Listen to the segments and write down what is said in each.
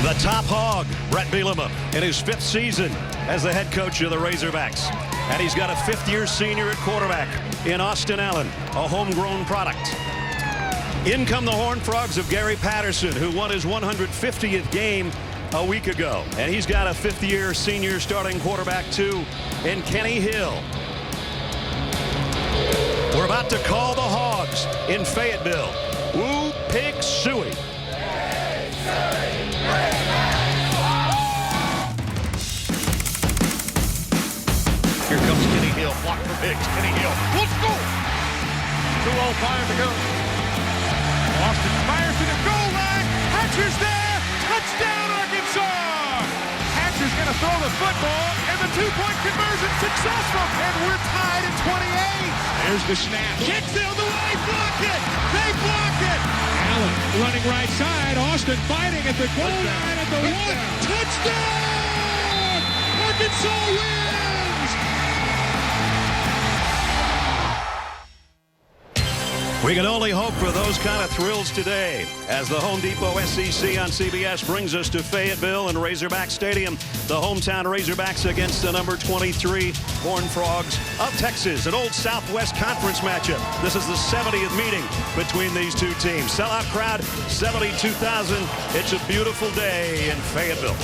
The top hog, Brett Bielema, in his 5th season as the head coach of the Razorbacks. And he's got a 5th-year senior at quarterback in Austin Allen, a homegrown product. In come the Horned Frogs of Gary Patterson, who won his 150th game a week ago. And he's got a 5th-year senior starting quarterback, too, in Kenny Hill. We're about to call the Hogs in Fayetteville. Woo Pig Suey. Here comes Kenny Hill, block for Biggs. Kenny Hill will score. 2:05 to go. Austin fires to the goal line. Hatcher's there. Touchdown, Arkansas. Hatcher's going to throw the football, and the 2-point conversion successful. And we're tied at 28. There's the snap. Kicks the other way. Block it. They block it. Allen running right side. Austin fighting at the goal line at the 1. Touchdown! Arkansas wins! We can only hope for those kind of thrills today as the Home Depot SEC on CBS brings us to Fayetteville and Razorback Stadium. The hometown Razorbacks against the number 23 Horned Frogs of Texas. An old Southwest Conference matchup. This is the 70th meeting between these two teams. Sellout crowd, 72,000. It's a beautiful day in Fayetteville.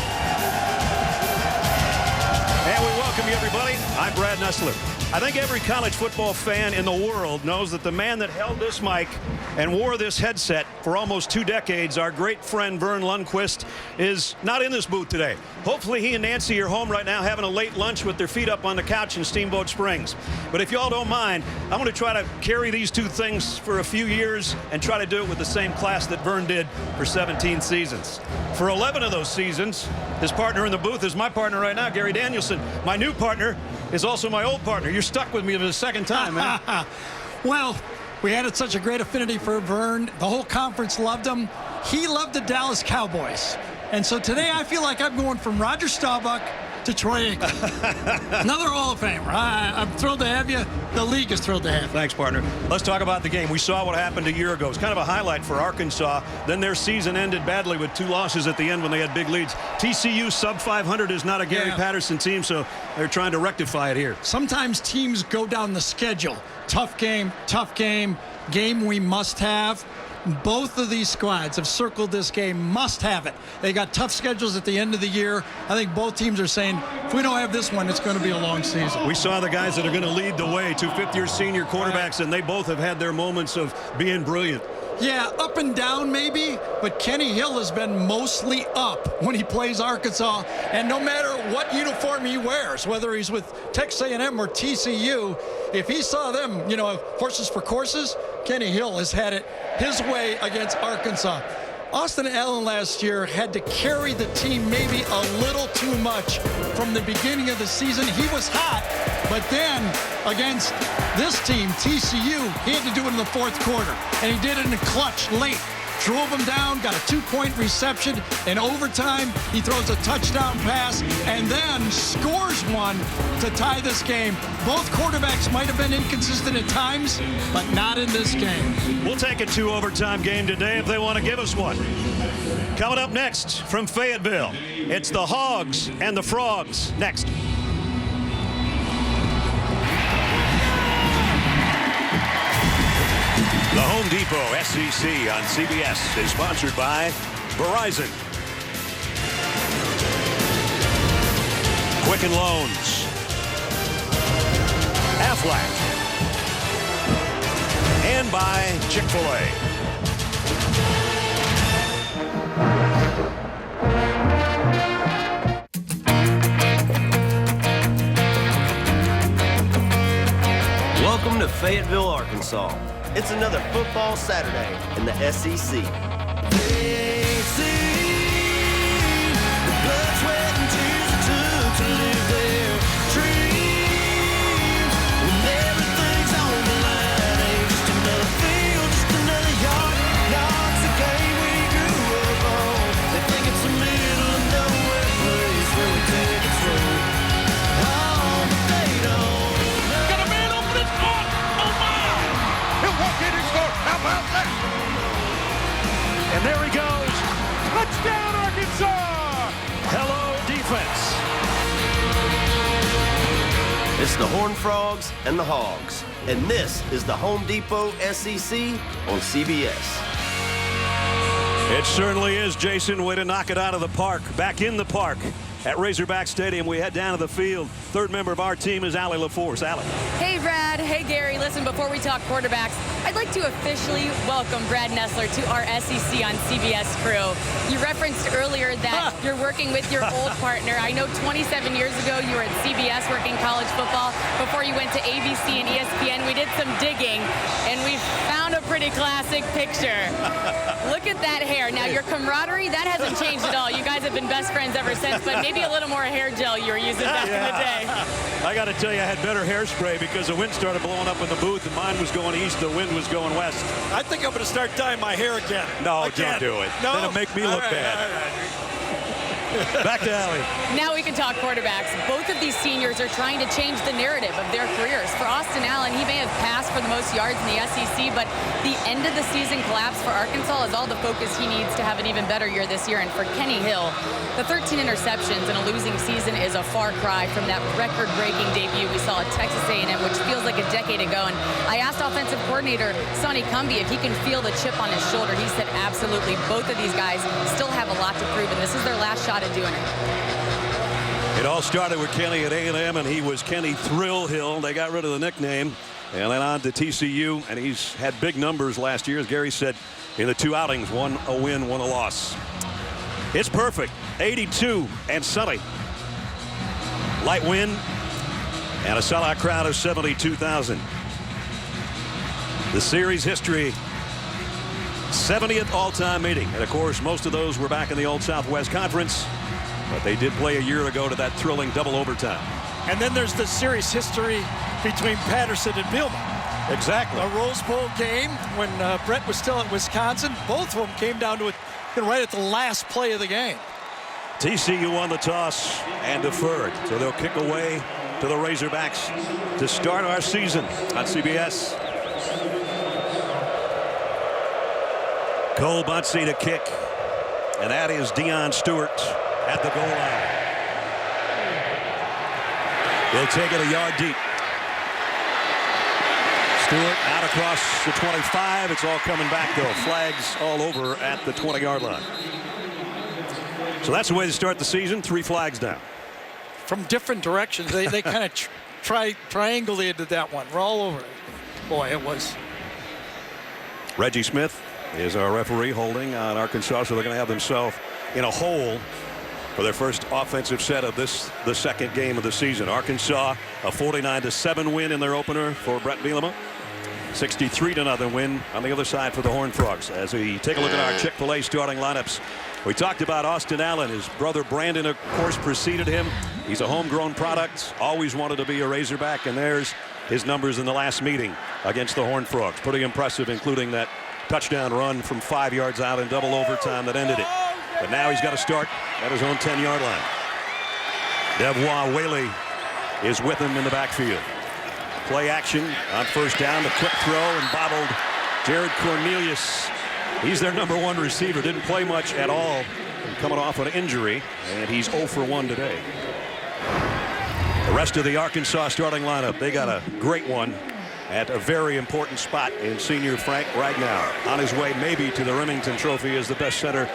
And we welcome you, everybody. I'm Brad Nessler. I think every college football fan in the world knows that the man that held this mic and wore this headset for almost 2 decades, our great friend Vern Lundquist, is not in this booth today. Hopefully he and Nancy are home right now having a late lunch with their feet up on the couch in Steamboat Springs. But if you all don't mind, I'm going to try to carry these two things for a few years and try to do it with the same class that Vern did for 17 seasons. For 11 of those seasons, his partner in the booth is my partner right now, Gary Danielson. My new partner is also my old partner. You're stuck with me for the second time, man. Well, we had such a great affinity for Vern. The whole conference loved him. He loved the Dallas Cowboys. And so today I feel like I'm going from Roger Staubach to Troy Aikman. Another Hall of Famer. I'm thrilled to have you. The league is thrilled to have you. Thanks, partner. Let's talk about the game. We saw what happened a year ago. It's kind of a highlight for Arkansas. Then their season ended badly with 2 losses at the end when they had big leads. TCU sub 500 is not a Gary Patterson team, so they're trying to rectify it here. Sometimes teams go down the schedule. Tough game, game we must have. Both of these squads have circled this game, must have it. They got tough schedules at the end of the year. I think both teams are saying, if we don't have this one, it's going to be a long season. We saw the guys that are going to lead the way, 2 fifth-year senior quarterbacks, and they both have had their moments of being brilliant. Yeah, up and down maybe, but Kenny Hill has been mostly up when he plays Arkansas. And no matter what uniform he wears, whether he's with Texas A&M or TCU, if he saw them, you know, horses for courses, Kenny Hill has had it his way against Arkansas. Austin Allen last year had to carry the team maybe a little too much from the beginning of the season. He was hot, but then against this team, TCU, he had to do it in the 4th quarter, and he did it in a clutch late. Drove him down, got a 2-point reception. In overtime, he throws a touchdown pass and then scores one to tie this game. Both quarterbacks might have been inconsistent at times, but not in this game. We'll take a 2-overtime game today if they want to give us one. Coming up next from Fayetteville, it's the Hogs and the Frogs next. The Home Depot SEC on CBS is sponsored by Verizon, Quicken Loans, Aflac, and by Chick-fil-A. Welcome to Fayetteville, Arkansas. It's another football Saturday in the SEC. They see the blood, sweat, and tears it took to live their dreams. When everything's on the line, ain't just another field, just another yard. Yard's the game we grew up on. They think it's a middle of nowhere place where we take it slow. Oh, but they don't. Got a man open his foot! Oh my! He'll walk in and score! How about that? And there he goes. Touchdown, Arkansas! Arkansas! Hello, defense. It's the Horned Frogs and the Hogs. And this is the Home Depot SEC on CBS. It certainly is, Jason. Way to knock it out of the park. Back in the park at Razorback Stadium. We head down to the field. Third member of our team is Allie LaForce. Allie. Hey, Brad. Hey, Gary. Listen, before we talk quarterbacks, I'd like to officially welcome Brad Nessler to our SEC on CBS crew. You referenced earlier that you're working with your old partner. I know 27 years ago you were at CBS working college football. Before you went to ABC and ESPN, we did some digging, and we found a pretty classic picture. Look at that hair. Now, your camaraderie, that hasn't changed at all. You guys have been best friends ever since, but maybe a little more hair gel you were using back in the day. I got to tell you, I had better hairspray because the wind started blowing up in the booth, and mine was going east, the wind was going west. I think I'm going to start dyeing my hair again. No, Again. don't do it. No? That'll make me look bad. All right. Back to Allie. Now we can talk quarterbacks. Both of these seniors are trying to change the narrative of their careers. For Austin Allen, he may have passed for the most yards in the SEC, but the end of the season collapse for Arkansas is all the focus he needs to have an even better year this year. And for Kenny Hill, the 13 interceptions in a losing season is a far cry from that record-breaking debut we saw at Texas A&M, which feels like a decade ago. And I asked offensive coordinator Sonny Cumbie if he can feel the chip on his shoulder. He said absolutely. Both of these guys still have a lot to prove, and this is their last shot at doing it. It all started with Kenny at A&M, and he was Kenny Thrill Hill. They got rid of the nickname, and then on to TCU, and he's had big numbers last year, as Gary said, in the two outings, one a win, one a loss. It's perfect. 82 and sunny. Light wind and a sellout crowd of 72,000. The series history, 70th all-time meeting. And, of course, most of those were back in the old Southwest Conference. But they did play a year ago to that thrilling double overtime. And then there's the series history between Patterson and Bielema. Exactly. A Rose Bowl game when Brett was still at Wisconsin. Both of them came down to it right at the last play of the game. TCU won the toss and deferred. So they'll kick away to the Razorbacks to start our season on CBS. Cole Bunsey to kick. And that is Deion Stewart at the goal line. They'll take it a yard deep. Stewart out across the 25. It's all coming back, though. Flags all over at the 20-yard line. So that's the way to start the season. 3 flags down. From different directions. They kind of triangulated that one. We're all over it. Boy, it was. Reggie Smith is our referee holding on Arkansas, so they're going to have themselves in a hole for their first offensive set of the second game of the season. Arkansas, a 49-7 win in their opener for Brett Bielema. 63-0 win on the other side for the Horned Frogs. As we take a look at our Chick-fil-A starting lineups, we talked about Austin Allen. His brother Brandon, of course, preceded him. He's a homegrown product, always wanted to be a Razorback, and there's his numbers in the last meeting against the Horned Frogs. Pretty impressive, including that touchdown run from 5 yards out in double overtime that ended it. But now he's got to start at his own 10-yard line. Devois Whaley is with him in the backfield. Play action on first down. The quick throw and bobbled Jared Cornelius. He's their #1 receiver. Didn't play much at all coming off an injury, and he's 0 for 1 today. The rest of the Arkansas starting lineup, they got a great one at a very important spot in senior Frank Ragnow. On his way maybe to the Remington Trophy as the best center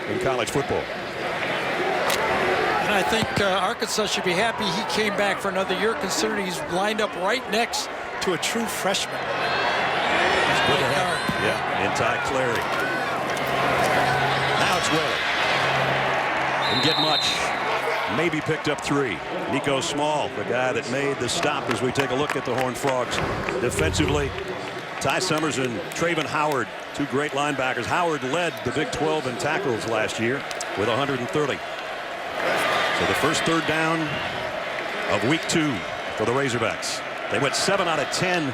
in college football. And I think Arkansas should be happy he came back for another year, considering he's lined up right next to a true freshman. It's good to have. Yeah, and Ty Clary. Now it's Willie. Didn't get much. Maybe picked up 3. Nico Small, the guy that made the stop as we take a look at the Horned Frogs. Defensively, Ty Summers and Traven Howard, 2 great linebackers. Howard led the Big 12 in tackles last year with 130. So the first third down of week 2 for the Razorbacks. They went 7 out of 10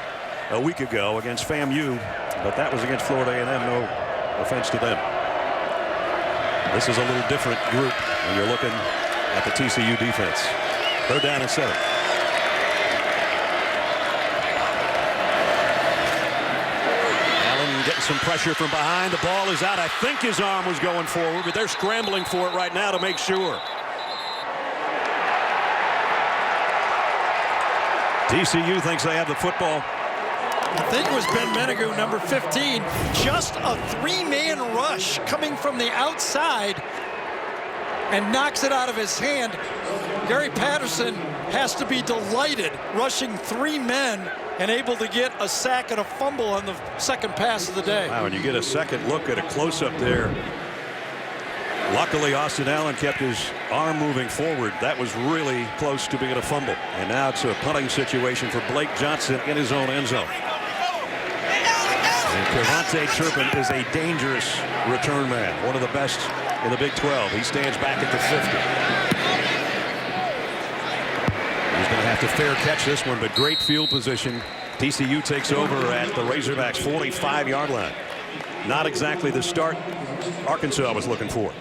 a week ago against FAMU, but that was against Florida A&M. No offense to them. This is a little different group when you're looking at the TCU defense. Third down and 7. Allen getting some pressure from behind. The ball is out. I think his arm was going forward, but they're scrambling for it right now to make sure. TCU thinks they have the football. I think it was Ben Meneghu, number 15. Just a three-man rush coming from the outside and knocks it out of his hand. Gary Patterson has to be delighted rushing three men and able to get a sack and a fumble on the second pass of the day. Wow, and you get a second look at a close-up there. Luckily, Austin Allen kept his arm moving forward. That was really close to being a fumble. And now it's a punting situation for Blake Johnson in his own end zone. And Kevontae Turpin is a dangerous return man, one of the best in the Big 12. He stands back at the 50. He's going to have to fair catch this one, but great field position. TCU takes over at the Razorbacks' 45-yard line. Not exactly the start Arkansas was looking for.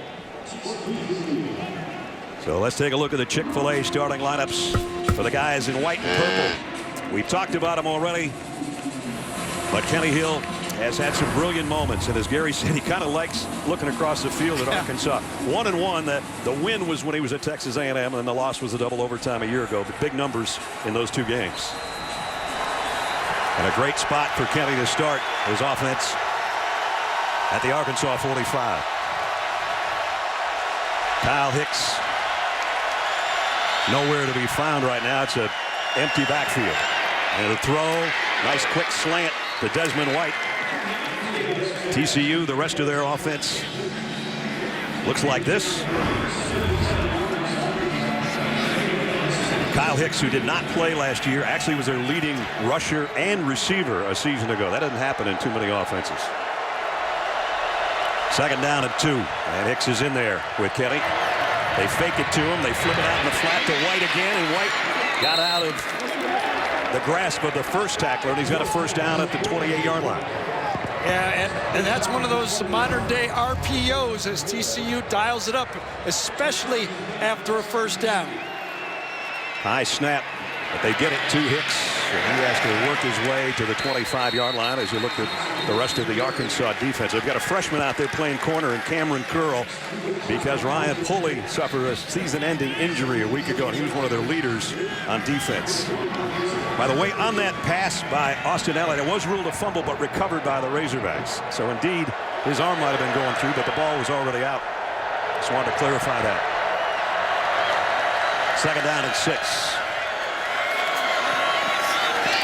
So let's take a look at the Chick-fil-A starting lineups for the guys in white and purple. We've talked about them already, but Kenny Hill has had some brilliant moments, and as Gary said, he kind of likes looking across the field at Arkansas. 1-1. That the win was when he was at Texas A&M, and the loss was a double overtime a year ago, but big numbers in those two games. And a great spot for Kenny to start his offense at the Arkansas 45. Kyle Hicks nowhere to be found right now. It's an empty backfield. And the throw, nice quick slant to Desmond White. TCU, the rest of their offense looks like this. Kyle Hicks, who did not play last year, actually was their leading rusher and receiver a season ago. That doesn't happen in too many offenses. Second down and 2, and Hicks is in there with Kenny. They fake it to him. They flip it out in the flat to White again, and White got out of the grasp of the first tackler, and he's got a first down at the 28-yard line. Yeah, and that's one of those modern-day RPOs as TCU dials it up, especially after a first down. High snap, but they get it to Hicks, and he has to work his way to the 25-yard line as you look at the rest of the Arkansas defense. They've got a freshman out there playing corner in Cameron Curl because Ryan Pulley suffered a season-ending injury a week ago, and he was one of their leaders on defense. By the way, on that pass by Austin Allen, it was ruled a fumble but recovered by the Razorbacks. So indeed, his arm might have been going through, but the ball was already out. Just wanted to clarify that. Second down and 6.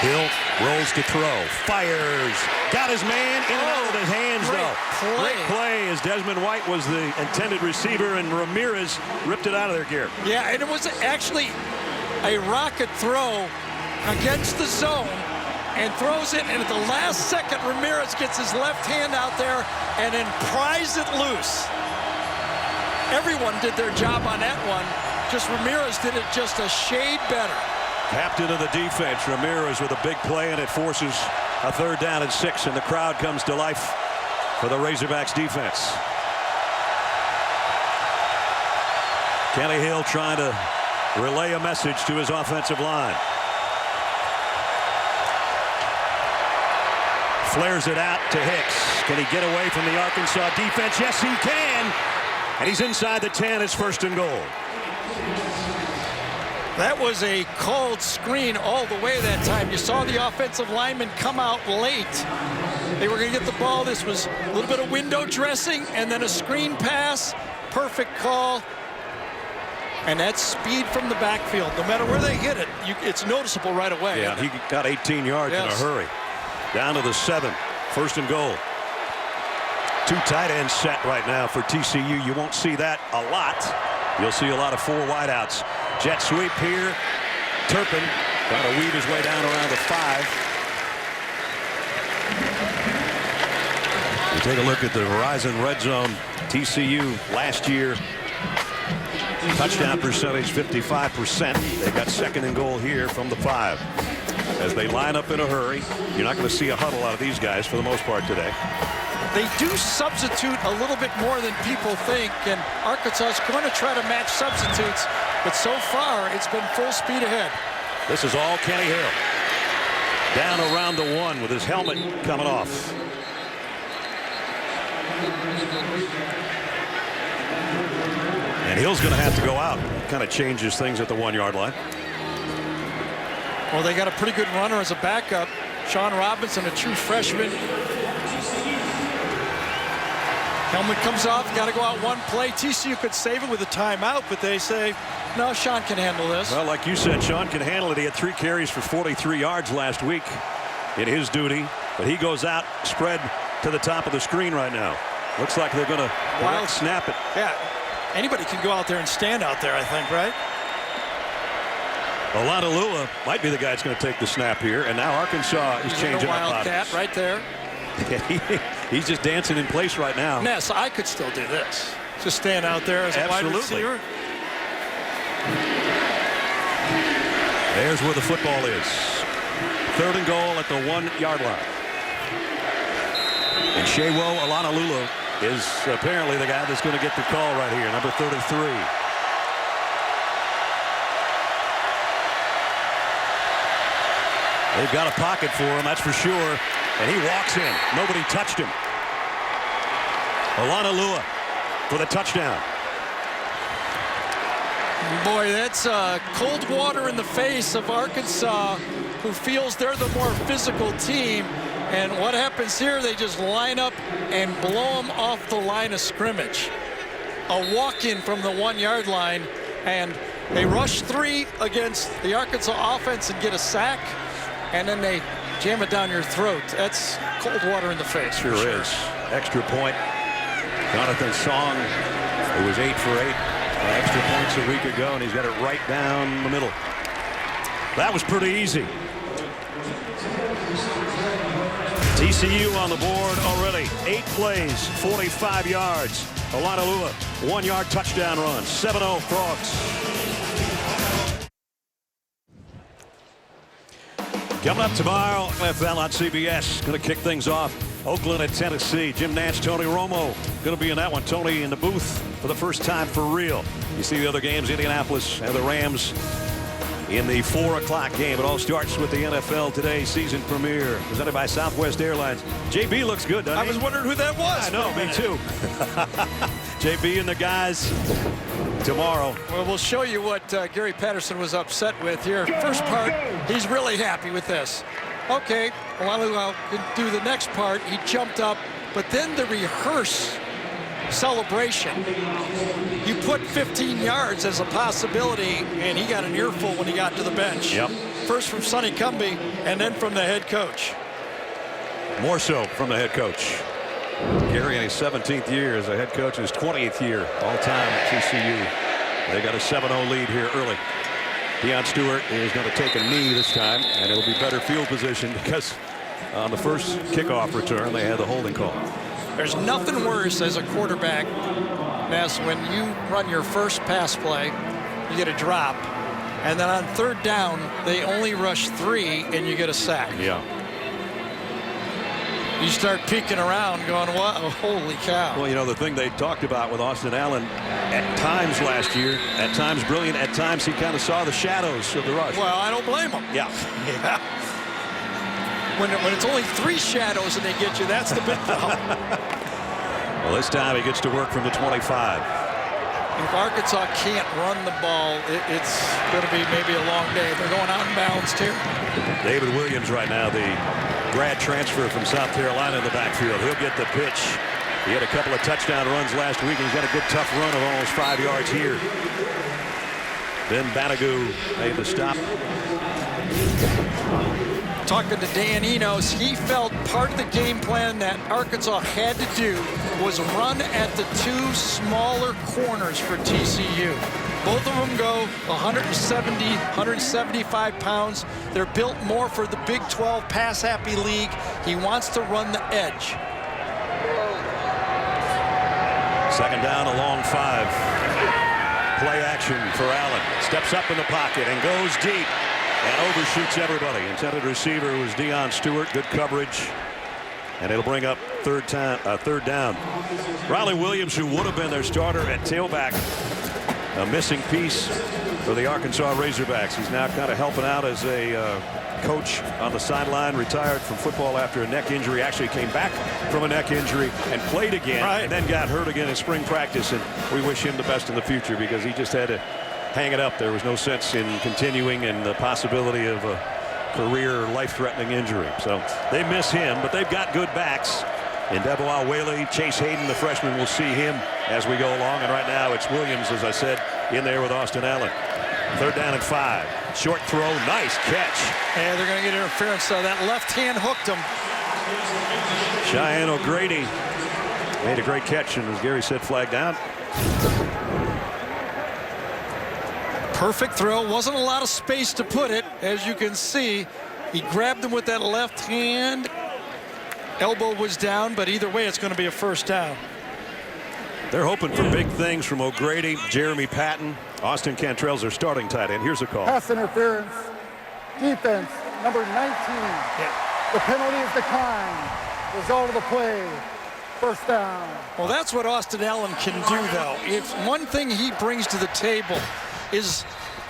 Hill rolls to throw, fires, got his man in and out of his hands though. Great play as Desmond White was the intended receiver and Ramirez ripped it out of their gear. Yeah, and it was actually a rocket throw against the zone and throws it, and at the last second Ramirez gets his left hand out there and then pries it loose. Everyone did their job on that one, just Ramirez did it just a shade better. Captain of the defense, Ramirez, with a big play, and it forces a third down and 6, and the crowd comes to life for the Razorbacks defense. Kenny Hill trying to relay a message to his offensive line. Flares it out to Hicks. Can he get away from the Arkansas defense? Yes, he can. And he's inside the 10. It's first and goal. That was a called screen all the way that time. You saw the offensive lineman come out late. They were going to get the ball. This was a little bit of window dressing and then a screen pass. Perfect call. And that's speed from the backfield. No matter where they hit it, it's noticeable right away. Yeah, he got 18 yards in a hurry. Down to the 7. First and goal. 2 tight ends set right now for TCU. You won't see that a lot. You'll see a lot of 4 wideouts. Jet sweep here. Turpin trying to weave his way down around the 5. You take a look at the Verizon red zone. TCU last year, touchdown percentage 55%. They got second and goal here from the 5. As they line up in a hurry, you're not going to see a huddle out of these guys for the most part today. They do substitute a little bit more than people think, and Arkansas is going to try to match substitutes, but so far it's been full speed ahead. This is all Kenny Hill. Down around the 1 with his helmet coming off. And Hill's going to have to go out. Kind of changes things at the 1-yard line. Well, they got a pretty good runner as a backup. Sean Robinson, a true freshman. Helmet comes off, got to go out one play. TCU could save it with a timeout, but they say, no, Sean can handle this. Well, like you said, Sean can handle it. He had 3 carries for 43 yards last week in his duty, but he goes out, spread to the top of the screen right now. Looks like they're going to wild snap it. Yeah, anybody can go out there and stand out there, I think, right? Olanalua might be the guy that's going to take the snap here, and now Arkansas is changing up Wildcat right there. He's just dancing in place right now. Ness, I could still do this. Just stand out there as a wide receiver. There's where the football is. 3rd and goal at the 1-yard line. And Shewo Olanalua is apparently the guy that's going to get the call right here, number 33. They've got a pocket for him, that's for sure. And he walks in. Nobody touched him. Olanalua for the touchdown. Boy, that's cold water in the face of Arkansas, who feels they're the more physical team. And what happens here, they just line up and blow them off the line of scrimmage. A walk-in from the 1-yard line, and they rush 3 against the Arkansas offense and get a sack, and then they jam it down your throat. That's cold water in the face. Sure is. Extra point. Jonathan Song, who was 8 for 8 extra points a week ago, and he's got it right down the middle. That was pretty easy. TCU on the board already. 8 plays, 45 yards. Olanalua, 1-yard touchdown run. 7-0 Frogs. Coming up tomorrow, NFL on CBS. Going to kick things off. Oakland at Tennessee. Jim Nantz, Tony Romo going to be in that one. Tony in the booth for the first time for real. You see the other games, Indianapolis and the Rams in the 4 o'clock game. It all starts with the NFL Today season premiere presented by Southwest Airlines. JB looks good, doesn't he? I was wondering who that was. I know, me too. JB and the guys tomorrow. Well, we'll show you what Gary Patterson was upset with here. First part, he's really happy with this. Okay, Olanalua can do the next part. He jumped up, but then the rehearse celebration. You put 15 yards as a possibility, and he got an earful when he got to the bench. Yep. First from Sonny Cumbie, and then from the head coach. More so from the head coach. Gary in his 17th year as a head coach, his 20th year all time at TCU. They got a 7-0 lead here early. Deion Stewart is going to take a knee this time, and it'll be better field position because on the first kickoff return they had the holding call. There's nothing worse as a quarterback, Ness, when you run your first pass play, you get a drop, and then on 3rd down they only rush 3 and you get a sack. Yeah. You start peeking around going, what? Oh, holy cow. Well, you know, the thing they talked about with Austin Allen at times last year, at times brilliant, at times he kind of saw the shadows of the rush. Well, I don't blame him. Yeah. Yeah. When it's only 3 shadows and they get you, that's the big problem. Well, this time he gets to work from the 25. If Arkansas can't run the ball, it's going to be maybe a long day. They're going out in bounds, too. David Williams right now, the grad transfer from South Carolina in the backfield. He'll get the pitch. He had a couple of touchdown runs last week, and he's got a good tough run of almost 5 yards here. Then Banagoo made the stop. Talking to Dan Enos, he felt part of the game plan that Arkansas had to do was run at the 2 smaller corners for TCU. Both of them go 170, 175 pounds. They're built more for the Big 12 pass-happy league. He wants to run the edge. 2nd down, a long 5. Play action for Allen. Steps up in the pocket and goes deep. And overshoots everybody. Intended receiver was Deion Stewart. Good coverage. And it'll bring up 3rd down. Riley Williams, who would have been their starter at tailback, a missing piece for the Arkansas Razorbacks. He's now kind of helping out as a coach on the sideline, retired from football after a neck injury, actually came back from a neck injury and played again, and then got hurt again in spring practice. And we wish him the best in the future because he just had to hang it up. There was no sense in continuing and the possibility of a career life-threatening injury. So they miss him, but they've got good backs. And Debois Whaley, Chase Hayden, the freshman, will see him as we go along. And right now it's Williams, as I said, in there with Austin Allen. 3rd down and 5. Short throw, nice catch. And they're going to get interference. So that left hand hooked him. Cheyenne O'Grady made a great catch, and as Gary said, flagged down. Perfect throw. Wasn't a lot of space to put it, as you can see. He grabbed him with that left hand. Elbow was down, but either way, it's going to be a 1st down. They're hoping for big things from O'Grady, Jeremy Patton. Austin Cantrell's their starting tight end. Here's a call. Pass interference. Defense, number 19. Yeah. The penalty is declined. Result of the play, 1st down. Well, that's what Austin Allen can do, though. If one thing he brings to the table is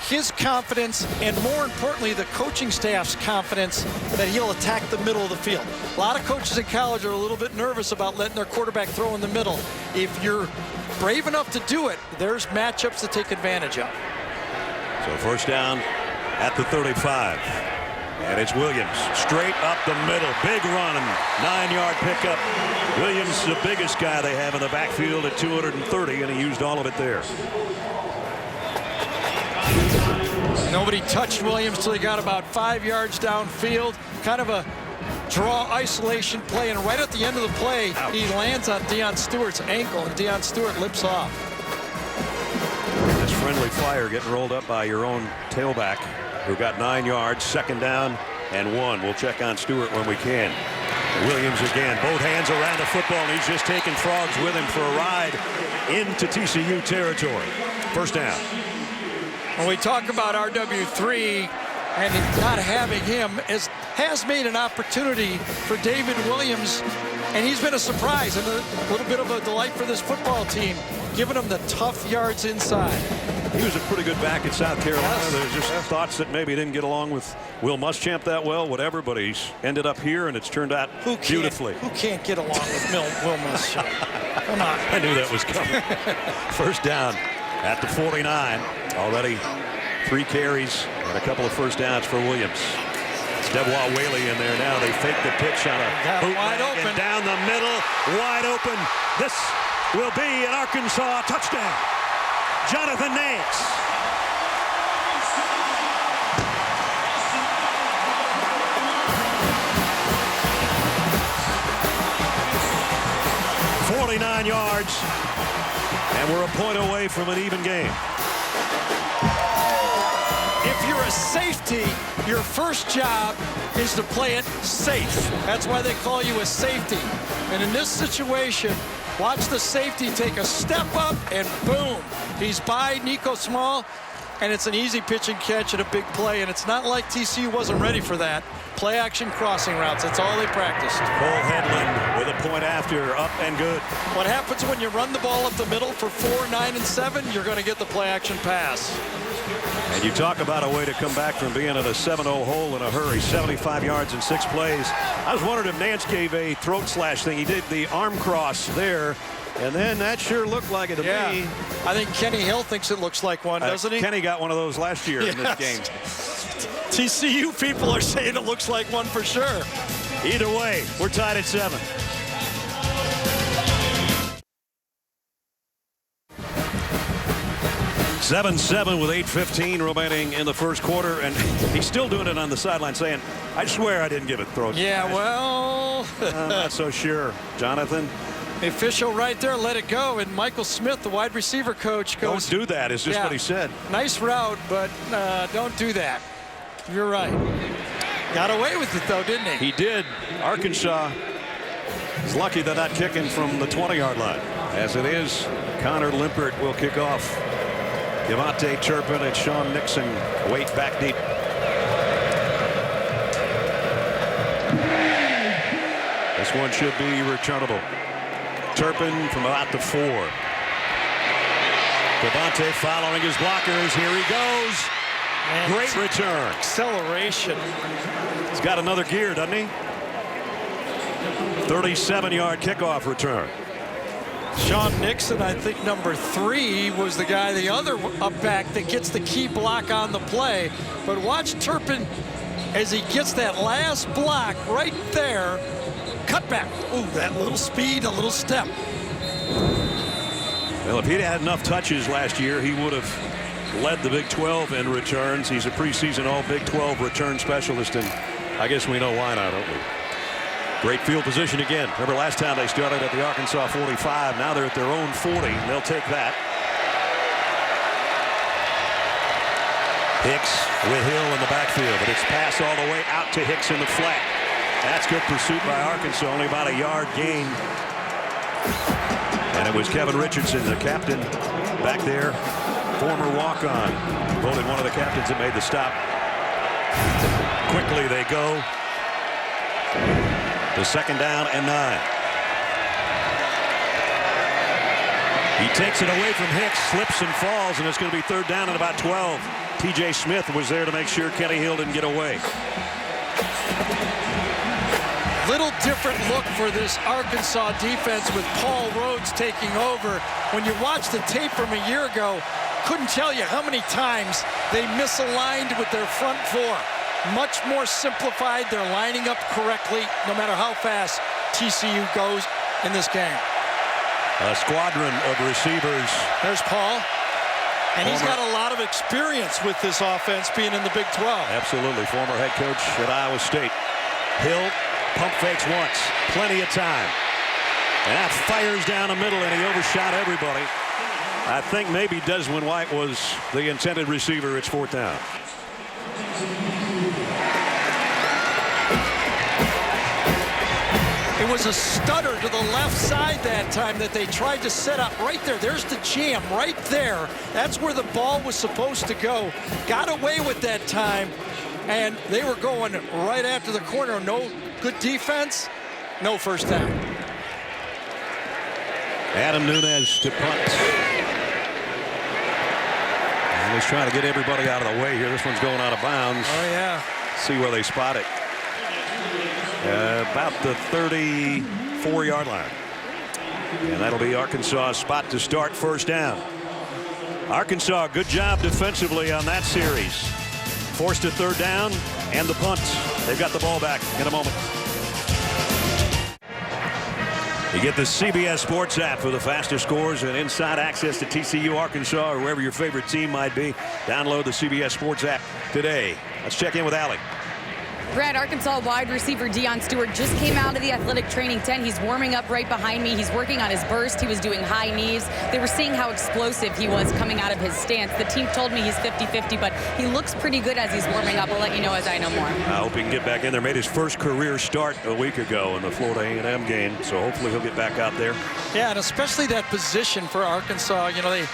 his confidence, and more importantly, the coaching staff's confidence that he'll attack the middle of the field. A lot of coaches in college are a little bit nervous about letting their quarterback throw in the middle. If you're brave enough to do it, there's matchups to take advantage of. So 1st down at the 35. And it's Williams straight up the middle. Big run, 9-yard pickup. Williams is the biggest guy they have in the backfield at 230, and he used all of it there. Nobody touched Williams till he got about 5 yards downfield. Kind of a draw isolation play, and right at the end of the play, he lands on Deion Stewart's ankle, and Deion Stewart lips off. This friendly fire getting rolled up by your own tailback, who got 9 yards, 2nd down and 1. We'll check on Stewart when we can. Williams again, both hands around the football, and he's just taking Frogs with him for a ride into TCU territory. 1st down. When we talk about RW3 and not having him, has made an opportunity for David Williams, and he's been a surprise and a little bit of a delight for this football team, giving them the tough yards inside. He was a pretty good back at South Carolina. Yes. There's just thoughts that maybe he didn't get along with Will Muschamp that well, whatever, but he's ended up here, and it's turned out beautifully. Who can't get along with Will Muschamp? Come on. I knew that was coming. 1st down at the 49. Already 3 carries and a couple of 1st downs for Williams. It's Debois Whaley in there now. They fake the pitch on a bootleg and down the middle, wide open. This will be an Arkansas touchdown. Jonathan Nance. "49 yards, and we're a point away from an even game." If you're a safety, your first job is to play it safe. That's why they call you a safety. And in this situation, watch the safety take a step up, and boom, he's by Nico Small, and it's an easy pitch and catch and a big play. And it's not like TCU wasn't ready for that. Play action crossing routes, that's all they practiced. Cole Headland with a point after, up and good. What happens when you run the ball up the middle for 4, 9, and 7? You're going to get the play action pass. And you talk about a way to come back from being in a 7-0 hole in a hurry. 75 yards in 6 plays. I was wondering if Nance gave a throat slash thing. He did the arm cross there, and then that sure looked like it to me. I think Kenny Hill thinks it looks like one, doesn't he? Kenny got one of those last year in this game. TCU people are saying it looks like one for sure. Either way, we're tied at 7. "7-7 with 8:15 remaining in the 1st quarter, and he's still doing it on the sideline, saying, "I swear I didn't give it throat." Yeah, well, I'm not so sure, Jonathan. the official right there let it go, and Michael Smith, the wide receiver coach, goes, "Don't do that," is just what he said. Nice route, but don't do that. You're right. Got away with it, though, didn't he? He did. Arkansas is lucky they're not kicking from the 20-yard line. As it is, Connor Limpert will kick off. Devontae Turpin and Sean Nixon wait back deep. This one should be returnable. Turpin from about the 4. Devontae following his blockers. Here he goes. And Great return. Acceleration. He's got another gear, doesn't he? 37-yard kickoff return. Sean Nixon, I think number 3, was the guy, the other up back that gets the key block on the play. But watch Turpin as he gets that last block right there. Cut back. Ooh, that little speed, a little step. Well, if he'd had enough touches last year, he would have led the Big 12 in returns. He's a preseason all Big 12 return specialist, and I guess we know why now, don't we? Great field position again. Remember last time they started at the Arkansas 45. Now they're at their own 40. They'll take that. Hicks with Hill in the backfield, but it's pass all the way out to Hicks in the flat. That's good pursuit by Arkansas, only about a yard gain. And it was Kevin Richardson, the captain, back there, former walk-on, voted one of the captains that made the stop. Quickly they go. The 2nd down and 9. He takes it away from Hicks, slips and falls, and it's going to be 3rd down and about 12. TJ Smith was there to make sure Kenny Hill didn't get away. Little different look for this Arkansas defense with Paul Rhodes taking over. When you watch the tape from a year ago, couldn't tell you how many times they misaligned with their front 4. Much more simplified. They're lining up correctly no matter how fast TCU goes in this game. A squadron of receivers. There's Paul. And he's got a lot of experience with this offense being in the Big 12. Absolutely. Former head coach at Iowa State. Hill pump fakes once. Plenty of time. And that fires down the middle, and he overshot everybody. I think maybe Desmond White was the intended receiver. It's 4th down. It was a stutter to the left side that time that they tried to set up right there. There's the jam right there. That's where the ball was supposed to go. Got away with that time, and they were going right after the corner. No good defense, no 1st down. Adam Nunez to punt. And he's trying to get everybody out of the way here. This one's going out of bounds. Oh, yeah. See where they spot it. About the 34-yard line. And that'll be Arkansas's spot to start 1st down. Arkansas, good job defensively on that series. Forced a 3rd down and the punt. They've got the ball back in a moment. You get the CBS Sports app for the fastest scores and inside access to TCU, Arkansas, or wherever your favorite team might be. Download the CBS Sports app today. Let's check in with Allie. Brad, Arkansas wide receiver Deion Stewart just came out of the athletic training tent. He's warming up right behind me. He's working on his burst. He was doing high knees. They were seeing how explosive he was coming out of his stance. The team told me he's 50-50, but he looks pretty good as he's warming up. I'll let you know as I know more. I hope he can get back in there. Made his first career start a week ago in the Florida A&M game, so hopefully he'll get back out there. Yeah, and especially that position for Arkansas. You know, they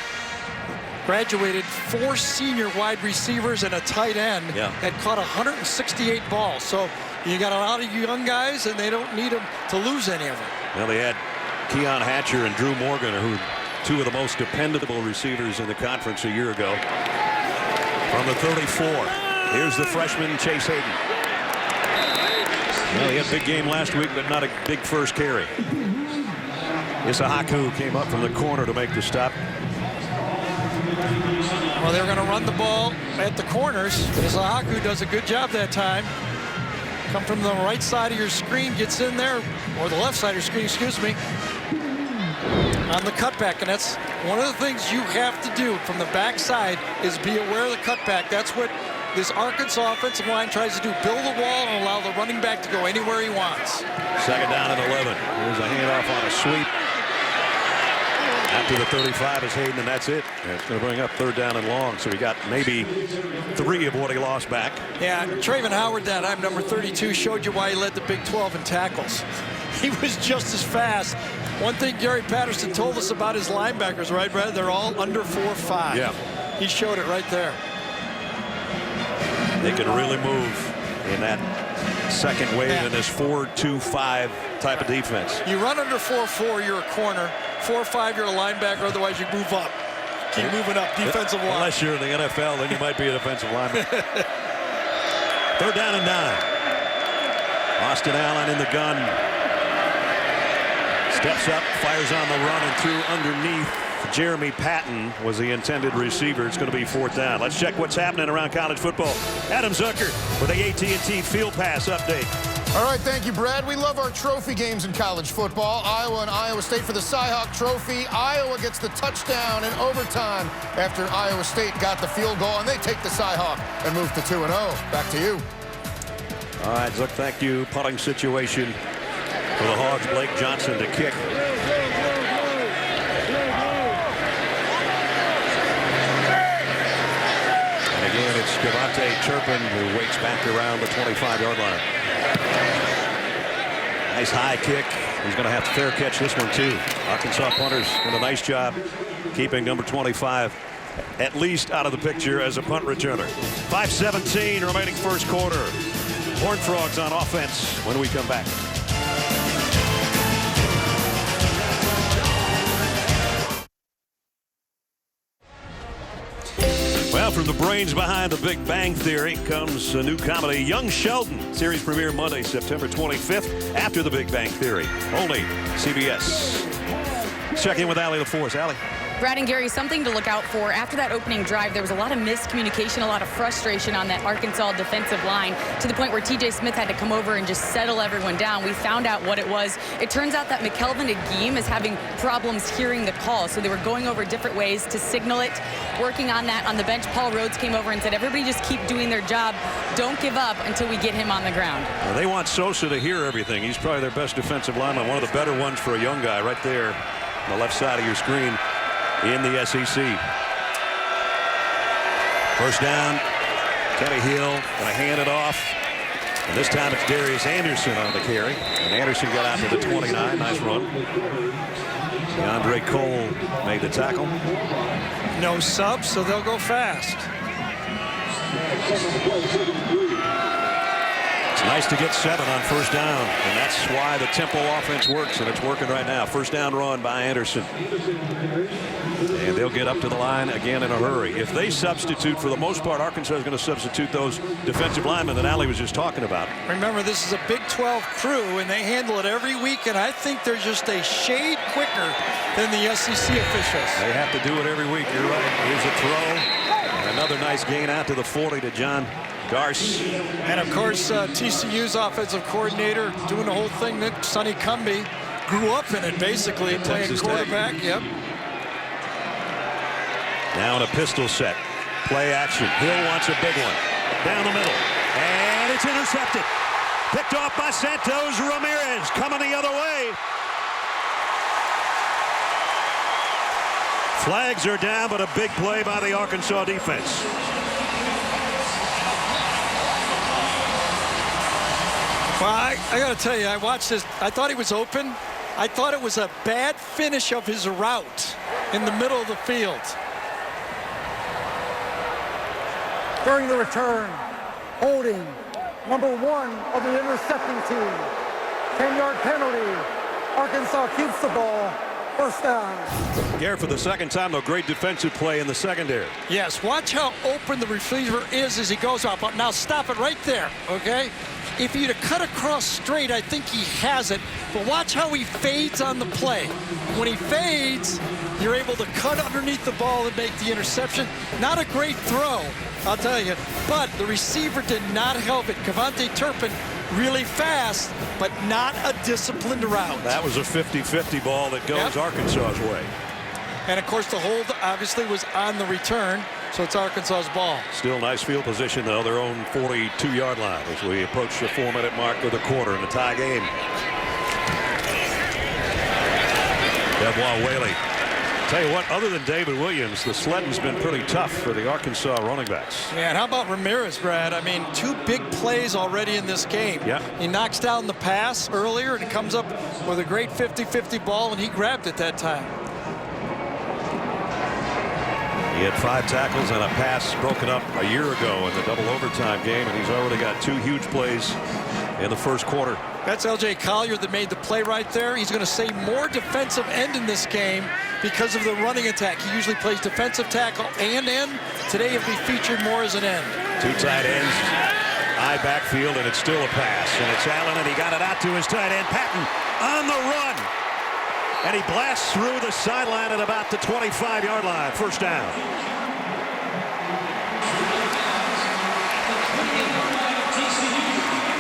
graduated 4 senior wide receivers and a tight end that caught 168 balls. So you got a lot of young guys, and they don't need them to lose any of them. Well, they had Keon Hatcher and Drew Morgan, who 2 of the most dependable receivers in the conference a year ago. From the 34, here's the freshman Chase Hayden. Well, he had a big game last week, but not a big first carry. Isahaku came up from the corner to make the stop. Well, they're going to run the ball at the corners. Isahaku does a good job that time. Come from the right side of your screen, gets in there, or the left side of your screen, excuse me, on the cutback. And that's one of the things you have to do from the backside is be aware of the cutback. That's what this Arkansas offensive line tries to do. Build the wall and allow the running back to go anywhere he wants. 2nd down and 11. Here's a handoff on a sweep. After the 35 is Hayden, and that's it. And it's going to bring up 3rd down and long. So he got maybe 3 of what he lost back. Yeah, Traven Howard, that I'm number 32, showed you why he led the Big 12 in tackles. He was just as fast. One thing Gary Patterson told us about his linebackers, right, Brad? They're all under 4'5". Yeah. He showed it right there. They can really move in that second wave in this 4-2-5 type of defense. You run under 4'4", you're a corner. 4'5", you're a linebacker. Otherwise, you move up. keep moving up defensive line. Unless you're in the NFL, then you might be a defensive lineman. 3rd down and 9. Austin Allen in the gun. Steps up, fires on the run, and threw underneath. Jeremy Patton was the intended receiver. It's going to be 4th down. Let's check what's happening around college football. Adam Zucker with the AT&T Field Pass update. All right, thank you, Brad. We love our trophy games in college football. Iowa and Iowa State for the Cy-Hawk Trophy. Iowa gets the touchdown in overtime after Iowa State got the field goal, and they take the Cy-Hawk and move to 2-0. Back to you. All right, Zuck, thank you. Punting situation for the Hogs. Blake Johnson to kick. And again, it's Devontae Turpin who wakes back around the 25-yard line. Nice high kick. He's going to have to fair catch this one, too. Arkansas punters did a nice job keeping number 25 at least out of the picture as a punt returner. 5:17 remaining first quarter. Horned Frogs on offense when we come back. Well, from the brains behind The Big Bang Theory comes a new comedy, Young Sheldon. Series premiere Monday, September 25th, after The Big Bang Theory. Only CBS. Let's check in with Allie LaForce. Allie. Brad and Gary, something to look out for. After that opening drive, there was a lot of miscommunication, a lot of frustration on that Arkansas defensive line, to the point where TJ Smith had to come over and just settle everyone down. We found out what it was. It turns out that McKelvin Agim is having problems hearing the call, so they were going over different ways to signal it. Working on that on the bench, Paul Rhodes came over and said, everybody just keep doing their job. Don't give up until we get him on the ground. Well, they want Sosa to hear everything. He's probably their best defensive lineman, one of the better ones for a young guy right there on the left side of your screen. In the SEC. First down. Kenny Hill going to hand it off. And this time it's Darius Anderson on the carry. And Anderson got out to the 29. Nice run. DeAndre Cole made the tackle. No subs, so they'll go fast. It's nice to get 7 on first down. And that's why the tempo offense works. And it's working right now. First down run by Anderson. And they'll get up to the line again in a hurry. If they substitute, for the most part, Arkansas is going to substitute those defensive linemen that Allie was just talking about. Remember, this is a Big 12 crew, and they handle it every week, and I think they're just a shade quicker than the SEC officials. They have to do it every week. You're right. Here's a throw. And another nice gain out to the 40 to John Garce. And, of course, TCU's offensive coordinator doing the whole thing that Sonny Cumbie grew up in it, basically, playing quarterback. Yep. Now in a pistol set. Play action. Hill wants a big one. Down the middle. And it's intercepted. Picked off by Santos Ramirez. Coming the other way. Flags are down, but a big play by the Arkansas defense. Well, I got to tell you, I watched this. I thought he was open. I thought it was a bad finish of his route in the middle of the field. During the return, holding number 1 of the intercepting team. 10-yard penalty. Arkansas keeps the ball. First down. Garrett, for the second time, though, great defensive play in the secondary. Yes, watch how open the receiver is as he goes off. Now stop it right there, okay? If you'd have cut across straight, I think he has it. But watch how he fades on the play. When he fades, you're able to cut underneath the ball and make the interception. Not a great throw, I'll tell you. But the receiver did not help it. Devontae Turpin really fast, but not a disciplined route. That was a 50-50 ball that goes Arkansas's way. And, of course, the hold obviously was on the return, so it's Arkansas's ball. Still nice field position, though, their own 42-yard line as we approach the 4-minute mark of the quarter in a tie game. Debois Whaley. Tell you what, other than David Williams, the sledding's been pretty tough for the Arkansas running backs. Yeah, and how about Ramirez, Brad? I mean, 2 big plays already in this game. Yeah. He knocks down the pass earlier and comes up with a great 50-50 ball, and he grabbed it that time. He had 5 tackles and a pass broken up a year ago in the double overtime game, and he's already got 2 huge plays in the first quarter. That's L.J. Collier that made the play right there. He's going to say more defensive end in this game because of the running attack. He usually plays defensive tackle and end. Today he'll be featured more as an end. Two tight ends, high backfield, and it's still a pass. And it's Allen, and he got it out to his tight end, Patton, on the run. And he blasts through the sideline at about the 25-yard line. First down.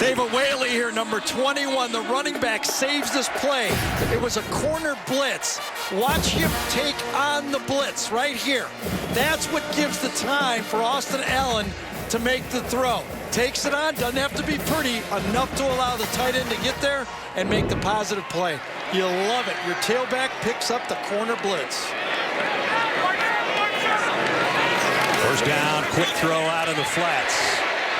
David Whaley here, number 21. The running back saves this play. It was a corner blitz. Watch him take on the blitz right here. That's what gives the time for Austin Allen to make the throw. Takes it on, doesn't have to be pretty, enough to allow the tight end to get there and make the positive play. You'll love it. Your tailback picks up the corner blitz. First down, quick throw out of the flats.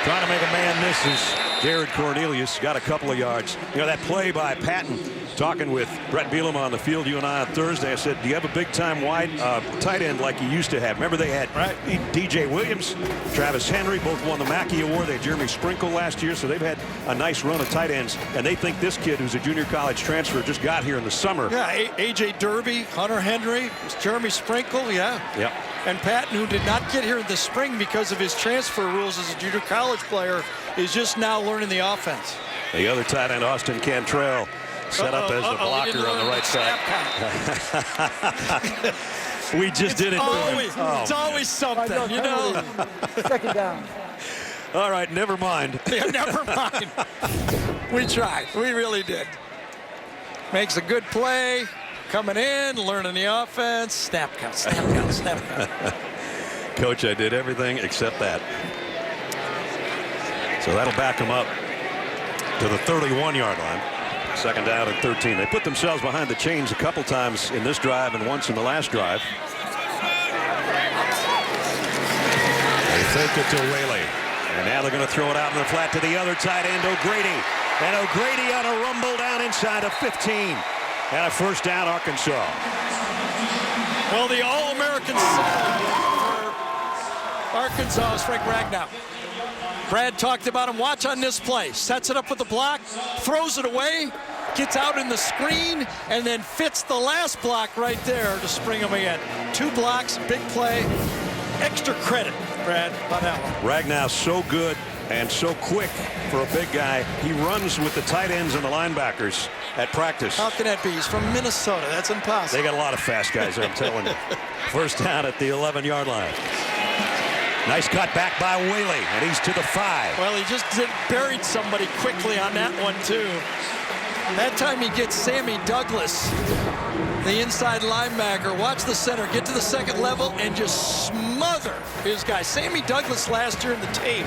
Trying to make a man misses. Jared Cornelius got a couple of yards. You know, that play by Patton, talking with Brett Bielema on the field, you and I on Thursday, I said, do you have a big-time wide tight end like you used to have? Remember they had DJ Williams, Travis Henry, both won the Mackey Award. They had Jeremy Sprinkle last year, so they've had a nice run of tight ends. And they think this kid, who's a junior college transfer, just got here in the summer. Yeah, A.J. Derby, Hunter Henry, Jeremy Sprinkle, yeah. Yep. And Patton, who did not get here in the spring because of his transfer rules as a junior college player, is just now learning the offense. The other tight end, Austin Cantrell, set up as the blocker on the right side. We just did it. It's always something, you know. Second down. All right, never mind. Yeah, never mind. We tried. We really did. Makes a good play. Coming in, learning the offense. Snap count, snap count, snap count. Coach, I did everything except that. So that'll back them up to the 31-yard line. Second down and 13. They put themselves behind the chains a couple times in this drive and once in the last drive. They take it to Whaley. And now they're going to throw it out in the flat to the other tight end, O'Grady. And O'Grady on a rumble down inside of 15. And a first down, Arkansas. Well, the All-American center for Arkansas is Frank Ragnow. Brad talked about him. Watch on this play. Sets it up with the block, throws it away, gets out in the screen, and then fits the last block right there to spring him again. 2 blocks, big play. Extra credit, Brad, on that one. Ragnow's so good and so quick for a big guy. He runs with the tight ends and the linebackers at practice. How can that be? He's from Minnesota. That's impossible. They got a lot of fast guys there, I'm telling you. First down at the 11-yard line. Nice cut back by Whaley, and he's to the 5. Well, he just buried somebody quickly on that one, too. That time he gets Sammy Douglas, the inside linebacker. Watch the center get to the second level and just smother his guy. Sammy Douglas last year in the tape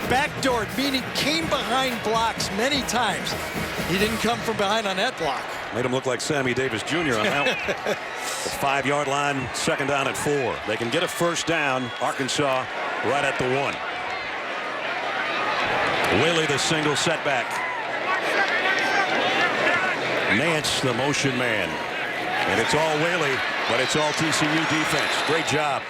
backdoored, meaning came behind blocks many times. He didn't come from behind on that block. Made him look like Sammy Davis Jr. on that one. The 5-yard line, second down at 4. They can get a first down. Arkansas right at the 1. Whaley, the single setback. Nance, the motion man. And it's all Whaley, but it's all TCU defense. Great job.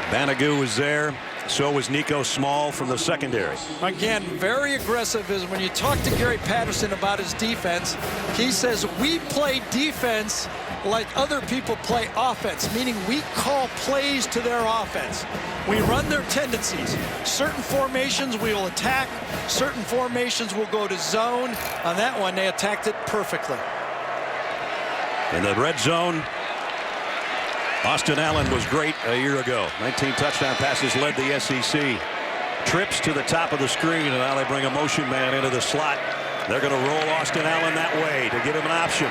Banagoo was there. So was Nico Small from the secondary. Again, very aggressive. Is when you talk to Gary Patterson about his defense, he says we play defense like other people play offense, meaning we call plays to their offense. We run their tendencies. Certain formations we will attack. Certain formations will go to zone. On that one, they attacked it perfectly. In the red zone, Austin Allen was great a year ago. 19 touchdown passes, led the SEC. Trips to the top of the screen, and now they bring a motion man into the slot. They're going to roll Austin Allen that way to give him an option.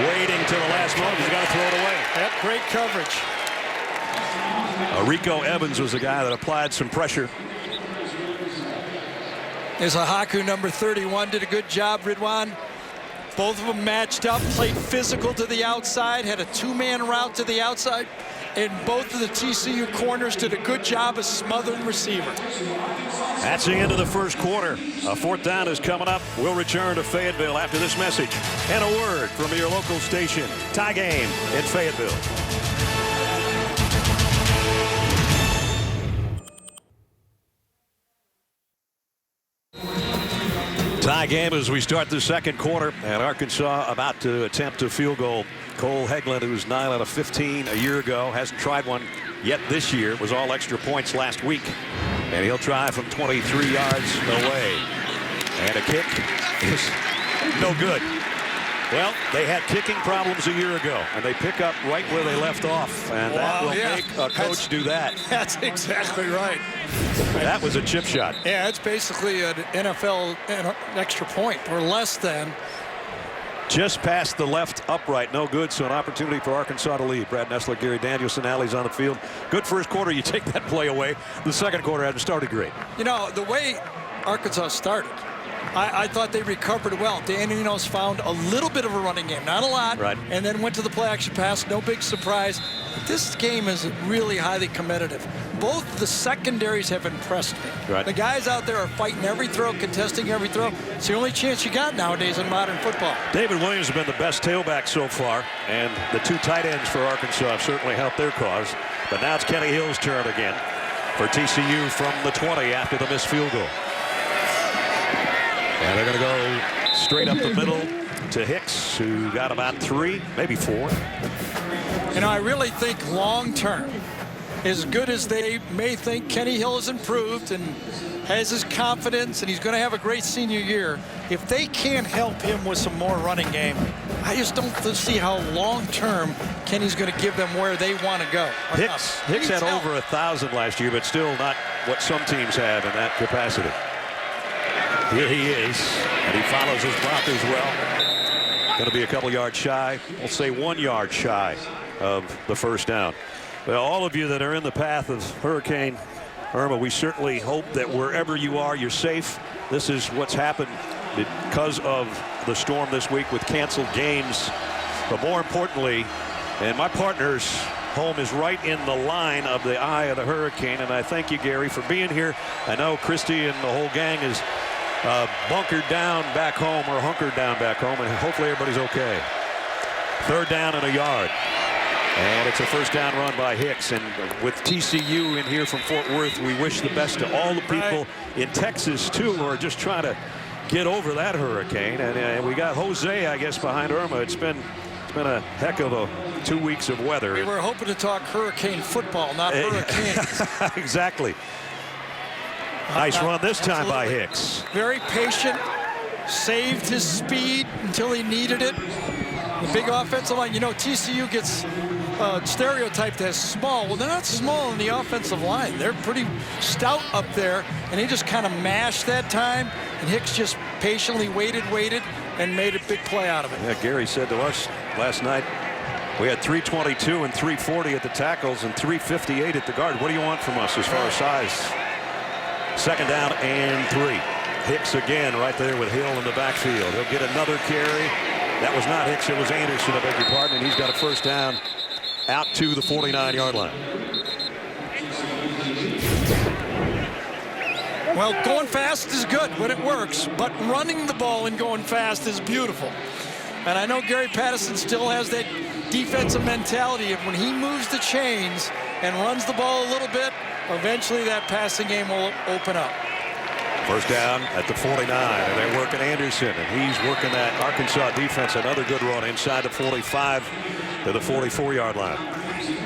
Waiting till the last moment. He's got to throw it away. Yep, great coverage. Rico Evans was the guy that applied some pressure. There's a Haku, number 31, did a good job, Ridwan. Both of them matched up, played physical to the outside, had a 2-man route to the outside, and both of the TCU corners did a good job of smothering receiver. That's the end of the first quarter. A fourth down is coming up. We'll return to Fayetteville after this message and a word from your local station. Tie game in Fayetteville. Tie Tie game as we start the second quarter, and Arkansas about to attempt a field goal. Cole Hegland, who's 9 out of 15 a year ago, hasn't tried one yet this year. It was all extra points last week, and he'll try from 23 yards away. And a kick is no good. Well, they had kicking problems a year ago, and they pick up right where they left off, and that will make a coach do that. That's exactly right. That was a chip shot. Yeah, it's basically an NFL extra point or less than. Just past the left upright, no good, so an opportunity for Arkansas to lead. Brad Nessler, Gary Danielson, Alley's on the field. Good first quarter, you take that play away. The second quarter hasn't started great. You know, the way Arkansas started, I thought they recovered well. Dan Enos found a little bit of a running game, not a lot, right, and then went to the play action pass. No big surprise. But this game is really highly competitive. Both the secondaries have impressed me. Right. The guys out there are fighting every throw, contesting every throw. It's the only chance you got nowadays in modern football. David Williams has been the best tailback so far, and the two tight ends for Arkansas have certainly helped their cause. But now it's Kenny Hill's turn again for TCU from the 20 after the missed field goal. And they're going to go straight up the middle to Hicks, who got about 3, maybe 4. You know, I really think long-term, as good as they may think Kenny Hill has improved and has his confidence and he's going to have a great senior year, if they can't help him with some more running game, I just don't see how long-term Kenny's going to give them where they want to go. Hicks had over 1,000 last year, but still not what some teams have in that capacity. Here he is, and he follows his blockers well. Going to be a couple yards shy. We'll say 1 yard shy of the first down. Well, all of you that are in the path of Hurricane Irma, we certainly hope that wherever you are, you're safe. This is what's happened because of the storm this week with canceled games. But more importantly, and my partner's home is right in the line of the eye of the hurricane, and I thank you, Gary, for being here. I know Christy and the whole gang is bunkered down back home, or hunkered down back home, and hopefully everybody's okay. 3rd down and a yard. And it's a first down run by Hicks. And with TCU in here from Fort Worth, we wish the best to all the people in Texas, too, who are just trying to get over that hurricane. And we got Jose, I guess, behind Irma. It's been a heck of a 2 weeks of weather. We were hoping to talk hurricane football, not hurricanes. Exactly. Nice run this time by Hicks. Very patient, saved his speed until he needed it. The big offensive line, you know, TCU gets stereotyped as small. Well, they're not small in the offensive line. They're pretty stout up there, and he just kind of mashed that time, and Hicks just patiently waited, and made a big play out of it. Yeah, Gary said to us last night, we had 322 and 340 at the tackles and 358 at the guard. What do you want from us as far as size? 2nd down and 3. Hicks again right there with Hill in the backfield. He'll get another carry. That was not Hicks, it was Anderson, I beg your pardon, and he's got a first down out to the 49-yard line. Well, going fast is good when it works, but running the ball and going fast is beautiful. And I know Gary Patterson still has that defensive mentality of when he moves the chains and runs the ball a little bit, eventually that passing game will open up. First down at the 49, and they're working Anderson, and he's working that Arkansas defense. Another good run inside the 45 to the 44-yard line.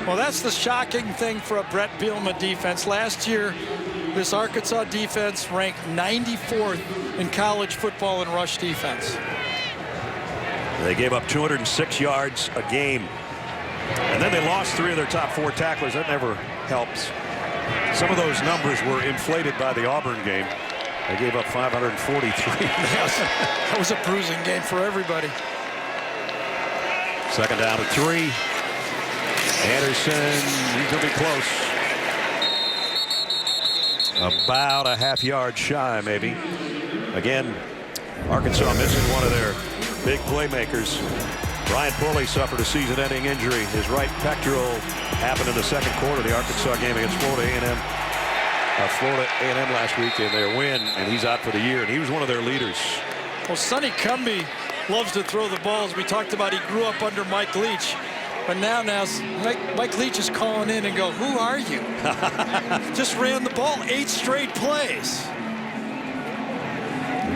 Well, that's the shocking thing for a Brett Bielema defense. Last year, this Arkansas defense ranked 94th in college football in rush defense. They gave up 206 yards a game, and then they lost 3 of their top 4 tacklers. That never helps. Some of those numbers were inflated by the Auburn game. They gave up 543. That was a bruising game for everybody. 2nd down and 3. Anderson, he's going to be close. About a half-yard shy, maybe. Again, Arkansas missing one of their big playmakers. Brian Pulley suffered a season-ending injury. His right pectoral happened in the second quarter of the Arkansas game against Florida A&M. Florida A&M last week in their win, and he's out for the year, and he was one of their leaders. Well, Sonny Cumbie loves to throw the balls. We talked about he grew up under Mike Leach, but now Mike Leach is calling in and go, who are you? Just ran the ball 8 straight plays.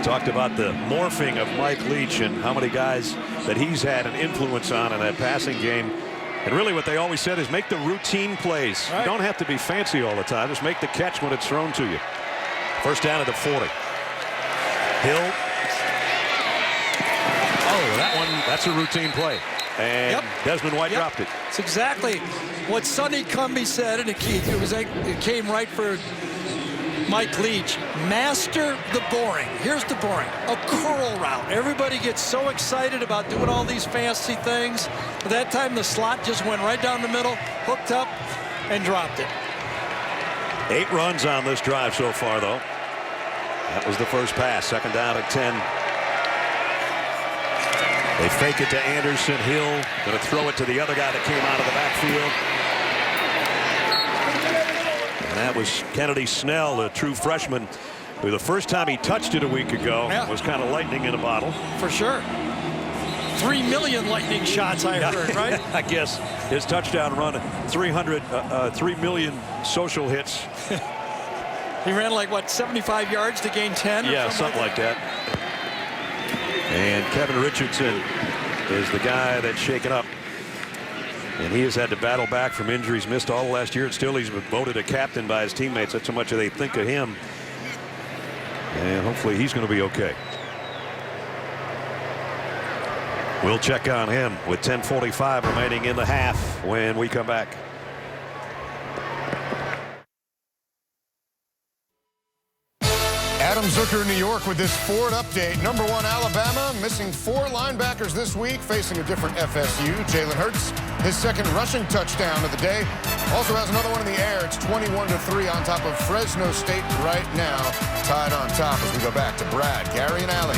Talked about the morphing of Mike Leach and how many guys that he's had an influence on in that passing game. And really what they always said is make the routine plays. Right. You don't have to be fancy all the time. Just make the catch when it's thrown to you. First down at the 40. Hill. Oh, that one, that's a routine play. And Desmond White dropped it. It's exactly what Sonny Cumbie said, and it came right for Mike Leach. Master the boring. Here's the boring. A curl route. Everybody gets so excited about doing all these fancy things. But that time the slot just went right down the middle, hooked up, and dropped it. 8 runs on this drive so far, though. That was the first pass. Second down at 10. They fake it to Anderson. Hill going to throw it to the other guy that came out of the backfield. And that was Kennedy Snell, the true freshman, who the first time he touched it a week ago was kind of lightning in a bottle. For sure. 3 million lightning shots, I heard, right? I guess his touchdown run, 3 million social hits. He ran like, what, 75 yards to gain 10? Yeah, something like that. And Kevin Richardson is the guy that's shaken up. And he has had to battle back from injuries, missed all last year, and still he's been voted a captain by his teammates. That's how much they think of him. And hopefully he's going to be okay. We'll check on him with 10:45 remaining in the half when we come back. Adam Zucker, New York, with this Ford update. Number 1, Alabama, missing 4 linebackers this week, facing a different FSU. Jalen Hurts, his second rushing touchdown of the day. Also has another one in the air. It's 21-3 on top of Fresno State right now. Tied on top as we go back to Brad, Gary, and Allie.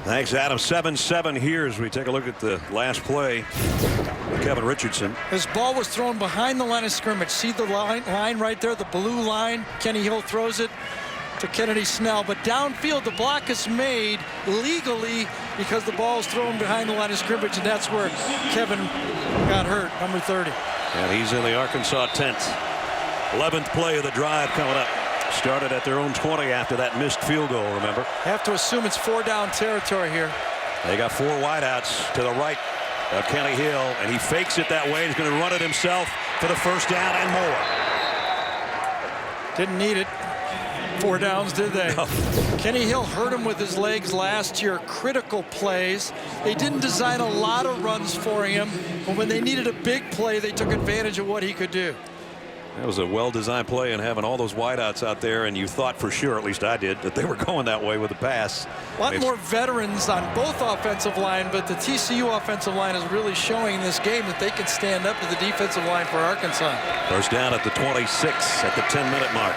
Thanks, Adam. 7-7 here as we take a look at the last play with Kevin Richardson. His ball was thrown behind the line of scrimmage. See the line right there, the blue line. Kenny Hill throws it to Kennedy Snell, but downfield the block is made legally because the ball is thrown behind the line of scrimmage, and that's where Kevin got hurt, number 30. And he's in the Arkansas tent. 11th play of the drive coming up. Started at their own 20 after that missed field goal, remember? Have to assume it's 4-down territory here. They got 4 wideouts to the right of Kenny Hill, and he fakes it that way. He's going to run it himself for the first down and more. Didn't need it. 4 downs, did they? No. Kenny Hill hurt him with his legs last year. Critical plays. They didn't design a lot of runs for him, but when they needed a big play, they took advantage of what he could do. That was a well-designed play, and having all those wideouts out there, and you thought for sure, at least I did, that they were going that way with the pass. A lot more veterans on both offensive line, but the TCU offensive line is really showing in this game that they can stand up to the defensive line for Arkansas. First down at the 26 at the 10-minute mark.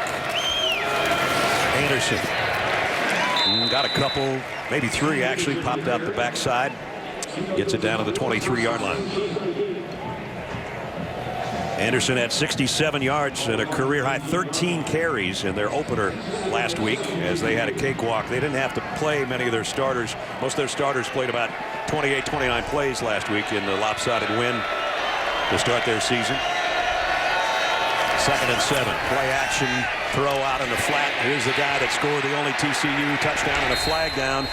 Anderson got a couple, maybe 3 actually, popped out the backside. Gets it down to the 23-yard line. Anderson had 67 yards and a career-high 13 carries in their opener last week as they had a cakewalk. They didn't have to play many of their starters. Most of their starters played about 28, 29 plays last week in the lopsided win to start their season. 2nd and 7. Play action, throw out in the flat. Here's the guy that scored the only TCU touchdown and a flag down.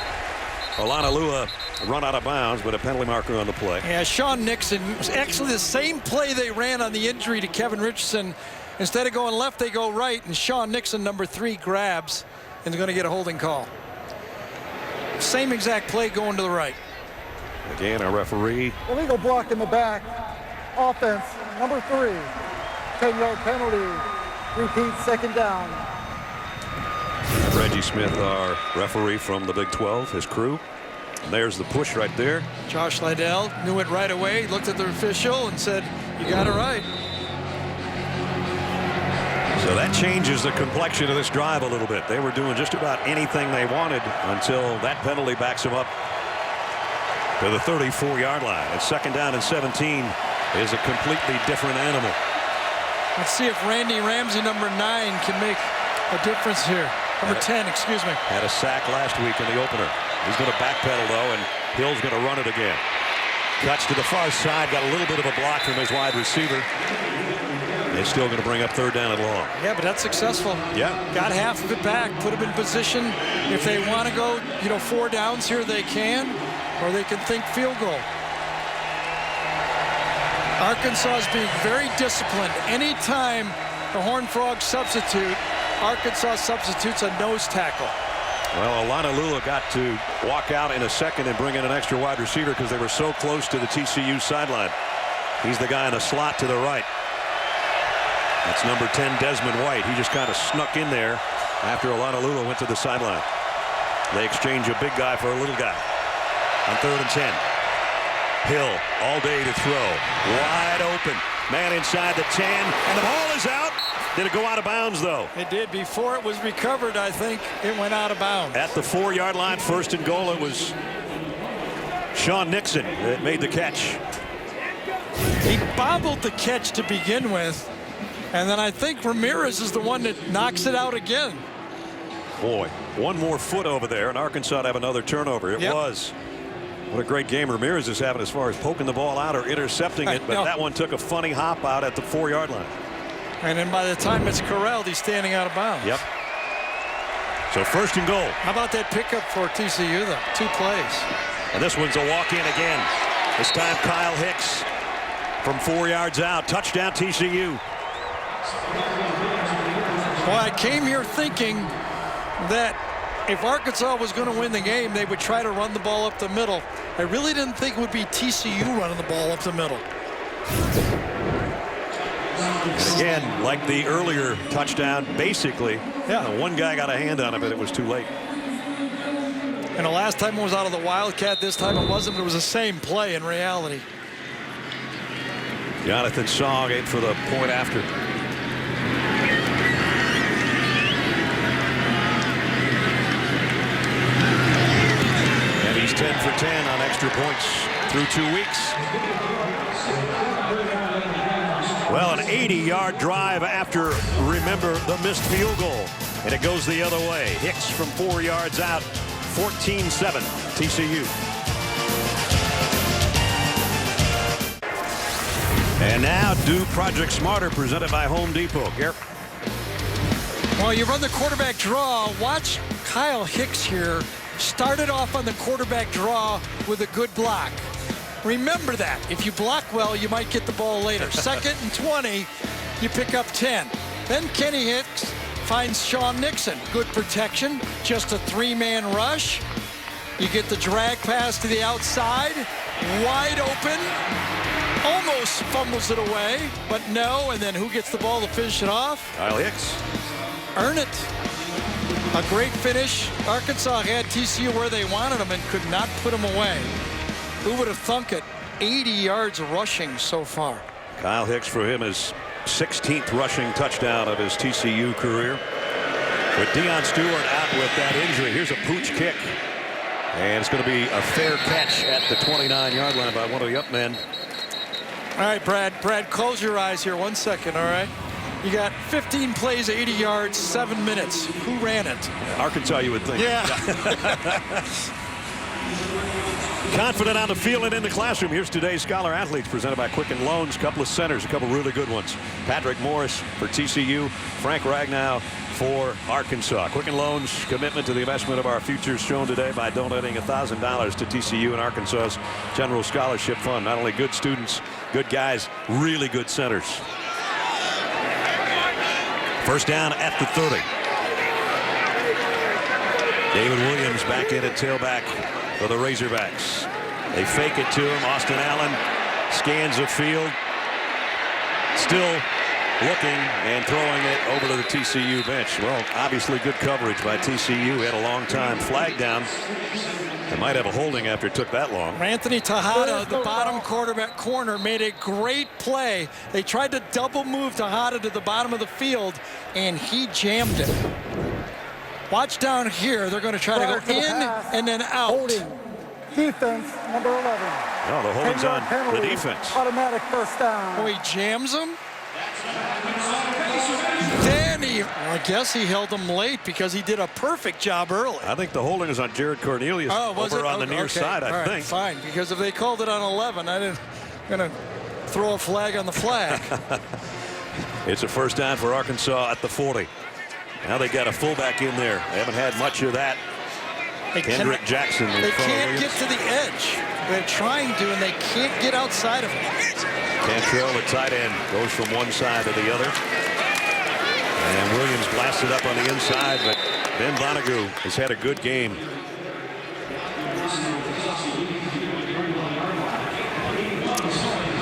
Olanalua run out of bounds, but a penalty marker on the play. Yeah, Sean Nixon, actually the same play they ran on the injury to Kevin Richardson. Instead of going left, they go right, and Sean Nixon, number 3, grabs and is going to get a holding call. Same exact play going to the right. Again, a referee. Illegal block in the back. Offense, number 3. 10-yard penalty. Repeat, 2nd down. Reggie Smith, our referee from the Big 12, his crew. And there's the push right there. Josh Liddell knew it right away. He looked at the official and said, "You got it right." So that changes the complexion of this drive a little bit. They were doing just about anything they wanted until that penalty backs them up to the 34-yard line. At 2nd down and 17 is a completely different animal. Let's see if Randy Ramsey, number 9, can make a difference here. Number 10, excuse me. Had a sack last week in the opener. He's going to backpedal, though, and Hill's going to run it again. Cuts to the far side, got a little bit of a block from his wide receiver. They're still going to bring up third down and long. Yeah, but that's successful. Yeah. Got half of it back, put them in position. If they want to go, 4 downs here, they can, or they can think field goal. Arkansas is being very disciplined. Anytime the Horned Frogs substitute, Arkansas substitutes a nose tackle. Well, Lula got to walk out in a second and bring in an extra wide receiver because they were so close to the TCU sideline. He's the guy in the slot to the right. That's number 10, Desmond White. He just kind of snuck in there after Lula went to the sideline. They exchange a big guy for a little guy on 3rd and 10. Hill all day to throw. Wide open. Man inside the 10. And the ball is out. Did it go out of bounds, though? It did. Before it was recovered, I think it went out of bounds. At the 4-yard line, 1st and goal, it was Sean Nixon that made the catch. He bobbled the catch to begin with. And then I think Ramirez is the one that knocks it out again. Boy, one more foot over there, and Arkansas to have another turnover. It was. What a great game Ramirez is having as far as poking the ball out or intercepting it, but that one took a funny hop out at the 4-yard line. And then by the time it's corralled, he's standing out of bounds. Yep. So 1st and goal. How about that pickup for TCU, though? 2 plays. And this one's a walk-in again. This time Kyle Hicks from 4 yards out. Touchdown TCU. Well, I came here thinking that if Arkansas was going to win the game, they would try to run the ball up the middle. I really didn't think it would be TCU running the ball up the middle. And again, like the earlier touchdown, basically, one guy got a hand on it, but it was too late. And the last time it was out of the Wildcat. This time it wasn't, but it was the same play in reality. Jonathan Song ate for the point after. And he's 10 for 10 on extra points through 2 weeks. Well, an 80-yard drive after, remember, the missed field goal. And it goes the other way. Hicks from 4 yards out, 14-7 TCU. And now do Project Smarter, presented by Home Depot. Garrett. Well, you run the quarterback draw. Watch Kyle Hicks here. Started off on the quarterback draw with a good block. Remember that. If you block well, you might get the ball later. 2nd and 20, you pick up 10. Then Kenny Hicks finds Sean Nixon. Good protection. Just a 3-man rush. You get the drag pass to the outside. Wide open. Almost fumbles it away, but no. And then who gets the ball to finish it off? Kyle Hicks. Earn it. A great finish. Arkansas had TCU where they wanted them and could not put them away. Who would have thunk it? 80 yards rushing so far. Kyle Hicks, for him, his 16th rushing touchdown of his TCU career. With Deion Stewart out with that injury, here's a pooch kick. And it's going to be a fair catch at the 29-yard line by one of the up men. All right, Brad, close your eyes here 1 second, all right? You got 15 plays, 80 yards, 7 minutes. Who ran it? Arkansas, you would think. Yeah. Confident on the field and in the classroom. Here's today's Scholar Athletes, presented by Quicken Loans. A couple of centers, a couple really good ones. Patrick Morris for TCU, Frank Ragnow for Arkansas. Quicken Loans, commitment to the investment of our futures, shown today by donating $1,000 to TCU and Arkansas's General Scholarship Fund. Not only good students, good guys, really good centers. First down at the 30. David Williams back in at tailback for the Razorbacks. They fake it to him. Austin Allen scans the field. Still looking and throwing it over to the TCU bench. Well, obviously good coverage by TCU. He had a long time flag down. They might have a holding after it took that long. Anthony Tejada, the bottom quarterback corner, made a great play. They tried to double move Tejada to the bottom of the field, and he jammed it. Watch down here. They're going to try to go in and then out. Holding. Defense, number 11. No, the holding's on the defense. Automatic first down. Oh, he jams him? Then I guess he held him late because he did a perfect job early. I think the holding is on Jared Cornelius over on the near side, I think. Fine, because if they called it on 11, I didn't going to throw a flag on the flag. It's a first down for Arkansas at the 40. Now they got a fullback in there. They haven't had much of that. Kendrick Jackson. They can't get to the edge. They're trying to, and they can't get outside of it. Cantrell, the tight end, goes from one side to the other. And Williams blasted up on the inside, but Ben Vonnegut has had a good game.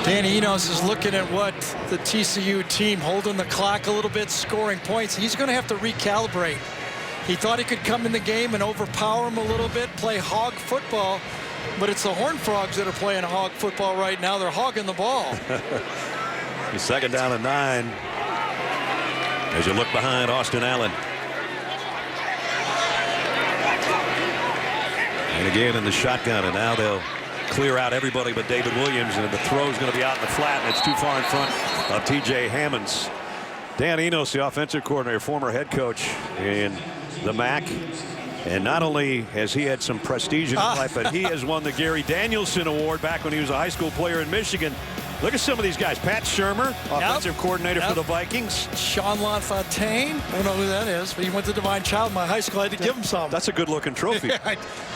Danny Enos is looking at what the TCU team holding the clock a little bit, scoring points. He's going to have to recalibrate. He thought he could come in the game and overpower him a little bit, play hog football, but it's the Horned Frogs that are playing hog football right now. They're hogging the ball. He's second down and 9. As you look behind Austin Allen. And again in the shotgun, and now they'll clear out everybody but David Williams, and the throw is going to be out in the flat, and it's too far in front of T.J. Hammonds. Dan Enos, the offensive coordinator, former head coach in the MAC. And not only has he had some prestige in his life, but he has won the Gary Danielson Award back when he was a high school player in Michigan. Look at some of these guys. Pat Shermer, offensive coordinator for the Vikings. Sean LaFontaine. I don't know who that is, but he went to Divine Child in my high school. I had to give him some. That's a good-looking trophy.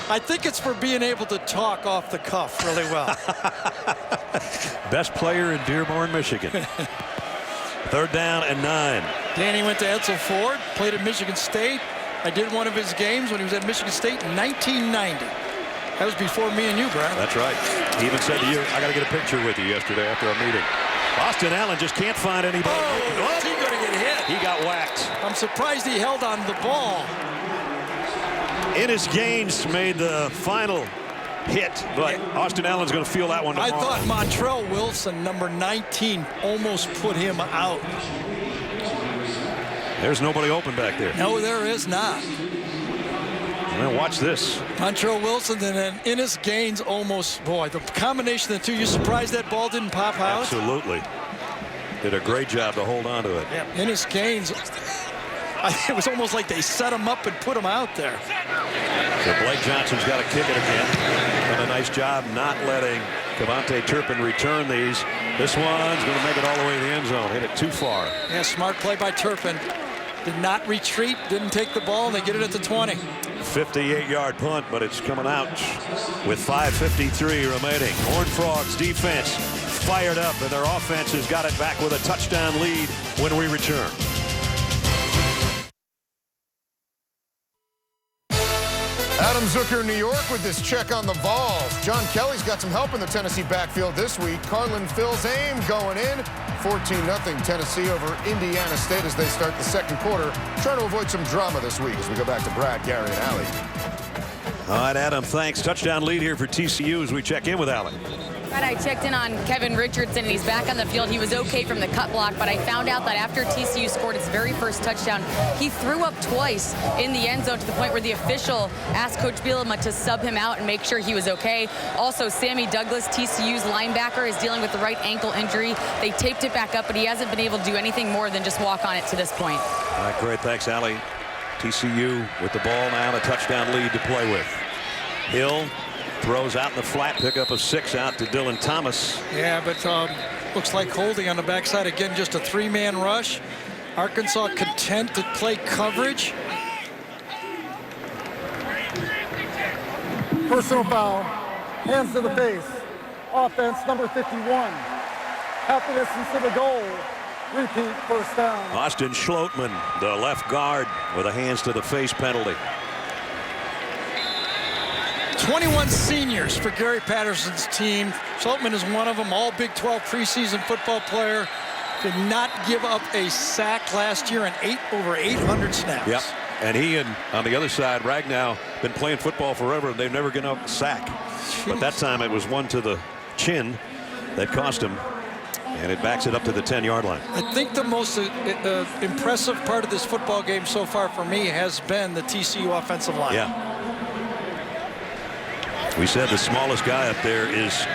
I think it's for being able to talk off the cuff really well. Best player in Dearborn, Michigan. Third down and 9. Danny went to Edsel Ford, played at Michigan State. I did one of his games when he was at Michigan State in 1990. That was before me and you, Brad. That's right. He even said to you, I got to get a picture with you yesterday after our meeting. Austin Allen just can't find anybody. Oh, is he going to get hit? He got whacked. I'm surprised he held on the ball. Ennis Gaines made the final hit, but Austin Allen's going to feel that one tomorrow. I thought Montrell Wilson, number 19, almost put him out. There's nobody open back there. No, there is not. Well, watch this. Montrell Wilson and then Ennis Gaines almost, boy, the combination of the two. You surprised that ball didn't pop out? Absolutely. Did a great job to hold on to it. Yeah, Ennis Gaines, it was almost like they set him up and put him out there. So Blake Johnson's got to kick it again. Done a nice job not letting Cavante Turpin return these. This one's going to make it all the way to the end zone. Hit it too far. Yeah, smart play by Turpin. Did not retreat, didn't take the ball, and they get it at the 20. 58-yard punt, but it's coming out with 5:53 remaining. Horned Frogs defense fired up, and their offense has got it back with a touchdown lead when we return. Adam Zucker, New York, with this check on the Vols. John Kelly's got some help in the Tennessee backfield this week. Carlin Phil's aim going in. 14-0 Tennessee over Indiana State as they start the second quarter. Trying to avoid some drama this week as we go back to Brad, Gary, and Allie. All right, Adam, thanks. Touchdown lead here for TCU as we check in with Allie. I checked in on Kevin Richardson, and he's back on the field. He was okay from the cut block, but I found out that after TCU scored its very first touchdown, he threw up twice in the end zone to the point where the official asked Coach Bielema to sub him out and make sure he was okay. Also, Sammy Douglas, TCU's linebacker, is dealing with the right ankle injury. They taped it back up, but he hasn't been able to do anything more than just walk on it to this point. All right, great. Thanks, Allie. TCU with the ball now and a touchdown lead to play with. Hill throws out in the flat, pickup of 6 out to Dylan Thomas. Yeah, but looks like holding on the backside again, just a 3-man rush. Arkansas content to play coverage. Personal foul, hands to the face. Offense number 51. Half the distance to the goal. Repeat, first down. Austin Schlottman, the left guard, with a hands to the face penalty. 21 seniors for Gary Patterson's team. Schlottman is one of them, all Big 12 preseason football player. Did not give up a sack last year and over 800 snaps. Yep. And he and on the other side, Ragnow, been playing football forever. They've never given up a sack. But that time it was one to the chin that cost him. And it backs it up to the 10-yard line. I think the most impressive part of this football game so far for me has been the TCU offensive line. Yeah. We said the smallest guy up there is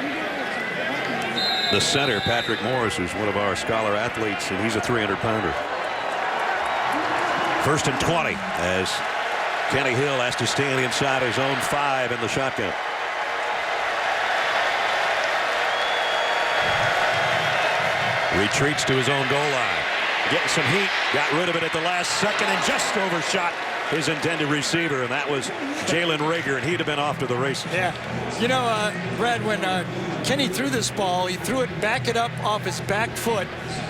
the center, Patrick Morris, who's one of our scholar athletes, and he's a 300-pounder. 1st and 20 as Kenny Hill has to stand inside his own 5 in the shotgun. Retreats to his own goal line. getting some heat. Got rid of it at the last second and just overshot his intended receiver, and that was Jalen Reagor, and he'd have been off to the races. Yeah. You know, Brad, when Kenny threw this ball, he threw it back it up off his back foot,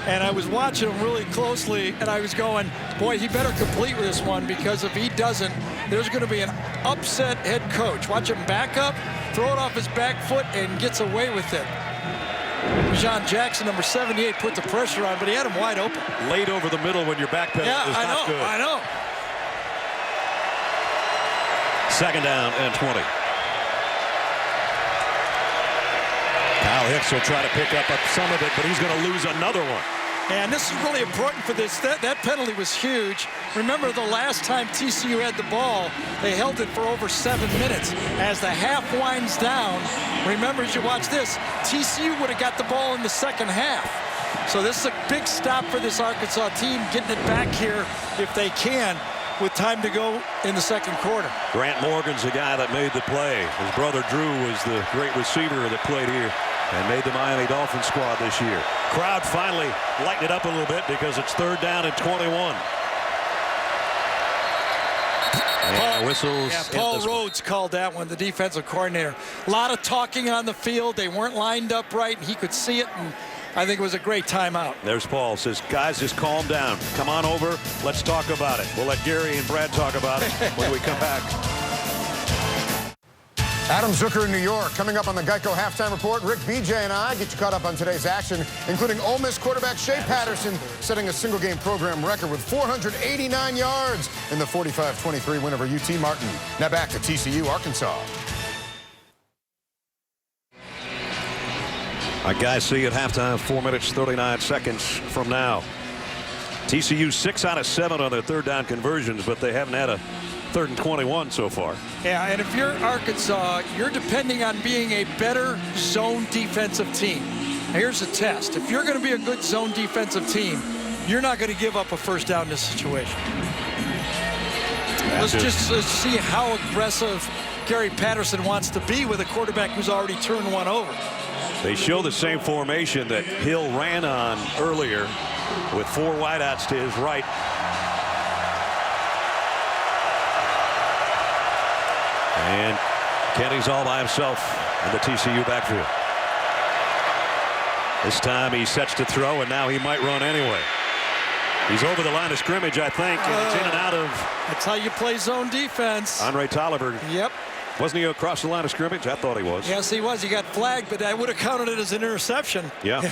and I was watching him really closely, and I was going, boy, he better complete with this one, because if he doesn't, there's going to be an upset head coach. Watch him back up, throw it off his back foot, and gets away with it. John Jackson, number 78, put the pressure on, but he had him wide open. Late over the middle when your back pedal is not good. I know. Second down and 20. Kyle Hicks will try to pick up some of it, but he's going to lose another one. And this is really important for this. That penalty was huge. Remember the last time TCU had the ball, they held it for over 7 minutes. As the half winds down, remember as you watch this, TCU would have got the ball in the second half. So this is a big stop for this Arkansas team, getting it back here if they can, with time to go in the second quarter. Grant Morgan's the guy that made the play. His brother Drew was the great receiver that played here and made the Miami Dolphins squad this year. Crowd finally lightened it up a little bit because it's third down and 21. Whistles. Yeah, Paul Rhodes called that one, the defensive coordinator. A lot of talking on the field. They weren't lined up right, and he could see it, and I think it was a great timeout. There's Paul. Says, guys, just calm down. Come on over. Let's talk about it. We'll let Gary and Brad talk about it when we come back. Adam Zucker in New York. Coming up on the Geico Halftime Report, Rick, BJ, and I get you caught up on today's action, including Ole Miss quarterback Shea Patterson setting a single-game program record with 489 yards in the 45-23 win over UT Martin. Now back to TCU, Arkansas. Our guys see at halftime, 4 minutes, 39 seconds from now. TCU 6 out of 7 on their third down conversions, but they haven't had a third and 21 so far. Yeah, and if you're Arkansas, you're depending on being a better zone defensive team. Here's the test. If you're going to be a good zone defensive team, you're not going to give up a first down in this situation. Let's see how aggressive Gary Patterson wants to be with a quarterback who's already turned one over. They show the same formation that Hill ran on earlier with 4 wideouts to his right. And Kenny's all by himself in the TCU backfield. This time he sets to throw, and now he might run anyway. He's over the line of scrimmage, I think, and it's in and out of. That's how you play zone defense. Andre Tolliver. Yep. Wasn't he across the line of scrimmage? I thought he was. Yes, he was. He got flagged, but I would have counted it as an interception. Yeah.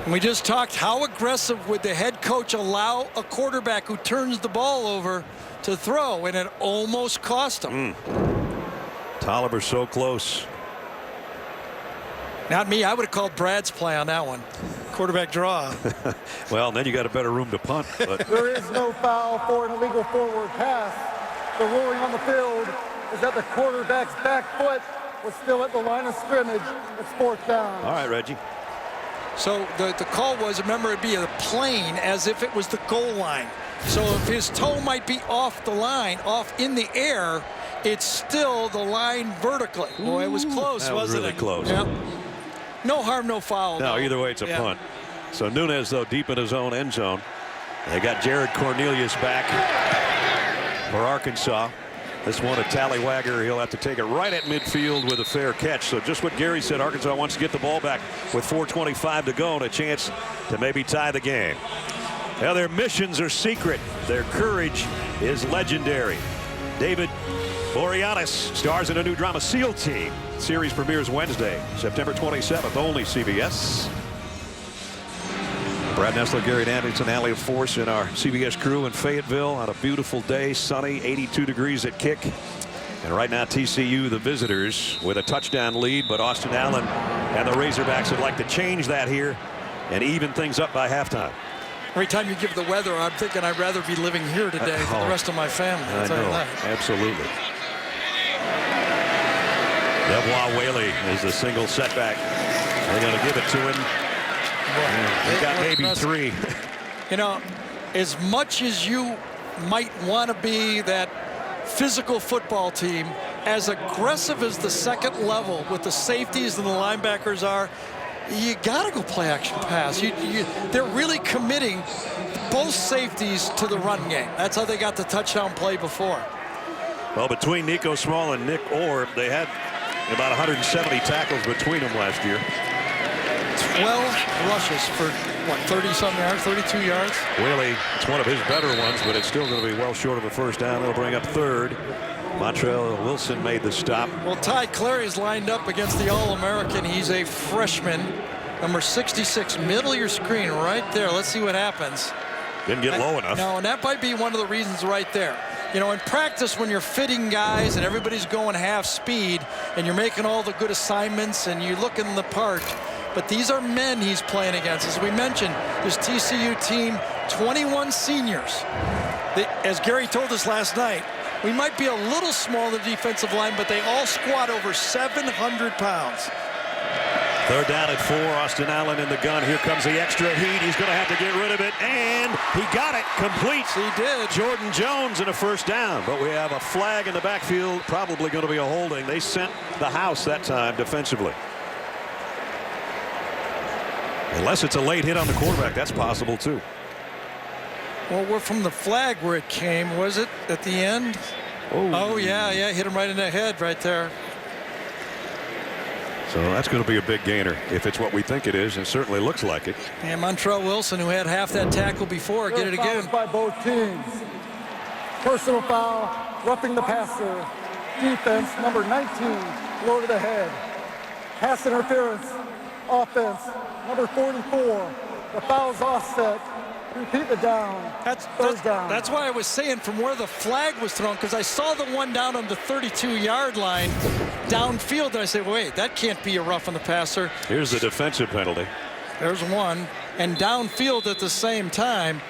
We just talked how aggressive would the head coach allow a quarterback who turns the ball over to throw, and it almost cost him. Tolliver so close. Not me. I would have called Brad's play on that one. Quarterback draw. Well, then you got a better room to punt. But There is no foul for an illegal forward pass. The ruling on the field is that the quarterback's back foot was still at the line of scrimmage. It's fourth down. All right, Reggie. So the call was, remember, it'd be a plane as if it was the goal line. So if his toe might be off the line, off in the air, it's still the line vertically. Boy, it was close, wasn't really it? Close. Yeah. No harm, no foul. No, either way, it's a punt. So Nunez, though, deep in his own end zone. They got Jared Cornelius back for Arkansas. This one, a tallywagger. He'll have to take it right at midfield with a fair catch. So just what Gary said, Arkansas wants to get the ball back with 4:25 to go and a chance to maybe tie the game. Now, their missions are secret. Their courage is legendary. David Boreanaz stars in a new drama, SEAL Team. Series premieres Wednesday, September 27th, only CBS. Brad Nessler, Gary Anderson, Allie Force, and our CBS crew in Fayetteville on a beautiful day, sunny, 82 degrees at kick. And right now, TCU, the visitors, with a touchdown lead, but Austin Allen and the Razorbacks would like to change that here and even things up by halftime. Every time you give the weather, I'm thinking I'd rather be living here today for the rest of my family. I know, absolutely. Devois Whaley is the single setback. They're going to give it to him. He got maybe 3. You know, as much as you might want to be that physical football team, as aggressive as the second level with the safeties and the linebackers are, you got to go play action pass. They're really committing both safeties to the run game. That's how they got the touchdown play before. Well, between Nico Small and Nick Orr, they had about 170 tackles between them last year. 12 rushes for, what, 30-some yards, 32 yards? Whaley, it's one of his better ones, but it's still going to be well short of a first down. It'll bring up third. Montreal Wilson made the stop. Well, Ty Clary's lined up against the All-American. He's a freshman, number 66. Middle of your screen right there. Let's see what happens. Didn't get low enough. No, and that might be one of the reasons right there. You know, in practice, when you're fitting guys and everybody's going half speed and you're making all the good assignments and you're looking the part, but these are men he's playing against. As we mentioned, this TCU team, 21 seniors. As Gary told us last night, we might be a little small in the defensive line, but they all squat over 700 pounds. Third down at 4. Austin Allen in the gun. Here comes the extra heat. He's going to have to get rid of it, and he got it complete. He did. Jordan Jones in a first down, but we have a flag in the backfield. Probably going to be a holding. They sent the house that time defensively. Unless it's a late hit on the quarterback, that's possible too. Well, we're from the flag where it came, was it, at the end? Oh, yeah, hit him right in the head right there. So that's going to be a big gainer if it's what we think it is, and certainly looks like it. And Montreal Wilson, who had half that tackle before, get it again. By both teams. Personal foul, roughing the passer. Defense, number 19, low to the head. Pass interference, offense, number 44. The foul's offset. Repeat the down. Third down. That's why I was saying from where the flag was thrown, because I saw the one down on the 32-yard line downfield, and I said, wait, that can't be a rough on the passer. Here's the defensive penalty. There's one. And downfield at the same time.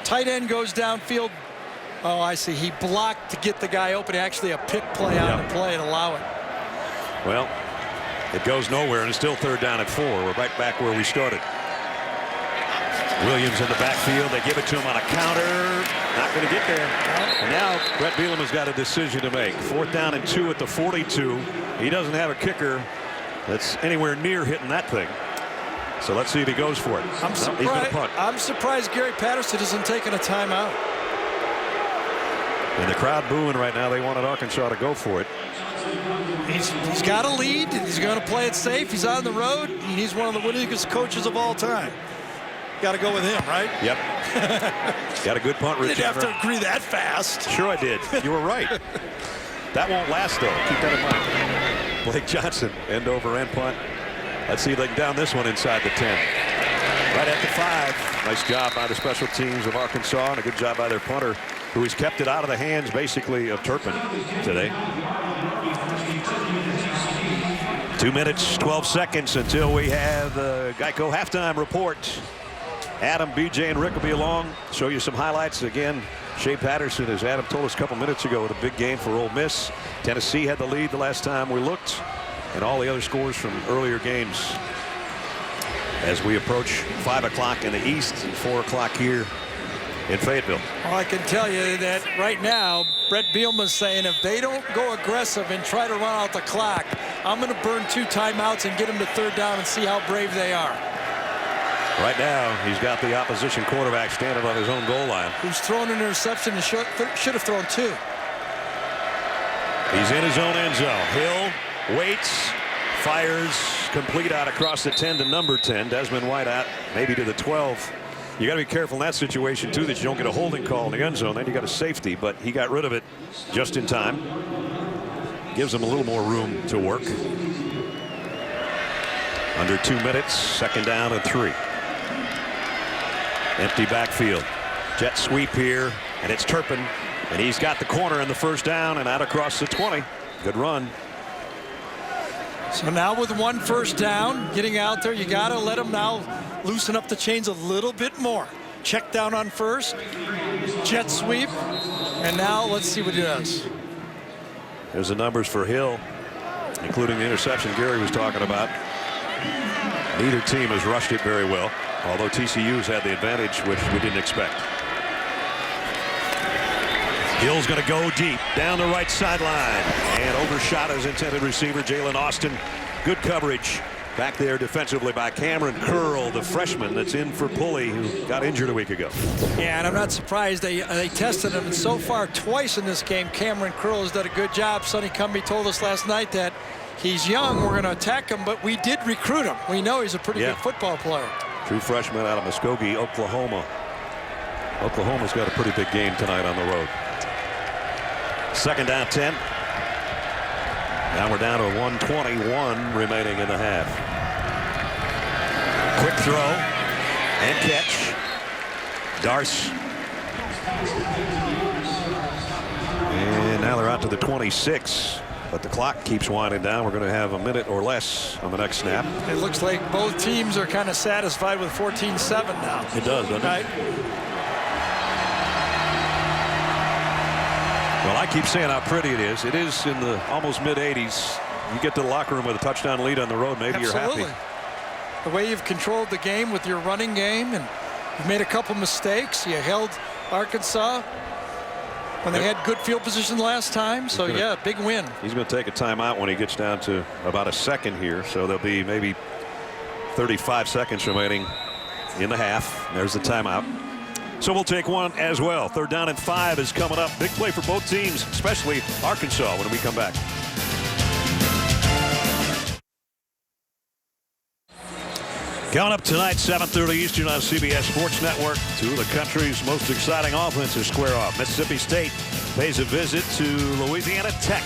Tight end goes downfield. Oh, I see. He blocked to get the guy open. Actually, a pick play on the play and allow it. Well, it goes nowhere, and it's still third down at 4. We're right back where we started. Williams in the backfield. They give it to him on a counter. Not going to get there. And now Brett Bielema has got a decision to make. 4th down and 2 at the 42. He doesn't have a kicker that's anywhere near hitting that thing. So let's see if he goes for it. He's going to punt. I'm surprised Gary Patterson isn't taking a timeout. And the crowd booing right now. They wanted Arkansas to go for it. He's got a lead. He's going to play it safe. He's on the road. And he's one of the winningest coaches of all time. Got to go with him, right? Yep. Got a good punt return. You didn't have to agree that fast. Sure I did. You were right. That won't last, though. Keep that in mind. Blake Johnson, end over end punt. Let's see if they can down this one inside the 10. Right at the 5. Nice job by the special teams of Arkansas, and a good job by their punter, who has kept it out of the hands, basically, of Turpin today. 2 minutes, 12 seconds until we have the Geico halftime report. Adam, BJ, and Rick will be along. Show you some highlights. Again, Shea Patterson, as Adam told us a couple minutes ago, with a big game for Ole Miss. Tennessee had the lead the last time we looked, and all the other scores from earlier games as we approach 5 o'clock in the East and 4 o'clock here in Fayetteville. Well, I can tell you that right now, Brett Bielema's saying if they don't go aggressive and try to run out the clock, I'm going to burn 2 timeouts and get them to 3rd down and see how brave they are. Right now, he's got the opposition quarterback standing on his own goal line. Who's thrown an interception and should have thrown 2. He's in his own end zone. Hill waits, fires, complete out across the 10 to number 10. Desmond White out, maybe to the 12. You got to be careful in that situation, too, that you don't get a holding call in the end zone. Then you got a safety, but he got rid of it just in time. Gives him a little more room to work. Under 2 minutes, 2nd down and 3. Empty backfield. Jet sweep here, and it's Turpin, and he's got the corner in the 1st down and out across the 20. Good run. So now with 1 first down, getting out there, you got to let him now loosen up the chains a little bit more. Check down on 1st, jet sweep, and now let's see what he does. There's the numbers for Hill, including the interception Gary was talking about. Neither team has rushed it very well, although TCU's had the advantage, which we didn't expect. Hill's going to go deep down the right sideline and overshot his intended receiver, Jalen Austin. Good coverage back there defensively by Cameron Curl, the freshman that's in for Pulley, who got injured a week ago. Yeah, and I'm not surprised they tested him, and so far twice in this game. Cameron Curl has done a good job. Sonny Cumbie told us last night that he's young, we're going to attack him, but we did recruit him. We know he's a pretty good football player. True freshman out of Muskogee, Oklahoma. Oklahoma's got a pretty big game tonight on the road. Second down 10. Now we're down to 1:21 remaining in the half. Quick throw and catch. Darce. And now they're out to the 26. But the clock keeps winding down. We're going to have a minute or less on the next snap. It looks like both teams are kind of satisfied with 14-7 now. It does, doesn't it? Well, I keep saying how pretty it is. It is in the almost mid-80s. You get to the locker room with a touchdown lead on the road, maybe you're happy. The way you've controlled the game with your running game, and you've made a couple mistakes. You held Arkansas when they had good field position last time. So, yeah, big win. He's going to take a timeout when he gets down to about a second here. So there'll be maybe 35 seconds remaining in the half. There's the timeout. So we'll take one as well. 3rd down and 5 is coming up. Big play for both teams, especially Arkansas, when we come back. Coming up tonight, 7:30 Eastern on CBS Sports Network. Two of the country's most exciting offenses square off. Mississippi State pays a visit to Louisiana Tech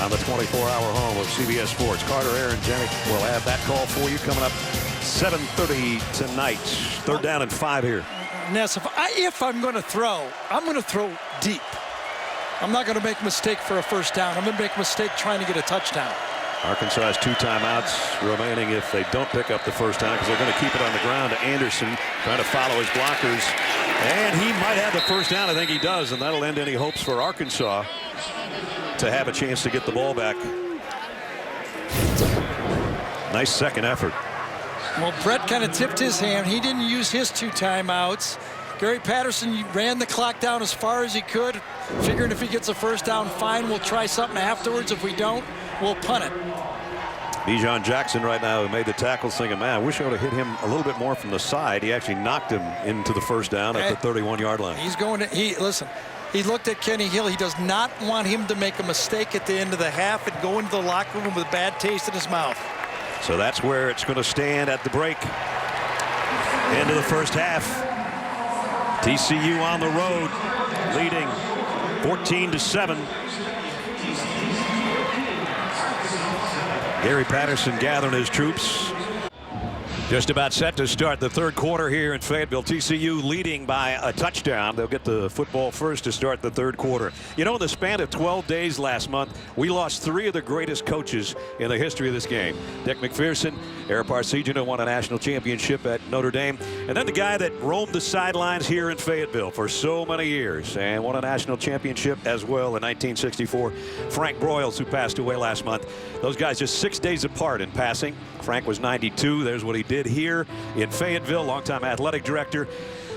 on the 24-hour home of CBS Sports. Carter, Aaron, Jenny will have that call for you coming up 7:30 tonight. 3rd down and 5 here. Ness, if I'm going to throw, I'm going to throw deep. I'm not going to make a mistake for a first down. I'm going to make a mistake trying to get a touchdown. Arkansas has 2 timeouts remaining if they don't pick up the first down, because they're going to keep it on the ground to Anderson, trying to follow his blockers. And he might have the first down. I think he does, and that'll end any hopes for Arkansas to have a chance to get the ball back. Nice second effort. Well, Brett kind of tipped his hand. He didn't use his 2 timeouts. Gary Patterson ran the clock down as far as he could, figuring if he gets a first down, fine, we'll try something afterwards. If we don't, we'll punt it. Bijan Jackson right now, who made the tackle, thinking, man, I wish I would have hit him a little bit more from the side. He actually knocked him into the first down at the 31-yard line. He's going to, listen, he looked at Kenny Hill. He does not want him to make a mistake at the end of the half and go into the locker room with a bad taste in his mouth. So that's where it's going to stand at the break. Into the first half. TCU on the road, leading 14-7. Gary Patterson gathering his troops. Just about set to start the 3rd quarter here in Fayetteville. TCU leading by a touchdown. They'll get the football first to start the 3rd quarter. You know, in the span of 12 days last month, we lost 3 of the greatest coaches in the history of this game. Dick McPherson, Ara Parseghian, who won a national championship at Notre Dame, and then the guy that roamed the sidelines here in Fayetteville for so many years and won a national championship as well in 1964, Frank Broyles, who passed away last month. Those guys just 6 days apart in passing. Frank was 92. There's what he did here in Fayetteville. Longtime athletic director,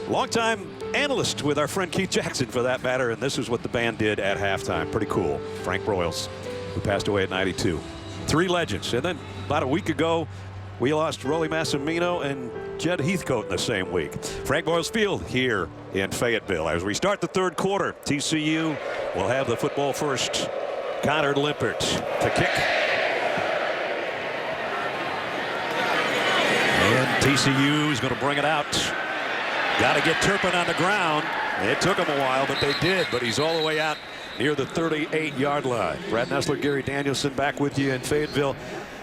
longtime analyst with our friend Keith Jackson, for that matter. And this is what the band did at halftime. Pretty cool. Frank Broyles, who passed away at 92. 3 legends. And then about a week ago, we lost Rollie Massimino and Jed Heathcote in the same week. Frank Broyles Field here in Fayetteville. As we start the 3rd quarter, TCU will have the football first. Connor Limpert to kick. And TCU is going to bring it out. Got to get Turpin on the ground. It took him a while, but they did. But he's all the way out near the 38-yard line. Brad Nessler, Gary Danielson back with you in Fayetteville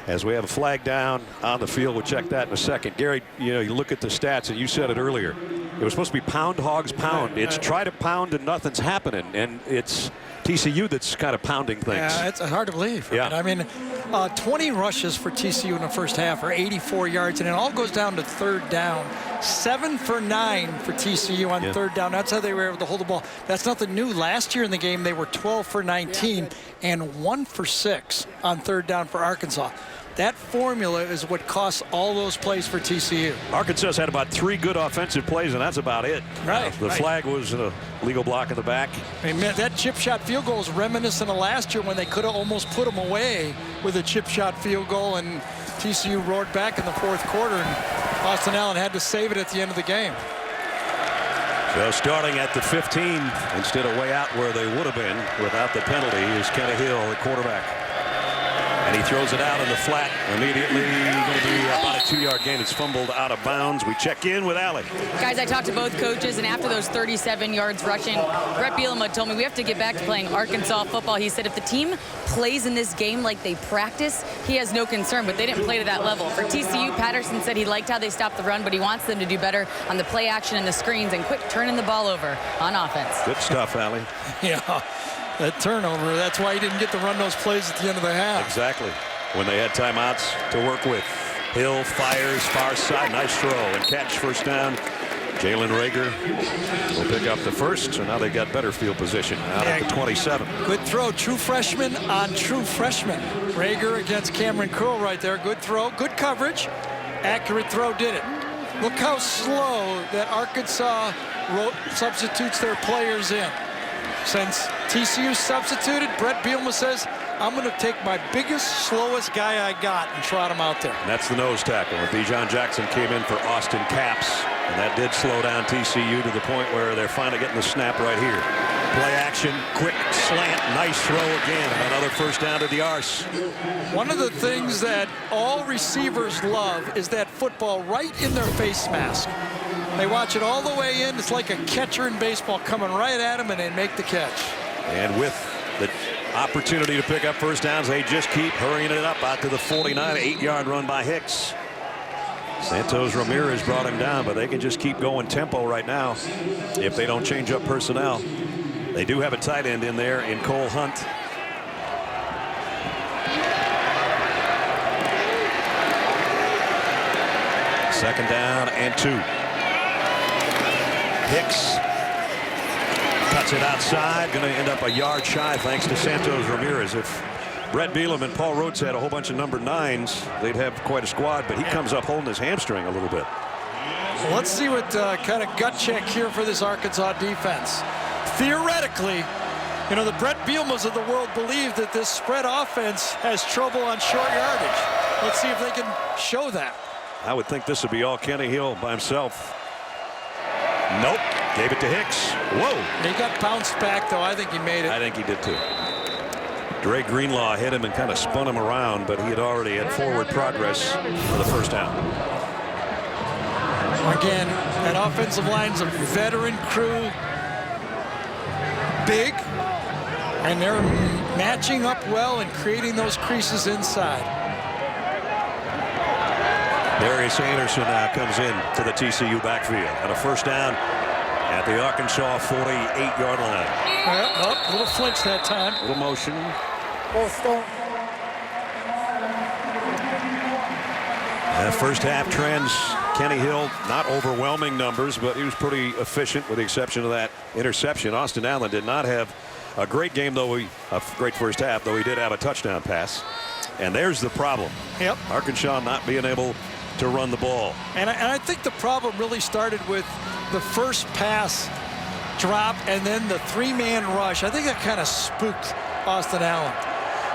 as we have a flag down on the field. We'll check that in a second. Gary, you know, you look at the stats, and you said it earlier. It was supposed to be pound, hogs, pound. It's try to pound and nothing's happening. And it's TCU that's kind of pounding things. Yeah, it's hard to believe. Right? Yeah. I mean, 20 rushes for TCU in the first half, or 84 yards, and it all goes down to 3rd down. 7 for 9 for TCU on 3rd down. That's how they were able to hold the ball. That's nothing new. Last year in the game, they were 12 for 19 and 1 for 6 on 3rd down for Arkansas. That formula is what costs all those plays for TCU. Arkansas had about 3 good offensive plays, and that's about it. Right. The flag was a legal block in the back. I mean, that chip shot field goal is reminiscent of last year when they could have almost put them away with a chip shot field goal, and TCU roared back in the fourth quarter, and Austin Allen had to save it at the end of the game. So starting at the 15 instead of way out where they would have been without the penalty is Kenny Hill, the quarterback. And he throws it out in the flat immediately. Going to be about a 2-yard gain. It's fumbled out of bounds. We check in with Allie. Guys, I talked to both coaches, and after those 37 yards rushing, Brett Bielema told me we have to get back to playing Arkansas football. He said if the team plays in this game like they practice, he has no concern, but they didn't play to that level. For TCU, Patterson said he liked how they stopped the run, but he wants them to do better on the play action and the screens and quit turning the ball over on offense. Good stuff, Allie. Yeah. That turnover, that's why he didn't get to run those plays at the end of the half. Exactly. When they had timeouts to work with. Hill fires far side. Nice throw and catch. First down. Jalen Rager will pick up the first. So now they got better field position out at the 27. Good throw. True freshman on true freshman. Rager against Cameron Curl right there. Good throw. Good coverage. Accurate throw did it. Look how slow that Arkansas substitutes their players in. Since TCU substituted, Brett Bielema says, I'm going to take my biggest, slowest guy I got and trot him out there. And that's the nose tackle. Bijan Jackson came in for Austin Capps, and that did slow down TCU to the point where they're finally getting the snap right here. Play action, quick slant, nice throw again, and another first down to the arse. One of the things that all receivers love is that football right in their face mask. They watch it all the way in. It's like a catcher in baseball coming right at them, and they make the catch. And with the opportunity to pick up first downs, they just keep hurrying it up out to the 49. 8-yard run by Hicks. Santos Ramirez brought him down, but they can just keep going tempo right now if they don't change up personnel. They do have a tight end in there in Cole Hunt. Second down and 2. Hicks cuts it outside. Going to end up a yard shy thanks to Santos Ramirez. If Brett Bielema and Paul Rhodes had a whole bunch of number 9s, they'd have quite a squad, but he comes up holding his hamstring a little bit. Well, let's see what kind of gut check here for this Arkansas defense. Theoretically, you know, the Brett Bielema's of the world believe that this spread offense has trouble on short yardage. Let's see if they can show that. I would think this would be all Kenny Hill by himself. Nope. Gave it to Hicks. Whoa. He got bounced back, though. I think he made it. I think he did, too. Dre Greenlaw hit him and kind of spun him around, but he had already had forward progress for the first down. Again, that offensive line's a veteran crew. Big. And they're matching up well and creating those creases inside. Darius Anderson now comes in to the TCU backfield. And a first down at the Arkansas 48-yard line. A little flinch that time. A little motion. First half trends. Kenny Hill, not overwhelming numbers, but he was pretty efficient with the exception of that interception. Austin Allen did not have a great game, though a great first half, though he did have a touchdown pass. And there's the problem. Yep. Arkansas not being able to run the ball. And I think the problem really started with the first pass drop and then the 3-man rush. I think that kind of spooked Austin Allen.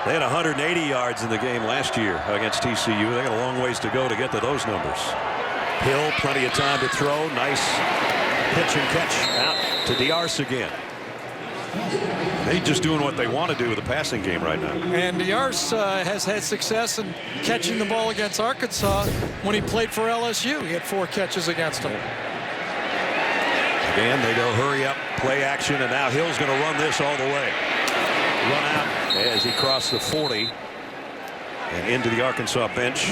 They had 180 yards in the game last year against TCU. They got a long ways to go to get to those numbers. Hill, plenty of time to throw. Nice pitch and catch out to Diarse again. They're just doing what they want to do with the passing game right now. And Diarse has had success in catching the ball against Arkansas when he played for LSU. He had 4 catches against them. Again, they go hurry up, play action, and now Hill's going to run this all the way. Run out as he crossed the 40 and into the Arkansas bench.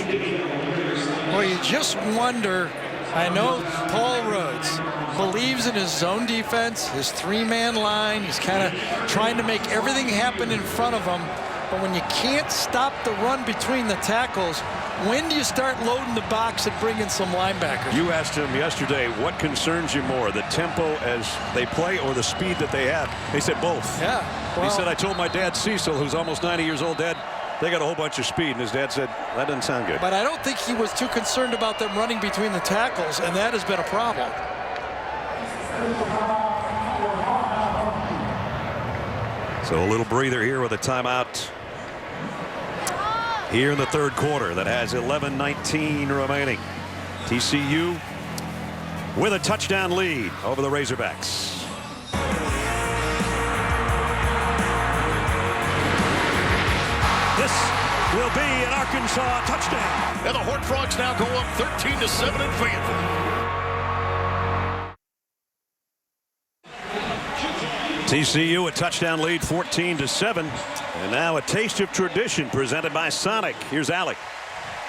Well, you just wonder. I know Paul Rhodes believes in his zone defense, his 3-man line. He's kind of trying to make everything happen in front of him. But when you can't stop the run between the tackles, when do you start loading the box and bringing some linebackers? You asked him yesterday, what concerns you more, the tempo as they play or the speed that they have? They said both. Yeah. Well, he said, I told my dad Cecil, who's almost 90 years old, Dad, they got a whole bunch of speed. And his dad said, that doesn't sound good. But I don't think he was too concerned about them running between the tackles, and that has been a problem. So a little breather here with a timeout here in the third quarter that has 11:19 remaining. TCU with a touchdown lead over the Razorbacks. This will be an Arkansas touchdown. And the Horned Frogs now go up 13-7 in Fayetteville. TCU a touchdown lead 14-7. And now a taste of tradition presented by Sonic. Here's Alec.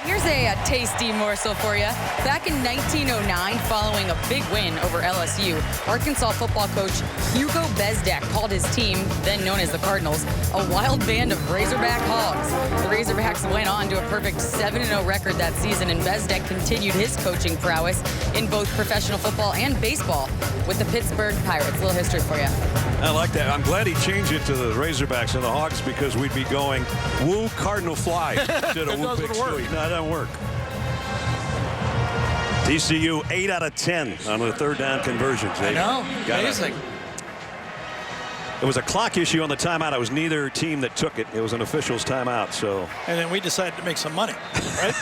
Here's a tasty morsel for you. Back in 1909, following a big win over LSU, Arkansas football coach Hugo Bezdak called his team, then known as the Cardinals, a wild band of Razorback hogs. The Razorbacks went on to a perfect 7-0 record that season, and Bezdak continued his coaching prowess in both professional football and baseball with the Pittsburgh Pirates. A little history for you. I like that. I'm glad he changed it to the Razorbacks and the Hogs because we'd be going woo Cardinal Fly instead of woo Big Stewie. No, that doesn't work. TCU 8 out of 10 on the third down conversions. I know. Amazing. It was a clock issue on the timeout. It was neither team that took it. It was an official's timeout. So. And then we decided to make some money, right?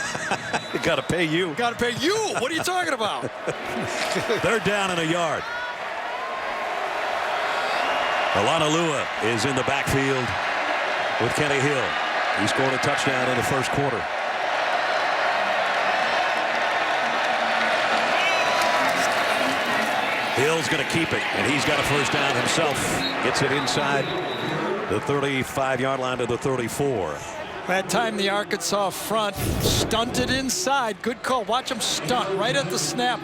You got to pay you. Got to pay you. What are you talking about? They're down in a yard. Alanalua is in the backfield with Kenny Hill. He scored a touchdown in the first quarter. Hill's going to keep it, and he's got a first down himself. Gets it inside the 35-yard line to the 34. That time the Arkansas front stunted inside. Good call. Watch him stunt right at the snap.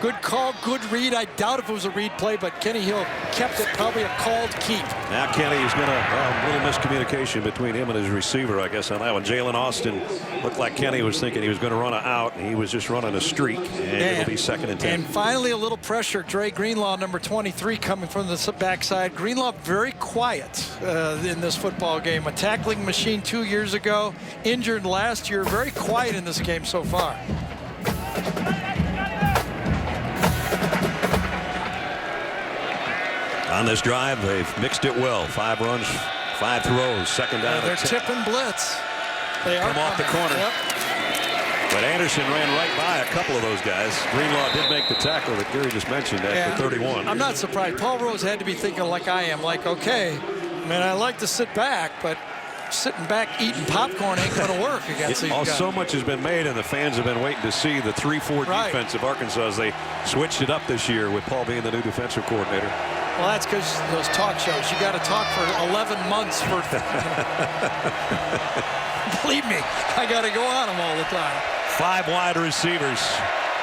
Good call, good read. I doubt if it was a read play, but Kenny Hill kept it, probably a called keep. Now Kenny is going to a little miscommunication between him and his receiver, I guess, on that one. Jalen Austin looked like Kenny was thinking he was going to run an out, and he was just running a streak, and it'll be 2nd and 10. And finally a little pressure. Dre Greenlaw, number 23, coming from the backside. Greenlaw very quiet in this football game. A tackling machine 2 years ago, injured last year. Very quiet in this game so far. On this drive, they've mixed it well. 5 runs, 5 throws, 2nd down. They're tipping blitz. They are come off the corner. Yep. But Anderson ran right by a couple of those guys. Greenlaw did make the tackle that Gary just mentioned at the 31. I'm not surprised. Paul Rose had to be thinking like I am, like, okay, I mean, I like to sit back, but sitting back eating popcorn ain't going to work against these guys. So much has been made, and the fans have been waiting to see the 3-4 defense of Arkansas as they switched it up this year with Paul being the new defensive coordinator. Well, that's because those talk shows. You got to talk for 11 months for. Believe me, I got to go on them all the time. 5 wide receivers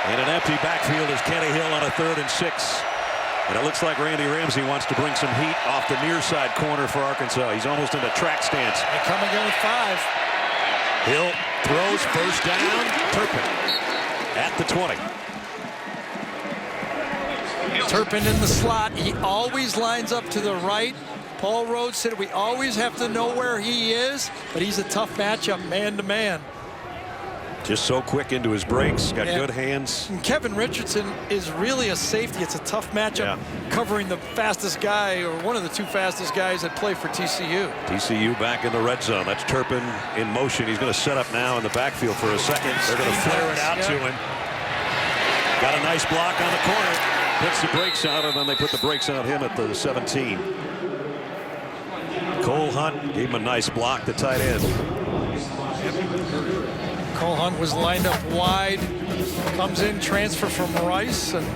in an empty backfield is Kenny Hill on a 3rd and 6. And it looks like Randy Ramsey wants to bring some heat off the near side corner for Arkansas. He's almost in a track stance. They come again with 5. Hill throws, first down. Turpin at the 20. Turpin in the slot. He always lines up to the right. Paul Rhodes said we always have to know where he is, but he's a tough matchup man to man. Just so quick into his breaks, got good hands. And Kevin Richardson is really a safety. It's a tough matchup covering the fastest guy, or one of the 2 fastest guys that play for TCU. TCU back in the red zone. That's Turpin in motion. He's going to set up now in the backfield for a second. They're going to flare it out to him. Got a nice block on the corner. Puts the brakes out, and then they put the brakes on him at the 17. Cole Hunt gave him a nice block, the tight end. Cole Hunt was lined up wide, comes in, transfer from Rice, and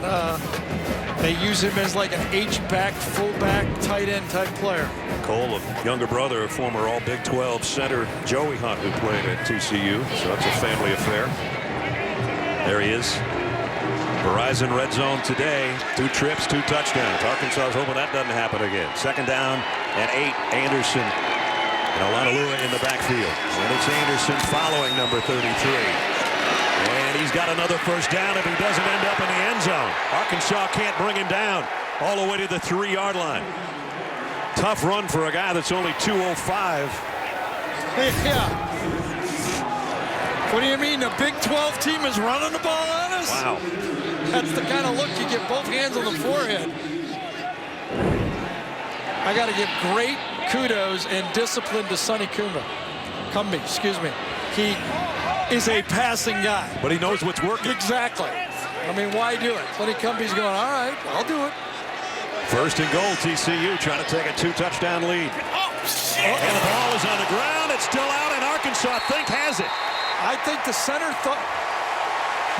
they use him as like an H-back, fullback, tight end type player. Cole, a younger brother of former All Big 12 center Joey Hunt, who played at TCU, so that's a family affair. There he is. Verizon red zone today. 2 trips, 2 touchdowns. Arkansas is hoping that doesn't happen again. 2nd down and 8. Anderson and Alanalua in the backfield. And it's Anderson following number 33. And he's got another first down if he doesn't end up in the end zone. Arkansas can't bring him down all the way to the 3-yard line. Tough run for a guy that's only 205. Yeah. What do you mean? The Big 12 team is running the ball on us? Wow. That's the kind of look you get, both hands on the forehead. I got to give great kudos and discipline to Sonny Cumbie. He is a passing guy. But he knows what's working. Exactly. I mean, why do it? Sonny Cumbie's going, all right, I'll do it. First and goal, TCU trying to take a 2-touchdown lead. And the ball is on the ground. It's still out, and Arkansas, I think, has it. I think the center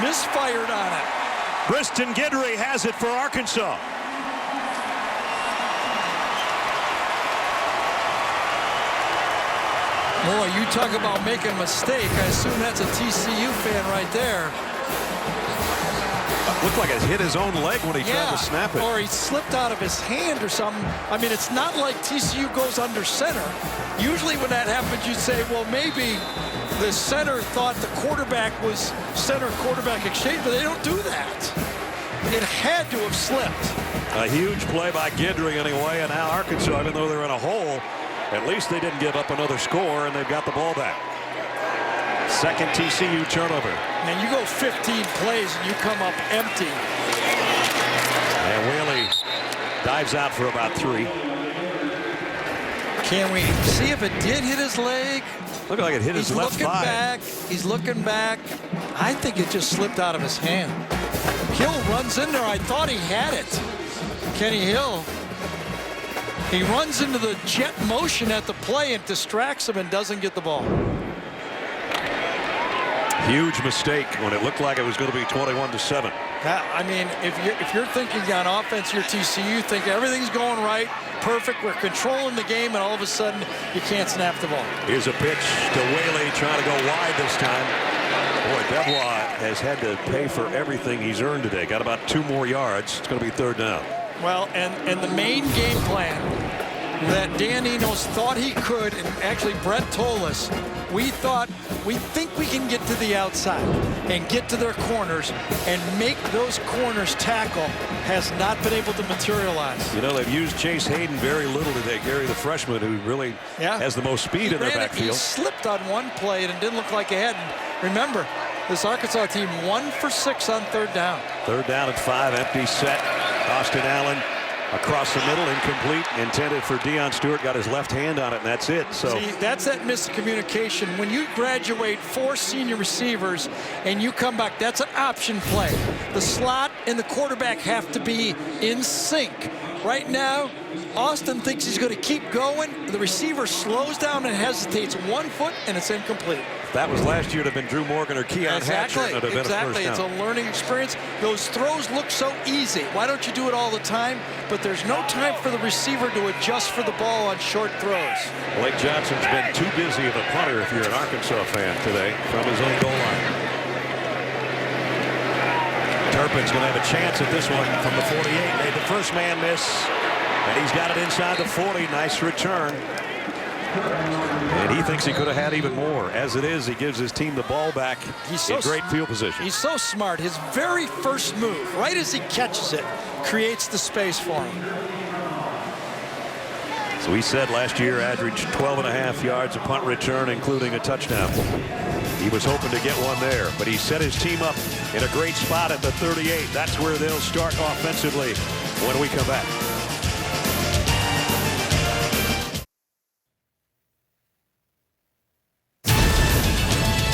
misfired on it. Briston Guidry has it for Arkansas. Boy, you talk about making a mistake. I assume that's a TCU fan right there. Looked like it hit his own leg when he tried to snap it. Or he slipped out of his hand or something. I mean, it's not like TCU goes under center. Usually when that happens, you'd say, well, maybe the center thought the quarterback was center-quarterback exchange, but they don't do that. It had to have slipped. A huge play by Guidry anyway, and now Arkansas, even though they're in a hole, at least they didn't give up another score, and they've got the ball back. Second TCU turnover. And you go 15 plays and you come up empty. And Whaley dives out for about 3. Can we see if it did hit his leg? Looked like it hit his left thigh. He's looking back. I think it just slipped out of his hand. Hill runs in there. I thought he had it. Kenny Hill. He runs into the jet motion at the play and distracts him and doesn't get the ball. Huge mistake when it looked like it was going to be 21-7. I mean, if you're thinking on offense, you're TCU, think everything's going right, perfect, we're controlling the game, and all of a sudden you can't snap the ball. Here's a pitch to Whaley trying to go wide this time. Boy, Devois has had to pay for everything he's earned today. Got about 2 more yards. It's going to be 3rd down. Well, and the main game plan that Dan Enos thought he could, and actually Brett told us, we think we can get to the outside and get to their corners and make those corners tackle, has not been able to materialize. You know, they've used Chase Hayden very little today. Gary, the freshman, who really has the most speed in their backfield. He slipped on one play and it didn't look like he had. Remember, this Arkansas team 1 for 6 on 3rd down. 3rd down and 5, empty set. Austin Allen across the middle, incomplete, intended for Deion Stewart, got his left hand on it, and that's it. So see, that's that miscommunication. When you graduate 4 senior receivers and you come back, that's an option play. The slot and the quarterback have to be in sync. Right now, Austin thinks he's going to keep going. The receiver slows down and hesitates 1 foot, and it's incomplete. If that was last year, it would have been Drew Morgan or Keon Hatcher. Exactly. It's a learning experience. Those throws look so easy. Why don't you do it all the time? But there's no time for the receiver to adjust for the ball on short throws. Blake Johnson's been too busy of a punter if you're an Arkansas fan today from his own goal line. Turpin's going to have a chance at this one from the 48. Made the first man miss, and he's got it inside the 40. Nice return. And he thinks he could have had even more. As it is, he gives his team the ball back in great field position. He's so smart. His very first move, right as he catches it, creates the space for him. So he said last year averaged 12.5 yards a punt return, including a touchdown. He was hoping to get one there, but he set his team up in a great spot at the 38. That's where they'll start offensively when we come back.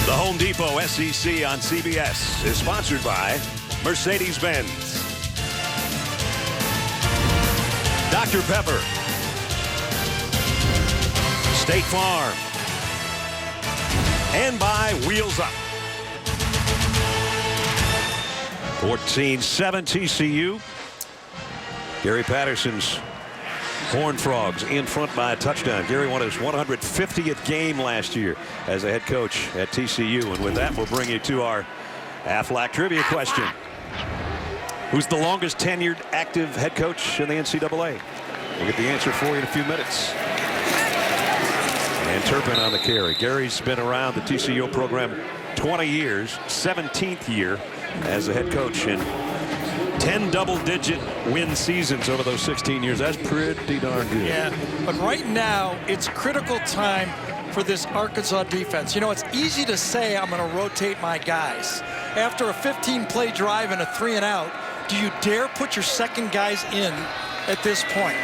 The Home Depot SEC on CBS is sponsored by Mercedes-Benz, Dr. Pepper, State Farm, and by Wheels Up. 14-7 TCU. Gary Patterson's Horned Frogs in front by a touchdown. Gary won his 150th game last year as a head coach at TCU. And with that, we'll bring you to our Aflac trivia question. Who's the longest tenured active head coach in the NCAA? We'll get the answer for you in a few minutes. And Turpin on the carry. Gary's been around the TCU program 20 years, 17th year as a head coach, and 10 double-digit win seasons over those 16 years. That's pretty darn good. Yeah, but right now it's critical time for this Arkansas defense. You know, it's easy to say I'm going to rotate my guys. After a 15-play drive and a 3-and-out, do you dare put your second guys in at this point?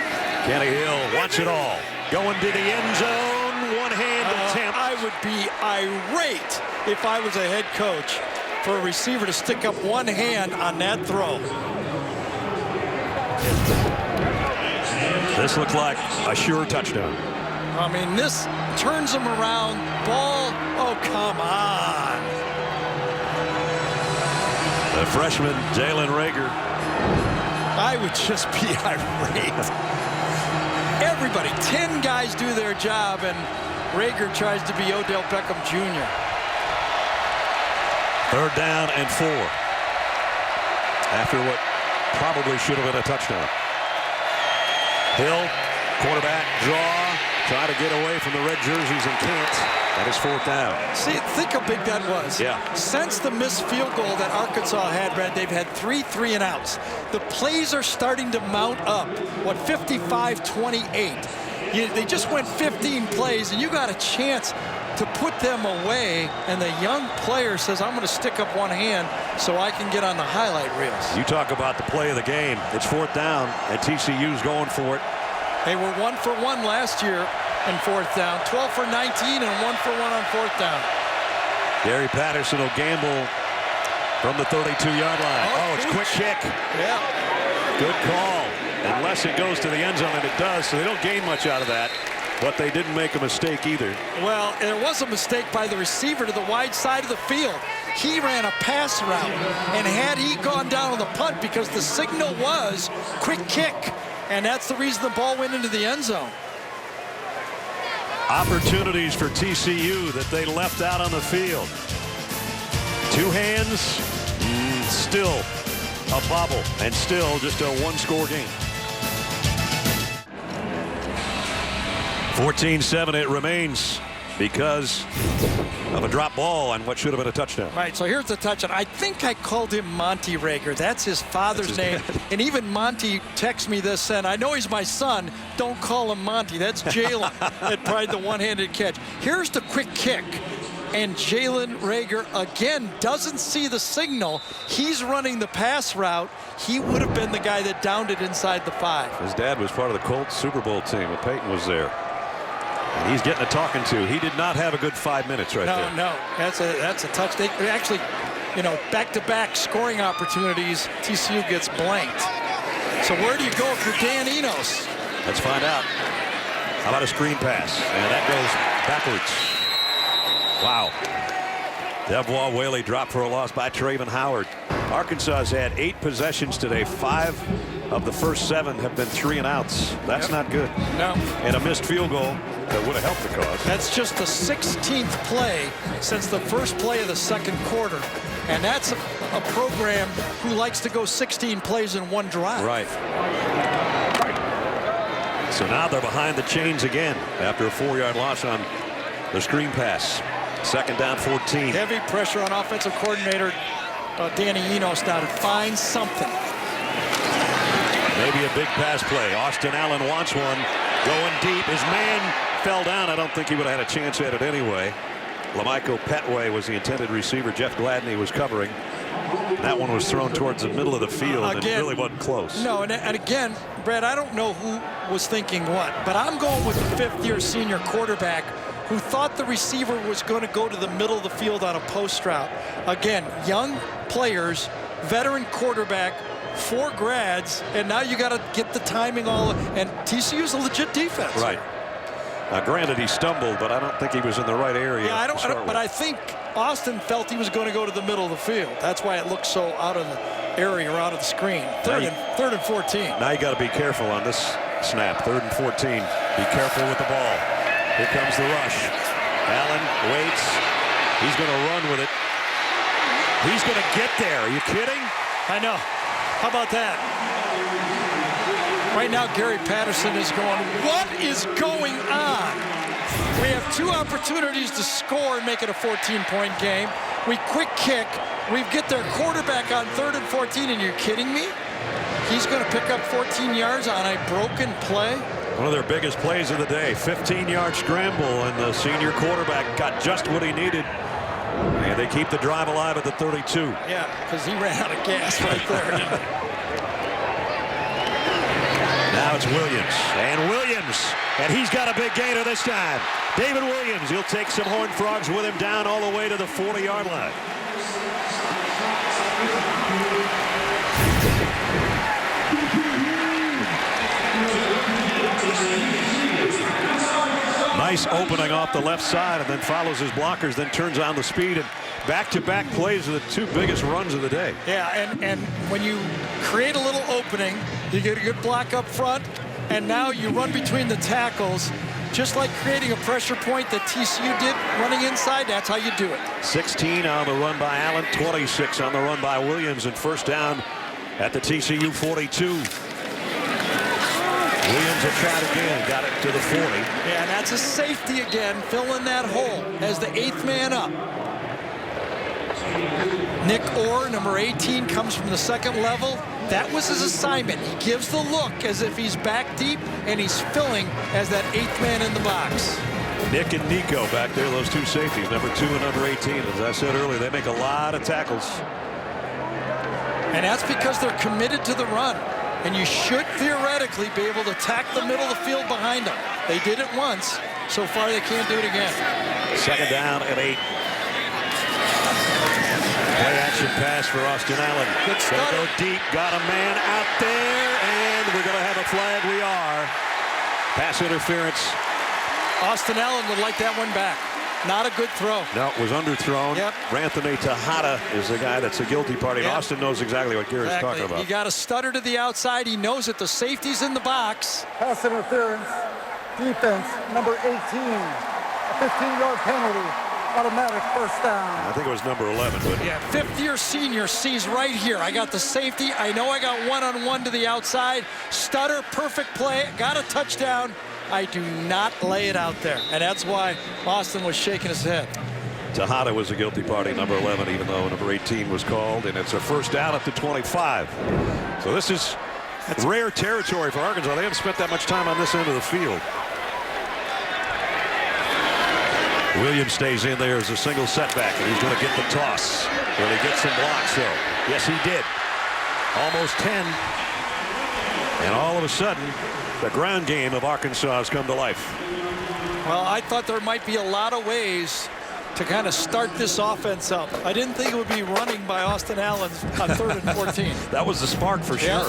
Kenny Hill wants it all. Going to the end zone. One-hand attempt. I would be irate if I was a head coach for a receiver to stick up one hand on that throw. This looked like a sure touchdown. I mean, this turns him around. Ball, oh, come on. The freshman, Jalen Reagor. I would just be irate. Everybody, 10 guys do their job, and Reagor tries to be Odell Beckham Jr. 3rd down and 4. After what probably should have been a touchdown. Hill, quarterback, draw, try to get away from the red jerseys and can't. That is 4th down. See, think how big that was. Yeah. Since the missed field goal that Arkansas had, Brad, they've had 3 3-and-outs. The plays are starting to mount up. What, 55-28. They just went 15 plays, and you got a chance to put them away, and the young player says, I'm going to stick up one hand so I can get on the highlight reels. You talk about the play of the game. It's 4th down, and TCU's going for it. They were 1 for 1 last year in 4th down, 12 for 19 and 1 for 1 on 4th down. Gary Patterson will gamble from the 32-yard line. Oh, it's quick kick. Yeah. Good call. Unless it goes to the end zone, and it does, so they don't gain much out of that. But they didn't make a mistake either. Well, there was a mistake by the receiver to the wide side of the field. He ran a pass route, and had he gone down on the punt, because the signal was quick kick, and that's the reason the ball went into the end zone. Opportunities for TCU that they left out on the field. 2 hands, still a bobble, and still just a 1-score game. 14-7 it remains because of a drop ball on what should have been a touchdown. Right, so here's the touchdown. I think I called him Monty Reagor. That's his father's name. And even Monty texts me this, and I know he's my son. Don't call him Monty. That's Jalen that tried the one-handed catch. Here's the quick kick. And Jalen Reagor, again, doesn't see the signal. He's running the pass route. He would have been the guy that downed it inside the 5. His dad was part of the Colts Super Bowl team, and Peyton was there. And he's getting a talking to. He did not have a good 5 minutes there. No, that's a touch. They actually, back-to-back scoring opportunities. TCU gets blanked. So where do you go if you're Dan Enos? Let's find out. How about a screen pass? And that goes backwards. Wow. Devois Whaley dropped for a loss by Traven Howard. Arkansas has had 8 possessions today. 5 of the first 7 have been 3-and-outs. That's not good. No. And a missed field goal that would have helped the cause. That's just the 16th play since the first play of the second quarter. And that's a program who likes to go 16 plays in one drive. Right. So now they're behind the chains again after a 4-yard loss on the screen pass. 2nd down, 14. Heavy pressure on offensive coordinator Danny Enos now to find something. Maybe a big pass play. Austin Allen wants one. Going deep. His man fell down. I don't think he would have had a chance at it anyway. Lamichael Petway was the intended receiver. Jeff Gladney was covering. That one was thrown towards the middle of the field and really wasn't close. No, and again, Brad, I don't know who was thinking what, but I'm going with the 5th-year senior quarterback who thought the receiver was going to go to the middle of the field on a post route. Again, young players, veteran quarterback, 4 grads, and now you got to get the timing all. And TCU's a legit defense. Right. Now, granted, he stumbled, but I don't think he was in the right area. Yeah, but I think Austin felt he was going to go to the middle of the field. That's why it looked so out of the area or out of the screen. Third and 14. Now you got to be careful on this snap. 3rd and 14. Be careful with the ball. Here comes the rush. Allen waits. He's going to run with it. He's going to get there. Are you kidding? I know. How about that? Right now, Gary Patterson is going, what is going on? We have 2 opportunities to score and make it a 14-point game. We quick kick. We get their quarterback on 3rd and 14, and you're kidding me? He's going to pick up 14 yards on a broken play? One of their biggest plays of the day. 15-yard scramble, and the senior quarterback got just what he needed. And they keep the drive alive at the 32. Yeah, because he ran out of gas right there. Now it's Williams, and he's got a big gainer this time. David Williams, he'll take some Horned Frogs with him down all the way to the 40-yard line. Nice opening off the left side, and then follows his blockers, then turns on the speed, and back-to-back plays are the two biggest runs of the day. Yeah, and when you create a little opening, you get a good block up front, and now you run between the tackles, just like creating a pressure point that TCU did running inside. That's how you do it. 16 on the run by Allen, 26 on the run by Williams, and first down at the TCU 42. Williams will try it again, got it to the 40. Yeah, and that's a safety again, filling that hole as the 8th man up. Nick Orr, number 18, comes from the second level. That was his assignment. He gives the look as if he's back deep, and he's filling as that 8th man in the box. Nick and Nico back there, those two safeties, number 2 and number 18. As I said earlier, they make a lot of tackles. And that's because they're committed to the run. And you should theoretically be able to attack the middle of the field behind them. They did it once. So far, they can't do it again. Second down and 8. Play action pass for Austin Allen. Good start. Go deep. Got a man out there, and we're going to have a flag. We are. Pass interference. Austin Allen would like that one back. Not a good throw. No, it was underthrown. Yep. Ranthony Tejada is the guy that's a guilty party. Yep. Austin knows exactly what Gary's talking about. He got a stutter to the outside. He knows that the safety's in the box. Pass interference, defense, number 18. A 15-yard penalty, automatic first down. I think it was number 11. But Yeah, 5th-year senior sees right here. I got the safety. I know I got one-on-one to the outside. Stutter, perfect play, got a touchdown. I do not lay it out there. And that's why Austin was shaking his head. Tejada was a guilty party, number 11, even though number 18 was called. And it's a first down up to 25. So this is rare territory for Arkansas. They haven't spent that much time on this end of the field. Williams stays in there as a single setback, and he's going to get the toss. Will he get some blocks, though? Yes, he did. Almost 10. And all of a sudden, the ground game of Arkansas has come to life. Well, I thought there might be a lot of ways to kind of start this offense up. I didn't think it would be running by Austin Allen on 3rd and 14. That was the spark for sure. Yeah.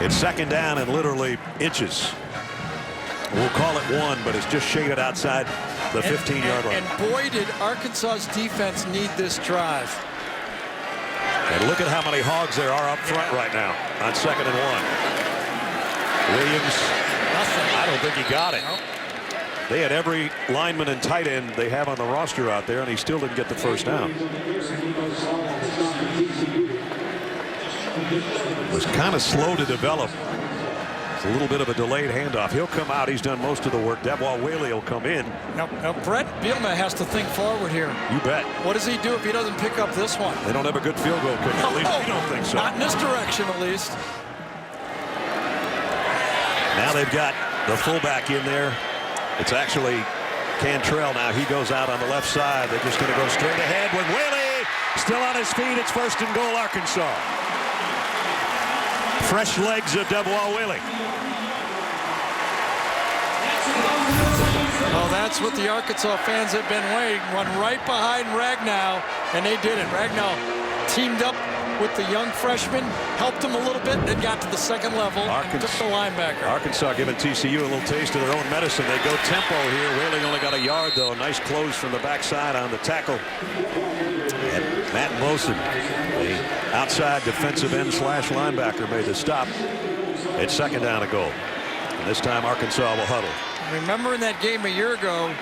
It's second down and literally inches. We'll call it 1, but it's just shaded outside the 15-yard line. And boy, did Arkansas's defense need this drive. And look at how many Hogs there are up front right now on 2nd and 1. Williams, Nothing. I don't think he got it. Nope. They had every lineman and tight end they have on the roster out there, and he still didn't get the first down. It was kind of slow to develop. It's a little bit of a delayed handoff. He'll come out. He's done most of the work. Devwah Whaley will come in. Now Brett Bielema has to think forward here. You bet. What does he do if he doesn't pick up this one? They don't have a good field goal kicker. At least we don't think so. Not in this direction, at least. Now they've got the fullback in there. It's actually Cantrell now. He goes out on the left side. They're just going to go straight ahead with Whaley. Still on his feet. It's 1st and goal, Arkansas. Fresh legs of Devwah Whaley. Oh, that's what the Arkansas fans have been waiting. Run right behind Ragnow, and they did it. Ragnow teamed up with the young freshman, helped him a little bit, then got to the second level and took the linebacker. Arkansas giving TCU a little taste of their own medicine. They go tempo here. Whaley only got a yard, though. Nice close from the backside on the tackle. And Matt Mosen, the outside defensive end / linebacker, made the stop. It's 2nd down and goal. And this time Arkansas will huddle. Remember in that game a year ago,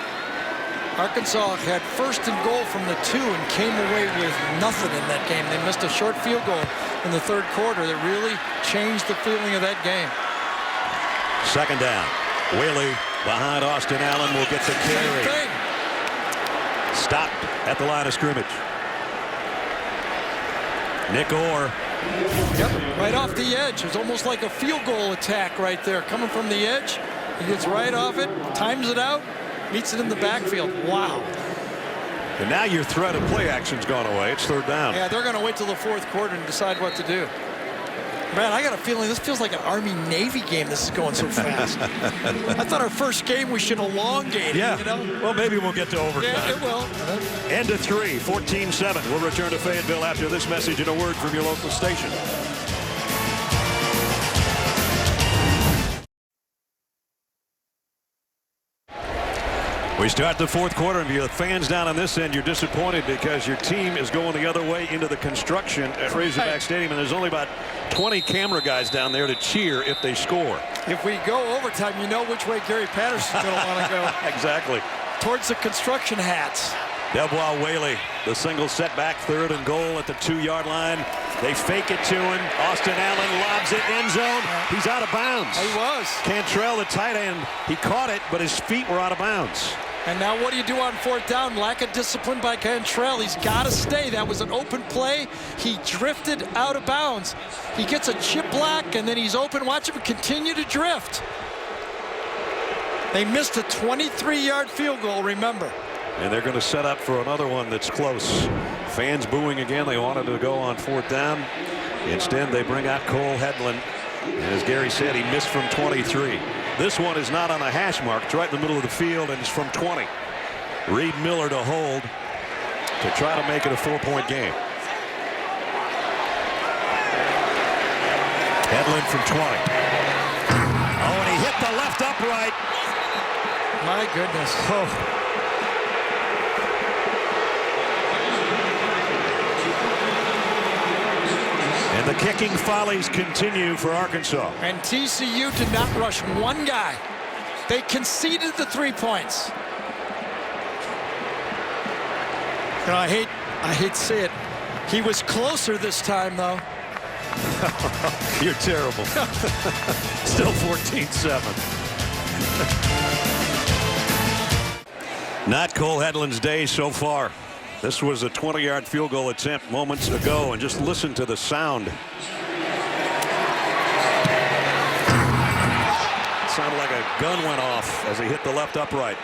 Arkansas had 1st and goal from the 2 and came away with nothing in that game. They missed a short field goal in the 3rd quarter that really changed the feeling of that game. 2nd down. Whaley behind Austin Allen will get the carry. Same thing. Stopped at the line of scrimmage. Nick Orr. Yep, right off the edge. It's almost like a field goal attack right there. Coming from the edge, he gets right off it, times it out, meets it in the backfield. Wow. And now your threat of play action's gone away. It's 3rd down. Yeah, they're going to wait till the 4th quarter and decide what to do. Man, I got a feeling this feels like an Army-Navy game. This is going so fast. I thought our first game we should elongate it, Yeah. you know? Well, maybe we'll get to overtime. Yeah, it will. End of 3, 14-7. We'll return to Fayetteville after this message and a word from your local station. We start the fourth quarter, and if you're the fans down on this end, you're disappointed because your team is going the other way into the construction at Razorback Stadium, and there's only about 20 camera guys down there to cheer if they score. If we go overtime, you know which way Gary Patterson's going to want to go. Exactly. Towards the construction hats. Delbois Whaley, the single setback, 3rd and goal at the 2-yard line. They fake it to him. Austin Allen lobs it, end zone. He's out of bounds. He was. Cantrell, the tight end, he caught it, but his feet were out of bounds. And now what do you do on 4th down? Lack of discipline by Cantrell. He's got to stay. That was an open play. He drifted out of bounds. He gets a chip block, and then he's open. Watch him continue to drift. They missed a 23-yard field goal, remember. And they're going to set up for another one that's close. Fans booing again. They wanted to go on 4th down. Instead, they bring out Cole Hedlund. And as Gary said, he missed from 23. This one is not on a hash mark. It's right in the middle of the field, and it's from 20. Reed Miller to hold to try to make it a 4-point game. Hedlund from 20. Oh, and he hit the left upright. My goodness. Oh. And the kicking follies continue for Arkansas. And TCU did not rush one guy. They conceded the 3 points. You know, I hate to say it. He was closer this time, though. You're terrible. Still 14-7. Not Cole Hedlund's day so far. This was a 20-yard field goal attempt moments ago, and just listen to the sound. It sounded like a gun went off as he hit the left upright.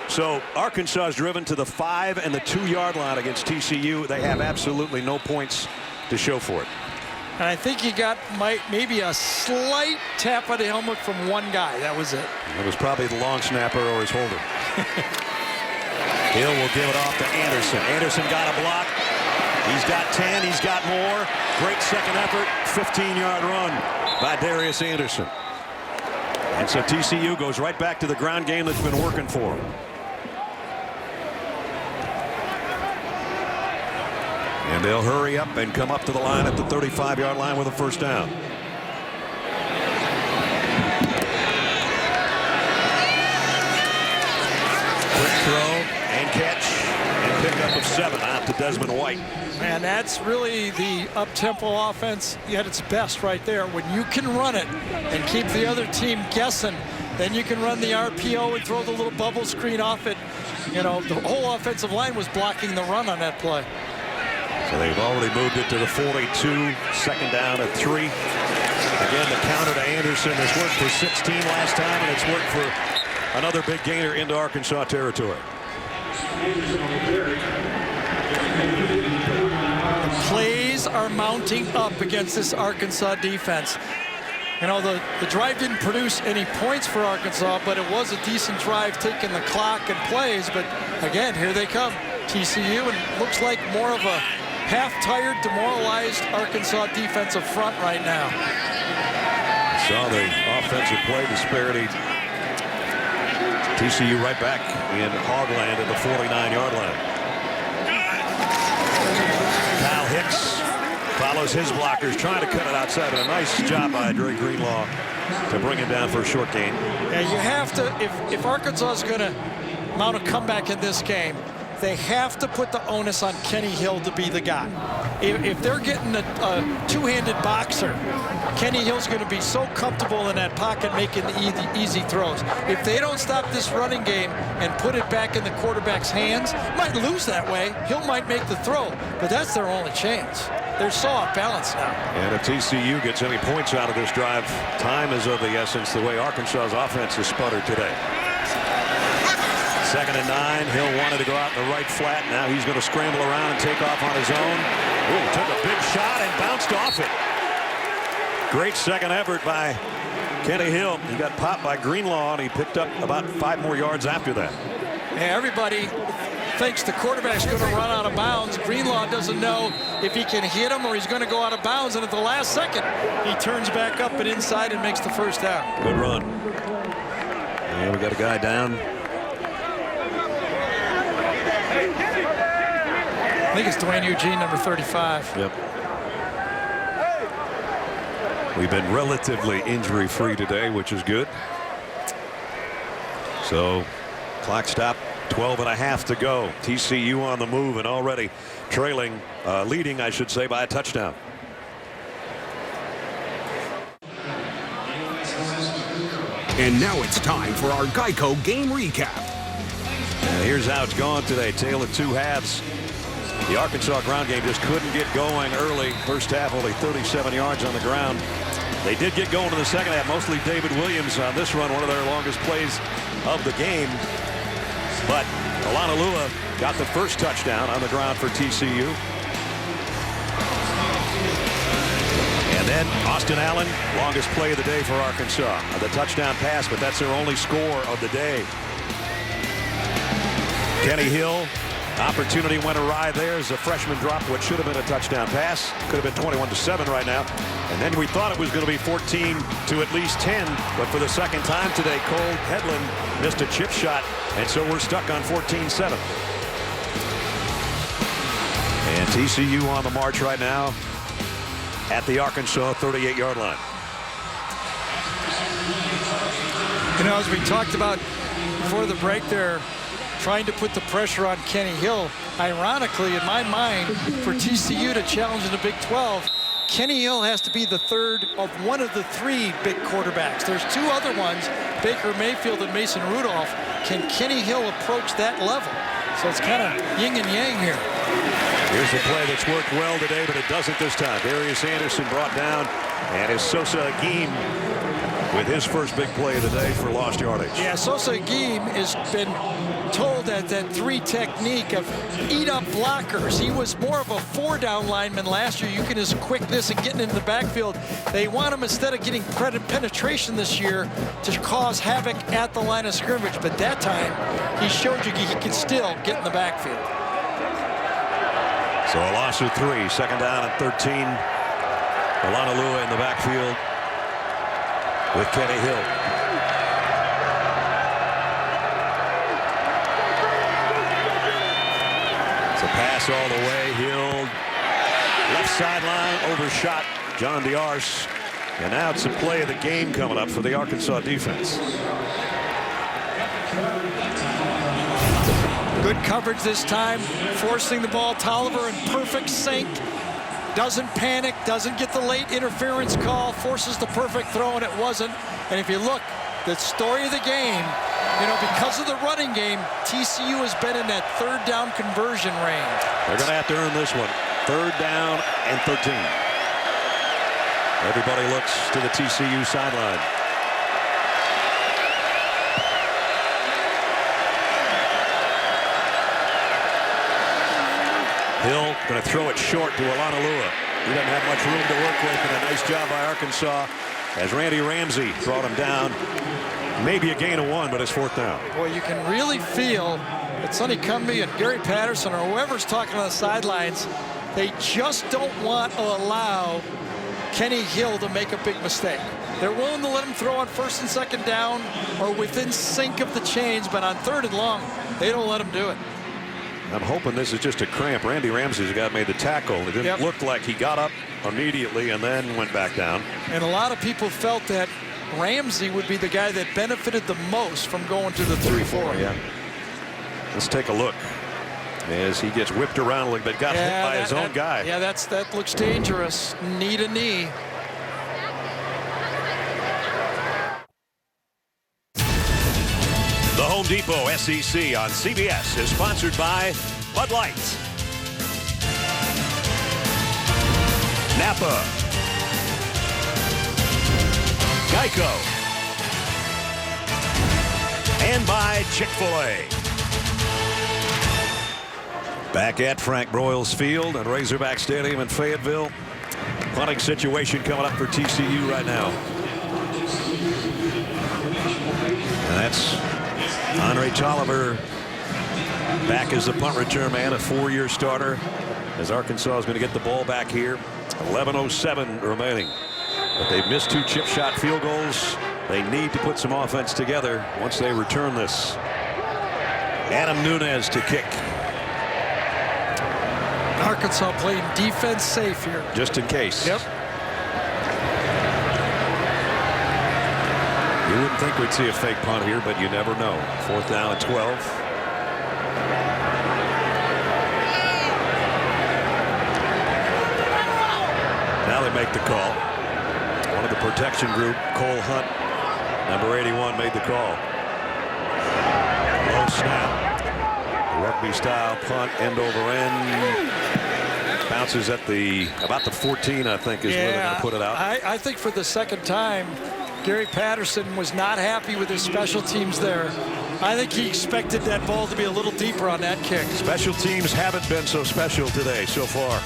So Arkansas is driven to the 5 and the 2-yard line against TCU. They have absolutely no points to show for it. And I think he got maybe a slight tap on the helmet from one guy. That was it. It was probably the long snapper or his holder. Hill will give it off to Anderson. Anderson got a block. He's got 10. He's got more. Great second effort. 15-yard run by Darius Anderson. And so TCU goes right back to the ground game that's been working for them. And they'll hurry up and come up to the line at the 35-yard line with a first down. Quick throw and catch and pickup of 7 out to Desmond White. Man, that's really the up-tempo offense at its best right there. When you can run it and keep the other team guessing, then you can run the RPO and throw the little bubble screen off it. You know, the whole offensive line was blocking the run on that play. So they've already moved it to the 42. Second down at 3. Again, the counter to Anderson has worked for 16 last time, and it's worked for another big gainer into Arkansas territory. The plays are mounting up against this Arkansas defense. You know, the drive didn't produce any points for Arkansas, but it was a decent drive taking the clock and plays. But again, here they come, TCU, and looks like more of a half-tired, demoralized Arkansas defensive front right now. Saw the offensive play disparity. TCU right back in Hogland at the 49-yard line. Kyle Hicks follows his blockers, trying to cut it outside. A nice job by Dre Greenlaw to bring him down for a short gain. Yeah, you have to, if Arkansas is going to mount a comeback in this game, they have to put the onus on Kenny Hill to be the guy. If they're getting a two-handed boxer, Kenny Hill's going to be so comfortable in that pocket making the easy throws. If they don't stop this running game and put it back in the quarterback's hands, might lose that way. Hill might make the throw, but that's their only chance. They're so off balance now. And if TCU gets any points out of this drive, time is of the essence the way Arkansas's offense has sputtered today. 2nd and 9. Hill wanted to go out in the right flat. Now he's going to scramble around and take off on his own. Ooh, took a big shot and bounced off it. Great second effort by Kenny Hill. He got popped by Greenlaw, and he picked up about 5 more yards after that. Yeah, everybody thinks the quarterback's going to run out of bounds. Greenlaw doesn't know if he can hit him or he's going to go out of bounds, and at the last second, he turns back up and inside and makes the first down. Good run. And we got a guy down. I think it's Dwayne Eugene, number 35. Yep. We've been relatively injury-free today, which is good. So, clock stop, 12.5 to go. TCU on the move and already trailing, leading, I should say, by a touchdown. And now it's time for our Geico game recap. And here's how it's gone today. Tale of 2 halves. The Arkansas ground game just couldn't get going early. First half, only 37 yards on the ground. They did get going in the second half, mostly David Williams on this run, one of their longest plays of the game. But Alanalua got the first touchdown on the ground for TCU. And then Austin Allen, longest play of the day for Arkansas. The touchdown pass, but that's their only score of the day. Kenny Hill, opportunity went awry there as the freshman dropped what should have been a touchdown pass. Could have been 21-7 right now. And then we thought it was going to be 14 to at least 10. But for the second time today, Cole Hedlund missed a chip shot. And so we're stuck on 14-7. And TCU on the march right now at the Arkansas 38-yard line. You know, as we talked about before the break there, trying to put the pressure on Kenny Hill. Ironically, in my mind, for TCU to challenge in the Big 12, Kenny Hill has to be the third of one of the 3 big quarterbacks. There's 2 other ones, Baker Mayfield and Mason Rudolph. Can Kenny Hill approach that level? So it's kind of yin and yang here. Here's a play that's worked well today, but it doesn't this time. Darius Anderson brought down, and it's Sosa Agim with his first big play of the day for lost yardage. Yeah, Sosa Agim has been told that 3 technique of eat up blockers. He was more of a 4-down lineman last year. You can his quickness and getting into the backfield. They want him, instead of getting penetration this year, to cause havoc at the line of scrimmage. But that time, he showed you he can still get in the backfield. So a loss of 3, second down and 13. Alanalua in the backfield with Kenny Hill. It's a pass all the way. Hill, left sideline, overshot John Diarse. And now it's a play of the game coming up for the Arkansas defense. Good coverage this time, forcing the ball. Tolliver in perfect sync. Doesn't panic, doesn't get the late interference call, forces the perfect throw, and it wasn't. And if you look, the story of the game, you know, because of the running game, TCU has been in that 3rd down conversion range. They're going to have to earn this one. 3rd down and 13. Everybody looks to the TCU sideline. Hill going to throw it short to Alanalua. He doesn't have much room to work with, and a nice job by Arkansas as Randy Ramsey brought him down. Maybe a gain of 1, but it's 4th down. Boy, you can really feel that Sonny Cumbie and Gary Patterson or whoever's talking on the sidelines, they just don't want to allow Kenny Hill to make a big mistake. They're willing to let him throw on 1st and 2nd down or within sync of the chains, but on 3rd and long, they don't let him do it. I'm hoping this is just a cramp. Randy Ramsey's the guy that made the tackle. It didn't look like he got up immediately and then went back down. And a lot of people felt that Ramsey would be the guy that benefited the most from going to the 3-4. Yeah. Let's take a look as he gets whipped around a little bit. Got hit by his own guy. Yeah, that looks dangerous. Knee to knee. The Home Depot SEC on CBS is sponsored by Bud Light, Napa, Geico, and by Chick-fil-A. Back at Frank Broyles Field and Razorback Stadium in Fayetteville. Punting situation coming up for TCU right now. And that's Andre Tolliver back as the punt return man, a 4-year starter, as Arkansas is going to get the ball back here. 11:07 remaining. But they've missed 2 chip shot field goals. They need to put some offense together once they return this. Adam Nunez to kick. Arkansas playing defense safe here. Just in case. Yep. You wouldn't think we'd see a fake punt here, but you never know. 4th down and 12. Now they make the call. One of the protection group, Cole Hunt, number 81, made the call. Low snap. Rugby style punt, end over end. Bounces at about the 14, I think, is where they're going to put it out. I think for the second time, Gary Patterson was not happy with his special teams there. I think he expected that ball to be a little deeper on that kick. Special teams haven't been so special today so far.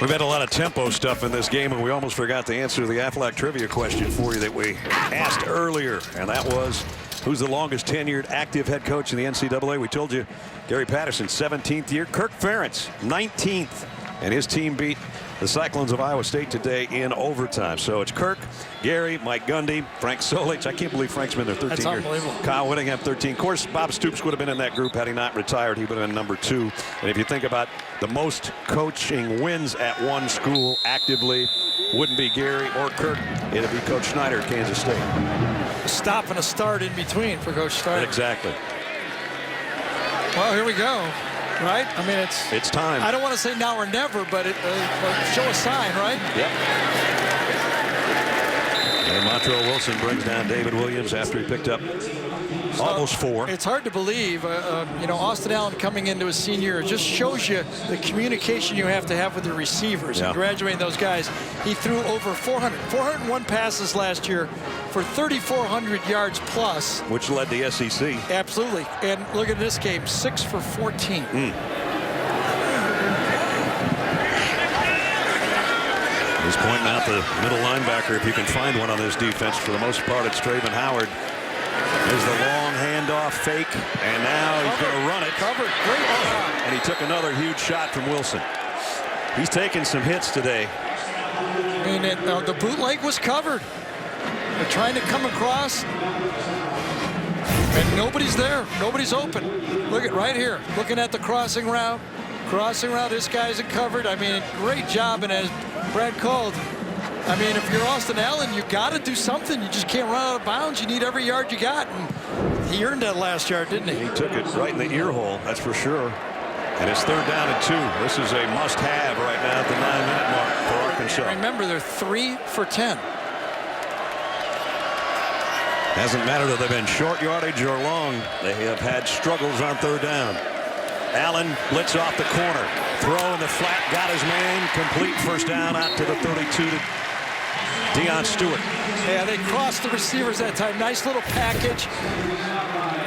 We've had a lot of tempo stuff in this game, and we almost forgot to answer the Aflac trivia question for you that we asked earlier, and that was, who's the longest tenured active head coach in the NCAA? We told you Gary Patterson, 17th year. Kirk Ferentz, 19th, and his team beat the Cyclones of Iowa State today in overtime. So it's Kirk, Gary, Mike Gundy, Frank Solich. I can't believe Frank's been there 13 years. That's unbelievable. Kyle Whittingham, 13. Of course, Bob Stoops would have been in that group had he not retired. He would have been number 2. And if you think about the most coaching wins at one school actively, wouldn't be Gary or Kirk. It'd be Coach Snyder at Kansas State. A stop and a start in between for Coach Snyder. Exactly. Well, here we go. Right? I mean, it's time. I don't want to say now or never, but show a sign, right? Yep. And Montrell Wilson brings down David Williams after he picked up almost 4. It's hard to believe, you know, Austin Allen coming into his senior year. It just shows you the communication you have to have with the receivers and graduating those guys. He threw over 401 passes last year for 3,400 yards plus. Which led the SEC. Absolutely. And look at this game, 6 for 14. He's pointing out the middle linebacker, if you can find one on this defense. For the most part, it's Draven Howard. There's the long handoff fake, and now he's going to run it. Covered. Great job. And he took another huge shot from Wilson. He's taking some hits today. I mean, the bootleg was covered. They're trying to come across, and nobody's there. Nobody's open. Look at right here. Looking at the crossing route. Crossing route, this guy's covered. I mean, great job. And as Brad called, I mean, if you're Austin Allen, you got to do something. You just can't run out of bounds. You need every yard you got. And he earned that last yard, didn't he? He took it right in the ear hole, that's for sure. And it's 3rd down and 2. This is a must-have right now at the 9-minute mark for Arkansas. Remember, they're 3 for 10. Hasn't mattered if they've been short yardage or long. They have had struggles on 3rd down. Allen blitz off the corner. Throw in the flat. Got his man. Complete 1st down out to the 32 to Deion Stewart. Yeah, they crossed the receivers that time. Nice little package.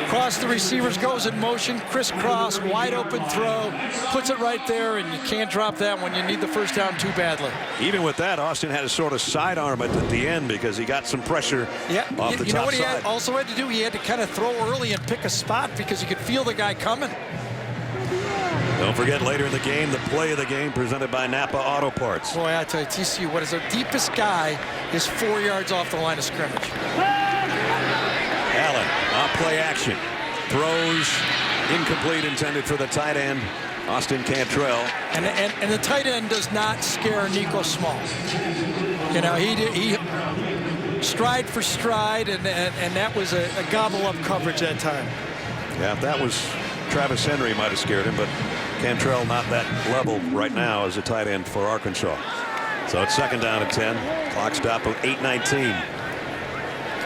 Cross the receivers, goes in motion, crisscross, wide open throw, puts it right there, and you can't drop that when you need the 1st down too badly. Even with that, Austin had to sort of sidearm it at the end because he got some pressure off the top side. You know what he also had to do? He had to kind of throw early and pick a spot because he could feel the guy coming. Don't forget, later in the game, the play of the game presented by Napa Auto Parts. Boy, I tell you, TCU, what is their deepest guy is 4 yards off the line of scrimmage. Allen on play action. Throws incomplete, intended for the tight end, Austin Cantrell. And the tight end does not scare Nico Small. You know, he stride for stride, and that was a gobble-up coverage that time. Yeah, if that was Travis Henry, might have scared him, but Cantrell not that level right now as a tight end for Arkansas. So it's 2nd down and 10. Clock stop of 8:19.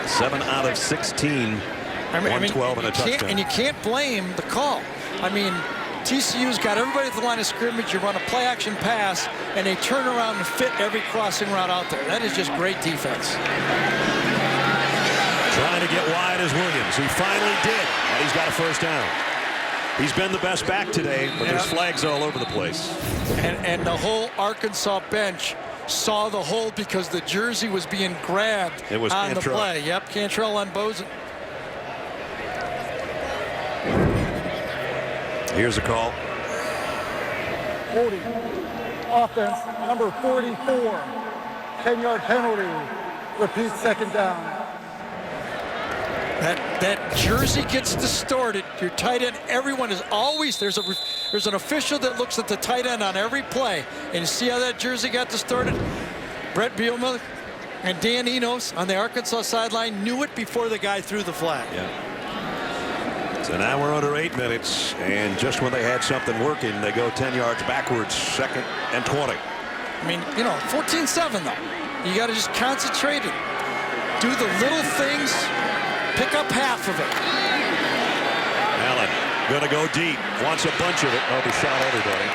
7 out of 16. 112 and a touchdown. And you can't blame the call. I mean, TCU's got everybody at the line of scrimmage. You run a play action pass, and they turn around and fit every crossing route out there. That is just great defense. Trying to get wide as Williams. He finally did, and he's got a 1st down. He's been the best back today, but there's flags all over the place. And the whole Arkansas bench saw the hold because the jersey was being grabbed It was on Cantrell. the play. Yep, Cantrell on Bozen. Here's a call. Holding. Offense, number 44. 10-yard penalty. Repeat, second down. That jersey gets distorted. Your tight end, everyone is always, there's an official that looks at the tight end on every play. And you see how that jersey got distorted? Brett Bielema and Dan Enos on the Arkansas sideline knew it before the guy threw the flag. Yeah. So now we're under 8 minutes, and just when they had something working, they go 10 yards backwards, 2nd and 20. I mean, 14-7 though. You got to just concentrate and do the little things. Pick up half of it. Allen going to go deep. Wants a bunch of it. Oh, he shot everybody.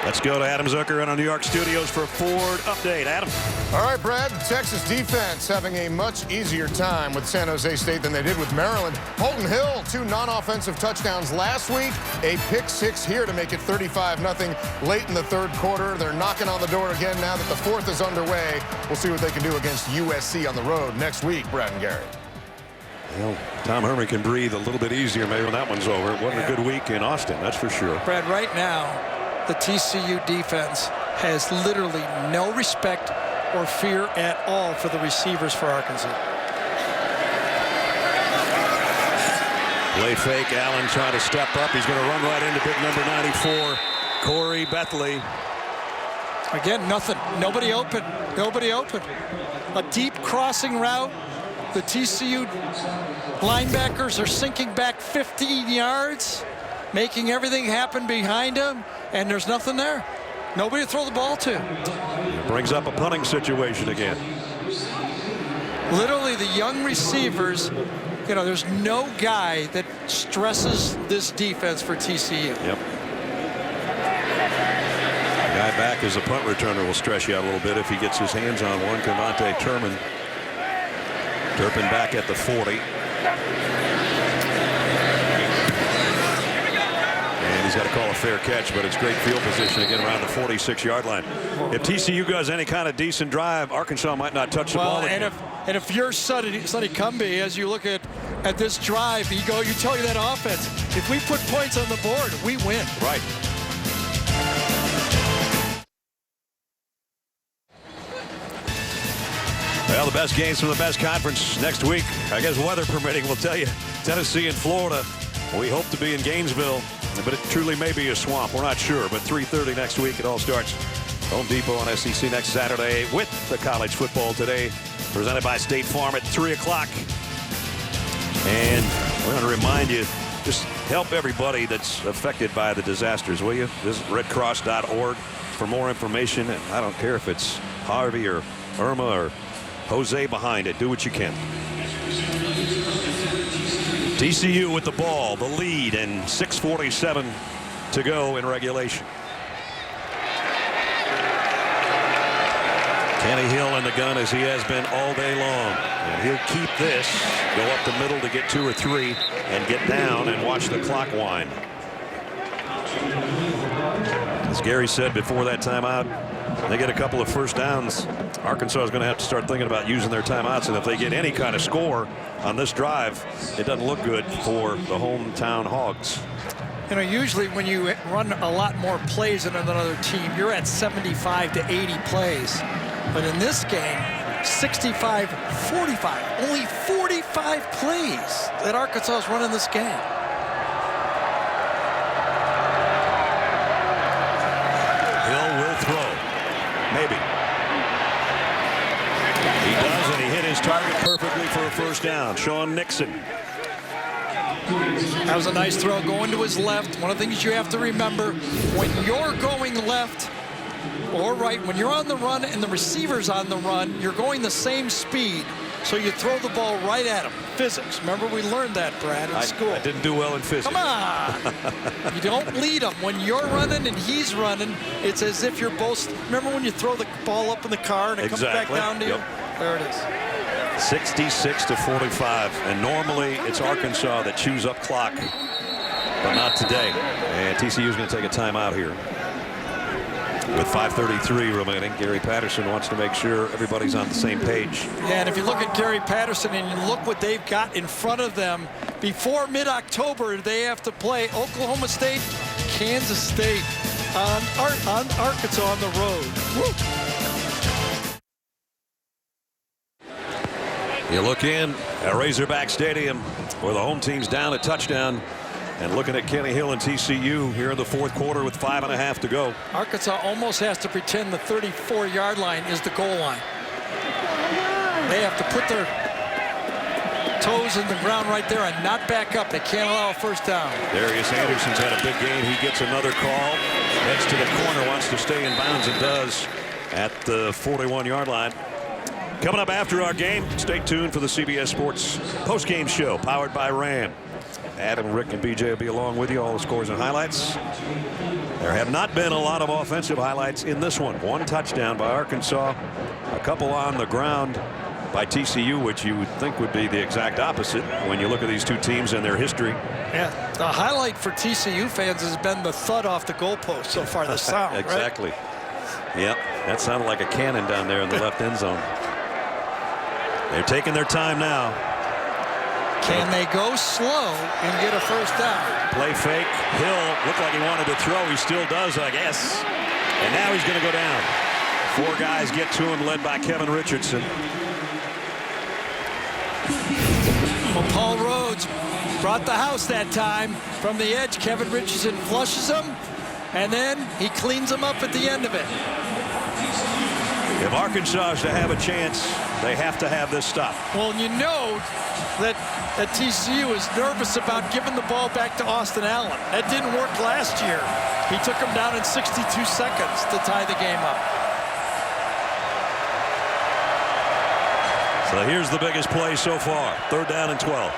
Let's go to Adam Zucker in our New York studios for a Ford update. Adam. All right, Brad. Texas defense having a much easier time with San Jose State than they did with Maryland. Holton Hill, 2 non-offensive touchdowns last week. A pick-6 here to make it 35-0 late in the 3rd quarter. They're knocking on the door again now that the 4th is underway. We'll see what they can do against USC on the road next week. Brad and Gary. Well, Tom Herman can breathe a little bit easier maybe when that one's over. It wasn't a good week in Austin, that's for sure. Brad, right now, the TCU defense has literally no respect or fear at all for the receivers for Arkansas. Play fake. Allen trying to step up. He's going to run right into big number 94, Corey Bethley. Again, nothing. Nobody open. Nobody open. A deep crossing route. The TCU linebackers are sinking back 15 yards, making everything happen behind them, and there's nothing there. Nobody to throw the ball to. It brings up a punting situation again. Literally, the young receivers, there's no guy that stresses this defense for TCU. Yep. The guy back as a punt returner will stress you out a little bit if he gets his hands on one. Cavante Turpin. Turpin back at the 40. And he's got to call a fair catch, but it's great field position again around the 46-yard line. If TCU does any kind of decent drive, Arkansas might not touch the ball again. And if you're Sonny Cumbie, as you look at this drive, you tell you that offense, if we put points on the board, we win. Right. Well, the best games from the best conference next week. I guess weather permitting, we'll tell you. Tennessee and Florida. We hope to be in Gainesville, but it truly may be a swamp. We're not sure, but 3:30 next week. It all starts Home Depot on SEC next Saturday with the college football today, presented by State Farm at 3 o'clock. And we're going to remind you, just help everybody that's affected by the disasters, will you? Visit redcross.org for more information. And I don't care if it's Harvey or Irma or Jose behind it. Do what you can. TCU with the ball, the lead, and 6:47 to go in regulation. Kenny Hill in the gun as he has been all day long. And he'll keep this, go up the middle to get 2 or 3, and get down and watch the clock wind. As Gary said before that timeout, they get a couple of first downs. Arkansas is going to have to start thinking about using their timeouts, and if they get any kind of score on this drive, it doesn't look good for the hometown Hogs. Usually when you run a lot more plays than another team, you're at 75 to 80 plays. But in this game, 65-45, only 45 plays that Arkansas is running this game. Hill will throw. Maybe. He does, and he hit his target perfectly for a first down. Sean Nixon. That was a nice throw going to his left. One of the things you have to remember, when you're going left or right, when you're on the run and the receiver's on the run, you're going the same speed. So you throw the ball right at him. Physics. Remember, we learned that, Brad, in school. I didn't do well in physics. Come on. You don't lead him. When you're running and he's running, it's as if you're both. Remember when you throw the ball up in the car and it comes back down to you? There it is. 66-45. And normally it's Arkansas that chews up clock but not today. And TCU is going to take a timeout here. With 5:33 remaining, Gary Patterson wants to make sure everybody's on the same page. Yeah, and if you look at Gary Patterson and you look what they've got in front of them, before mid-October, they have to play Oklahoma State, Kansas State, on Arkansas on the road. Woo. You look in at Razorback Stadium where the home team's down a touchdown. And looking at Kenny Hill and TCU here in the fourth quarter with 5.5 to go. Arkansas almost has to pretend the 34-yard line is the goal line. They have to put their toes in the ground right there and not back up. They can't allow a first down. Darius Anderson's had a big game. He gets another call. Heads to the corner, wants to stay in bounds, and does at the 41-yard line. Coming up after our game, stay tuned for the CBS Sports post-game show powered by Ram. Adam, Rick, and BJ will be along with you. All the scores and highlights. There have not been a lot of offensive highlights in this one. One touchdown by Arkansas, a couple on the ground by TCU, which you would think would be the exact opposite when you look at these two teams and their history. Yeah, the highlight for TCU fans has been the thud off the goalpost so far. The sound. Exactly. Right? Yep, that sounded like a cannon down there in the left end zone. They're taking their time now. Can they go slow and get a first down? Play fake. Hill looked like he wanted to throw. He still does, I guess. And now he's going to go down. Four guys get to him, led by Kevin Richardson. Well, Paul Rhodes brought the house that time from the edge. Kevin Richardson flushes him, and then he cleans him up at the end of it. If Arkansas is to have a chance, they have to have this stop. Well, you know that TCU is nervous about giving the ball back to Austin Allen. That didn't work last year. He took him down in 62 seconds to tie the game up. So here's the biggest play so far. 3rd down and 12.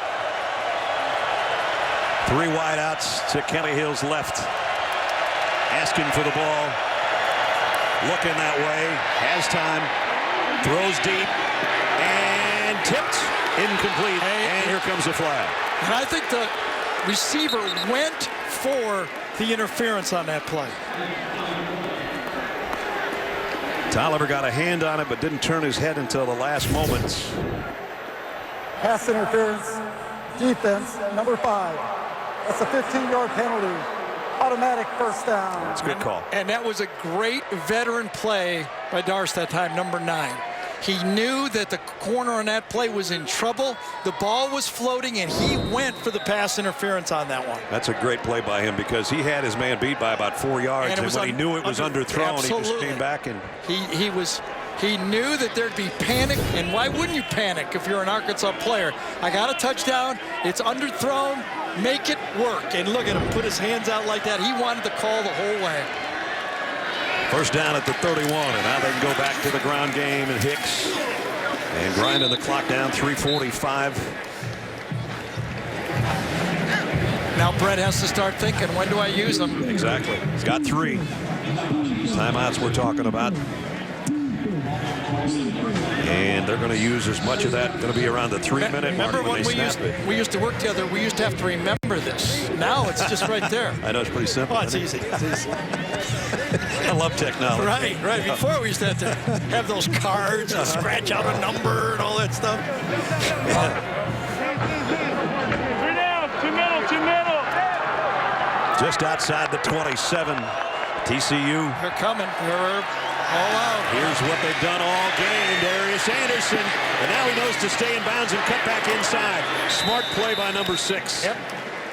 3 wideouts to Kenny Hill's left. Asking for the ball. Looking that way. Has time. Throws deep. And tipped. Incomplete. And here comes a flag. And I think the receiver went for the interference on that play. Tolliver got a hand on it, but didn't turn his head until the last moments. Pass interference, defense, number 5. That's a 15-yard penalty. Automatic first down. That's a good call. And that was a great veteran play by Darce that time, number 9. He knew that the corner on that play was in trouble. The ball was floating, and he went for the pass interference on that one. That's a great play by him because he had his man beat by about 4 yards, and when he knew it was underthrown, absolutely. He just came back and he knew that there'd be panic, and why wouldn't you panic if you're an Arkansas player? I got a touchdown. It's underthrown. Make it work. And look at him put his hands out like that. He wanted the call the whole way. First down at the 31, and now they can go back to the ground game, and Hicks and grinding the clock down. 3:45. Now Brett has to start thinking, when do I use them? Exactly. He's got 3 timeouts we're talking about. And they're going to use as much of that. Going to be around the 3-minute mark. Remember when when we used to work together, we used to have to remember this. Now it's just right there. I know, it's pretty simple. Oh, it's easy. It's easy. I love technology. Right. Before we used to have those cards and scratch out a number and all that stuff. 3 down, 2 middle. Just outside the 27. TCU. They're coming. They're all out. Here's what they've done all game. Darius Anderson. And now he knows to stay in bounds and cut back inside. Smart play by number 6. Yep.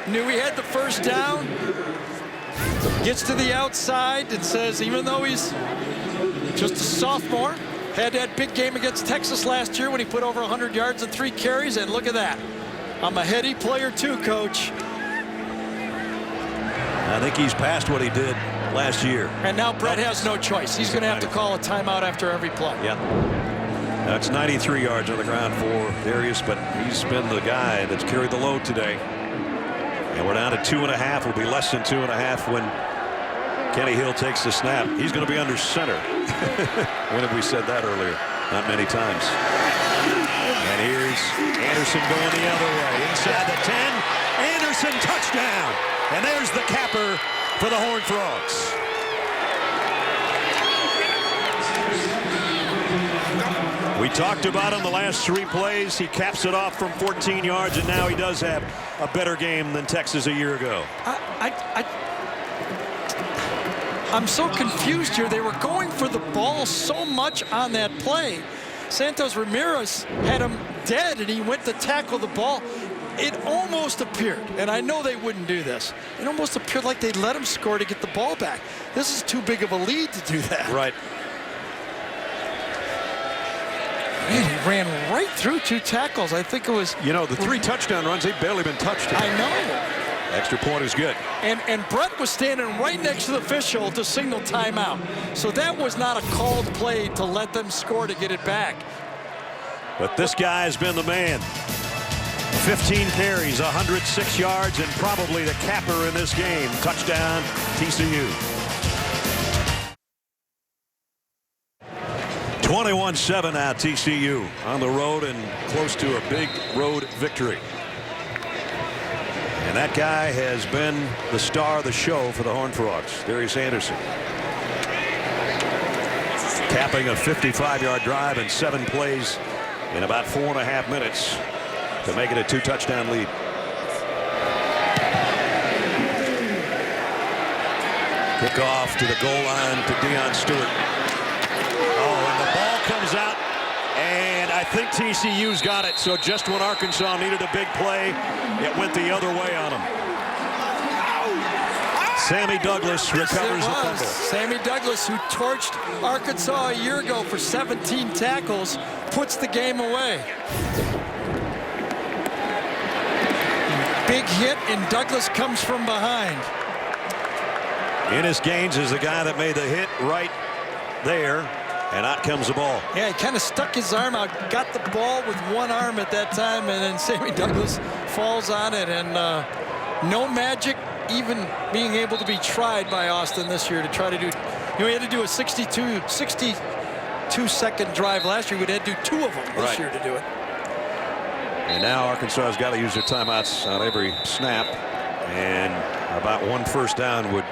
Knew he had the first down. Gets to the outside and says, even though he's just a sophomore, had that big game against Texas last year when he put over 100 yards and 3 carries, and look at that. I'm a heady player too, Coach. I think he's past what he did last year. And now Brett has no choice. He's going to have to call a timeout after every play. Yeah. That's 93 yards on the ground for Darius, but he's been the guy that's carried the load today. And we're down to 2.5. It'll be less than 2.5 when Kenny Hill takes the snap. He's going to be under center. When have we said that earlier? Not many times. And here's Anderson going the other way. Inside the 10. Anderson, touchdown. And there's the capper for the Horned Frogs. We talked about him the last 3 plays. He caps it off from 14 yards, and now he does have a better game than Texas a year ago. I'm so confused here. They were going for the ball so much on that play. Santos Ramirez had him dead, and he went to tackle the ball. It almost appeared, and I know they wouldn't do this, it almost appeared like they'd let him score to get the ball back. This is too big of a lead to do that. Right. Man, he ran right through 2 tackles. I think it was... You know, the 3 touchdown runs, they've barely been touched here. I know. Extra point is good. And Brett was standing right next to the official to signal timeout. So that was not a called play to let them score to get it back. But this guy has been the man. 15 carries, 106 yards, and probably the capper in this game. Touchdown, TCU. 21-7 now, TCU on the road and close to a big road victory. And that guy has been the star of the show for the Horned Frogs, Darius Anderson. Capping a 55-yard drive and 7 plays in about 4.5 minutes to make it a 2-touchdown lead. Kickoff to the goal line to Deion Stewart. Oh, and the ball comes out, and I think TCU's got it. So just when Arkansas needed a big play, it went the other way on him. Sammy Douglas recovers the fumble. Sammy Douglas, who torched Arkansas a year ago for 17 tackles, puts the game away. Big hit, and Douglas comes from behind. Ennis Gaines is the guy that made the hit right there, and out comes the ball. Yeah, he kind of stuck his arm out, got the ball with one arm at that time, and then Sammy Douglas falls on it, and no magic even being able to be tried by Austin this year to try to do, he had to do a 62-second drive last year. We'd had to do 2 of them this year to do it. And now Arkansas has got to use their timeouts on every snap, and about 1 first down would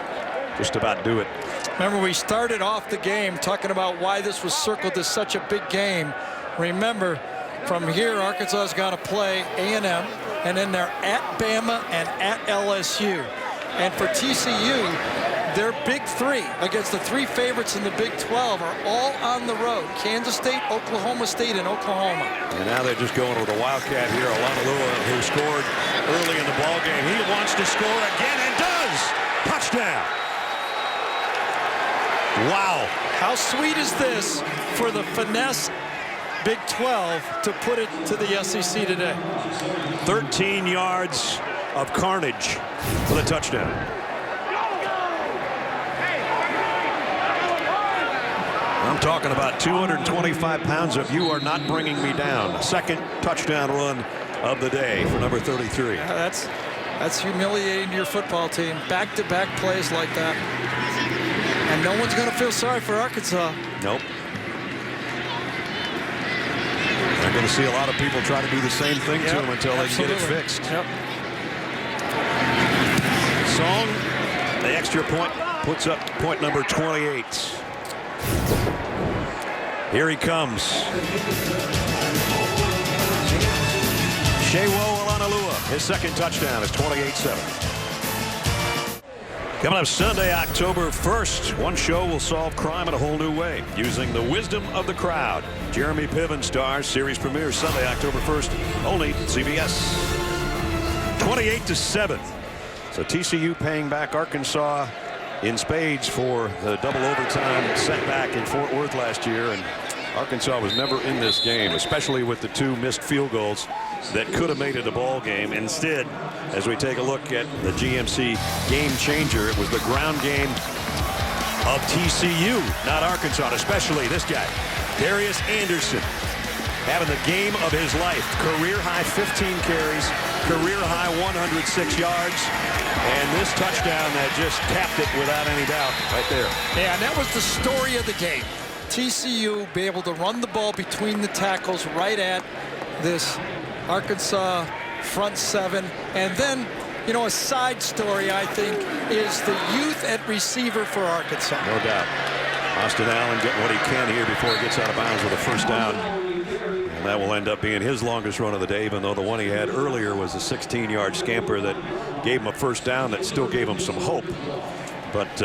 just about do it. Remember, we started off the game talking about why this was circled as such a big game. Remember, from here, Arkansas's got to play A&M, and then they're at Bama and at LSU. And for TCU, their big 3 against the 3 favorites in the Big 12 are all on the road. Kansas State, Oklahoma State, and Oklahoma. And now they're just going with a Wildcat here, Olanalua, who scored early in the ball game. He wants to score again and does. Touchdown. Wow. How sweet is this for the finesse Big 12 to put it to the SEC today? 13 yards of carnage for the touchdown. I'm talking about 225 pounds of "you are not bringing me down." Second touchdown run of the day for number 33. Yeah, that's humiliating to your football team. Back-to-back plays like that. And no one's going to feel sorry for Arkansas. Nope. They're going to see a lot of people try to do the same thing to him until they can get it fixed. Yep. Song, the extra point, puts up point number 28. Here he comes. Shewo Olanalua, his second touchdown is 28-7. Coming up Sunday, October 1st, one show will solve crime in a whole new way using the wisdom of the crowd. Jeremy Piven stars. Series premiere Sunday, October 1st, only CBS. 28-7. So TCU paying back Arkansas in spades for the double overtime setback in Fort Worth last year, and Arkansas was never in this game, especially with the 2 missed field goals that could have made it a ball game. Instead, as we take a look at the GMC game changer, it was the ground game of TCU, not Arkansas, especially this guy, Darius Anderson, having the game of his life. Career high 15 carries, career high 106 yards, and this touchdown that just capped it without any doubt right there. Yeah, and that was the story of the game. TCU be able to run the ball between the tackles right at this Arkansas front 7, and then You know, a side story, I think, is the youth at receiver for Arkansas. No doubt. Austin Allen getting what he can here before he gets out of bounds with a first down. And that will end up being his longest run of the day, even though the one he had earlier was a 16-yard scamper that gave him a first down that still gave him some hope. But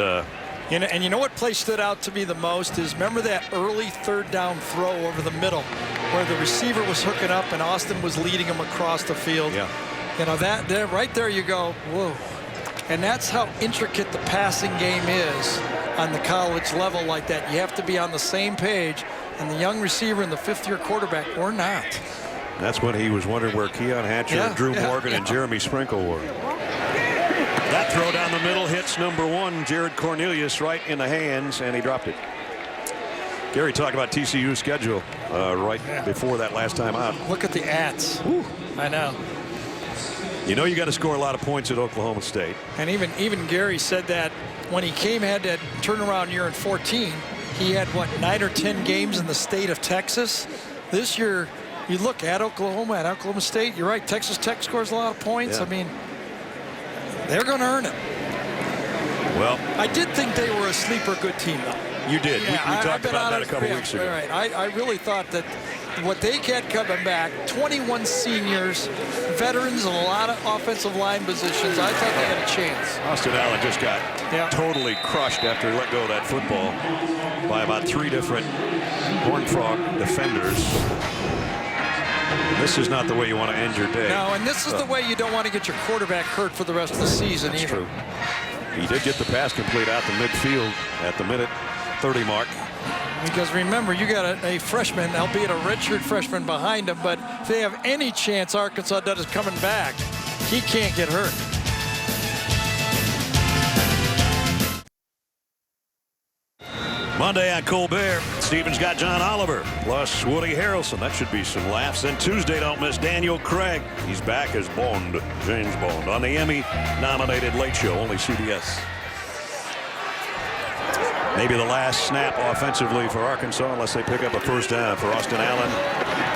and you know what play stood out to me the most is, remember that early third down throw over the middle where the receiver was hooking up and Austin was leading him across the field. Yeah. You know, that there, right there you go, whoa. And that's how intricate the passing game is on the college level like that. You have to be on the same page, and the young receiver and the fifth-year quarterback were not. That's when he was wondering where Keon Hatcher, Drew Morgan, and Jeremy Sprinkle were. That throw down the middle hits number 1, Jared Cornelius, right in the hands, and he dropped it. Gary talked about TCU's schedule before that last time out. Look at the ats. Whew. I know. You know you got to score a lot of points at Oklahoma State. And even Gary said that when he had that turnaround year in 14, he had, what, 9 or 10 games in the state of Texas. This year, you look at Oklahoma State, you're right, Texas Tech scores a lot of points. Yeah. I mean, they're going to earn it. Well, I did think they were a sleeper good team, though. You did. Yeah, we talked about that a couple weeks ago. Right. I really thought that what they had coming back, 21 seniors, veterans, and a lot of offensive line positions, I thought they had a chance. Austin Allen just got totally crushed after he let go of that football by about 3 different Horned Frog defenders. This is not the way you want to end your day. No, and this is the way you don't want to get your quarterback hurt for the rest of the season. That's either. true. He did get the pass complete out the midfield at the minute 30 mark. Because remember, you got a freshman, albeit a redshirt freshman behind him, but if they have any chance Arkansas does is coming back, he can't get hurt. Monday on Colbert, Stevens got John Oliver plus Woody Harrelson. That should be some laughs. Then Tuesday, don't miss Daniel Craig. He's back as Bond, James Bond, on the Emmy-nominated Late Show, only CBS. Maybe the last snap offensively for Arkansas, unless they pick up a first down. For Austin Allen,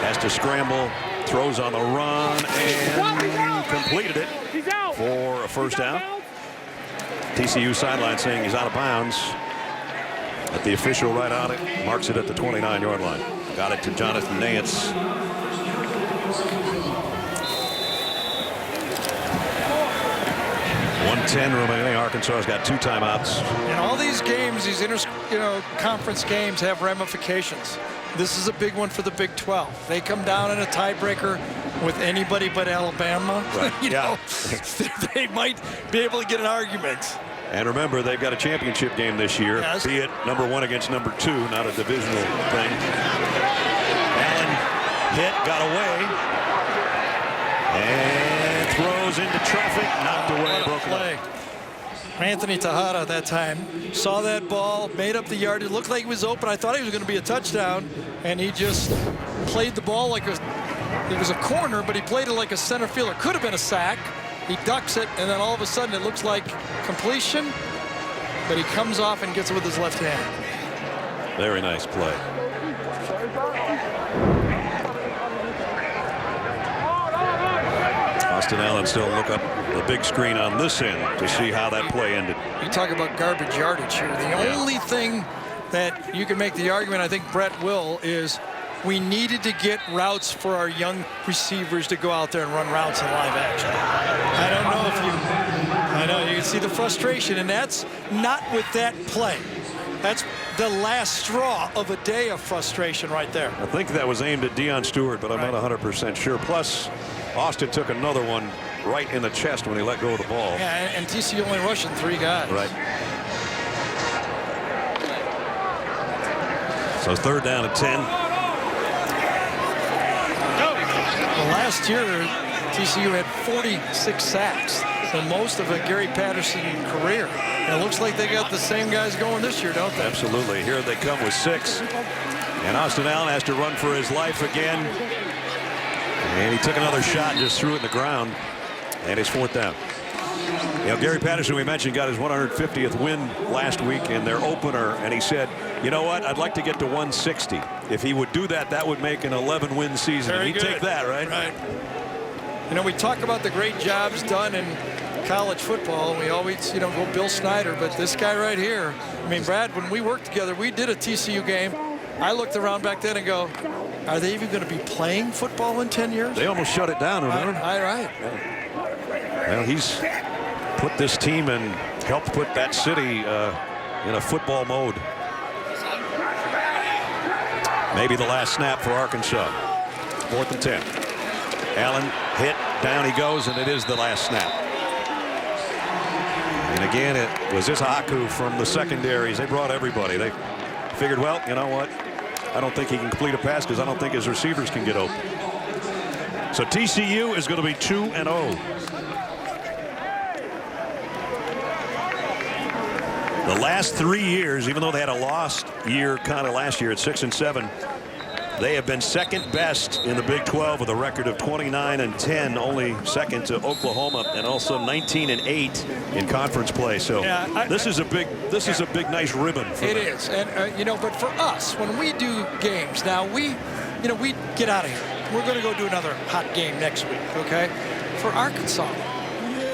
has to scramble, throws on the run, and completed it for a first down. TCU sideline saying he's out of bounds. But the official right on it marks it at the 29-yard line. Got it to Jonathan Nance. .110 remaining. Arkansas has got 2 timeouts. And all these games, these conference games, have ramifications. This is a big one for the Big 12. They come down in a tiebreaker with anybody but Alabama. Right. They might be able to get an argument. And remember, they've got a championship game this year, be it number 1 against number 2, not a divisional thing. Allen hit, got away, and throws into traffic, knocked away, broken leg. Anthony Tejada that time saw that ball, made up the yard. It looked like he was open. I thought he was going to be a touchdown, and he just played the ball like it was a corner, but he played it like a center fielder. Could have been a sack. He ducks it, and then all of a sudden it looks like completion, but he comes off and gets it with his left hand. Very nice play. Austin Allen still look up the big screen on this end to see how that play ended. You talk about garbage yardage here. The only thing that you can make the argument, I think Brett will, is we needed to get routes for our young receivers to go out there and run routes in live action. I don't know if I know you can see the frustration, and that's not with that play. That's the last straw of a day of frustration right there. I think that was aimed at Deion Stewart, but I'm not 100% sure. Plus, Austin took another one right in the chest when he let go of the ball. Yeah, and TCU only rushing 3 guys. Right. So 3rd down and 10. Last year, TCU had 46 sacks, the most of a Gary Patterson career. And it looks like they got the same guys going this year, don't they? Absolutely. Here they come with 6. And Austin Allen has to run for his life again. And he took another shot and just threw it in the ground. And it's 4th down. You know, Gary Patterson, we mentioned, got his 150th win last week in their opener, and he said, you know what, I'd like to get to 160. If he would do that, that would make an 11-win season. Very and he'd good. take that, right? Right. You know, we talk about the great jobs done in college football. We always, go Bill Snyder, but this guy right here, I mean, Brad, when we worked together, we did a TCU game. I looked around back then and go, are they even going to be playing football in 10 years? They almost shut it down, remember? Right. Well, he's put this team and helped put that city in a football mode. Maybe the last snap for Arkansas. 4th and 10. Allen hit, down he goes, and it is the last snap. And again, it was Issahaku from the secondaries. They brought everybody. They figured, well, you know what? I don't think he can complete a pass because I don't think his receivers can get open. So TCU is going to be 2-0. The last 3 years, even though they had a lost year kind of last year at 6-7, they have been second best in the Big 12 with a record of 29-10, only second to Oklahoma, and also 19-8 in conference play. So this is a big nice ribbon for them. It is, and but for us, when we do games now, we get out of here. We're going to go do another hot game next week. Okay, for Arkansas.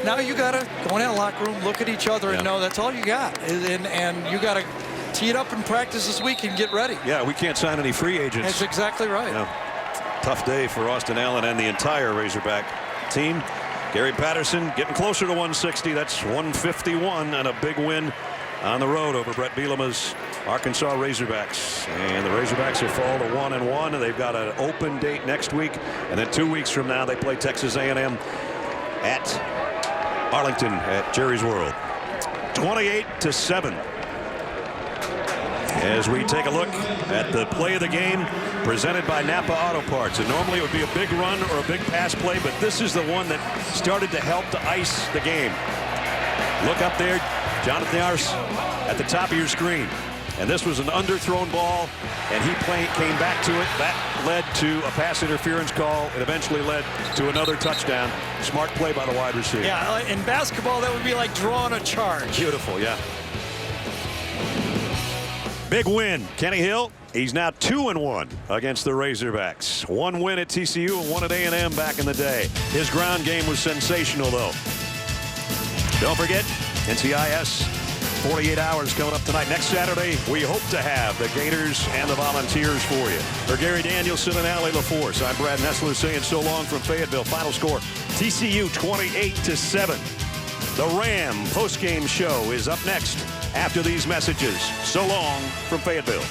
Now you got to go in that locker room, look at each other, and know that's all you got, and you got to tee it up in practice this week and get ready. Yeah, we can't sign any free agents. That's exactly right. Tough day for Austin Allen and the entire Razorback team. Gary Patterson getting closer to 160. That's 151 and a big win on the road over Brett Bielema's Arkansas Razorbacks. And the Razorbacks have fallen to 1-1. They've got an open date next week, and then 2 weeks from now they play Texas A&M at Arlington at Jerry's World. 28-7. As we take a look at the play of the game presented by Napa Auto Parts. And normally it would be a big run or a big pass play, but this is the one that started to help to ice the game. Look up there, Jonathan Ars at the top of your screen. And this was an underthrown ball, and he came back to it. That led to a pass interference call. It eventually led to another touchdown. Smart play by the wide receiver. Yeah, in basketball, that would be like drawing a charge. Beautiful, yeah. Big win. Kenny Hill, he's now 2-1 against the Razorbacks. 1 win at TCU and 1 at A&M back in the day. His ground game was sensational, though. Don't forget, NCIS 48 hours coming up tonight. Next Saturday, we hope to have the Gators and the Volunteers for you. For Gary Danielson and Allie LaForce, I'm Brad Nessler saying so long from Fayetteville. Final score, TCU 28-7. The Ram postgame show is up next after these messages. So long from Fayetteville.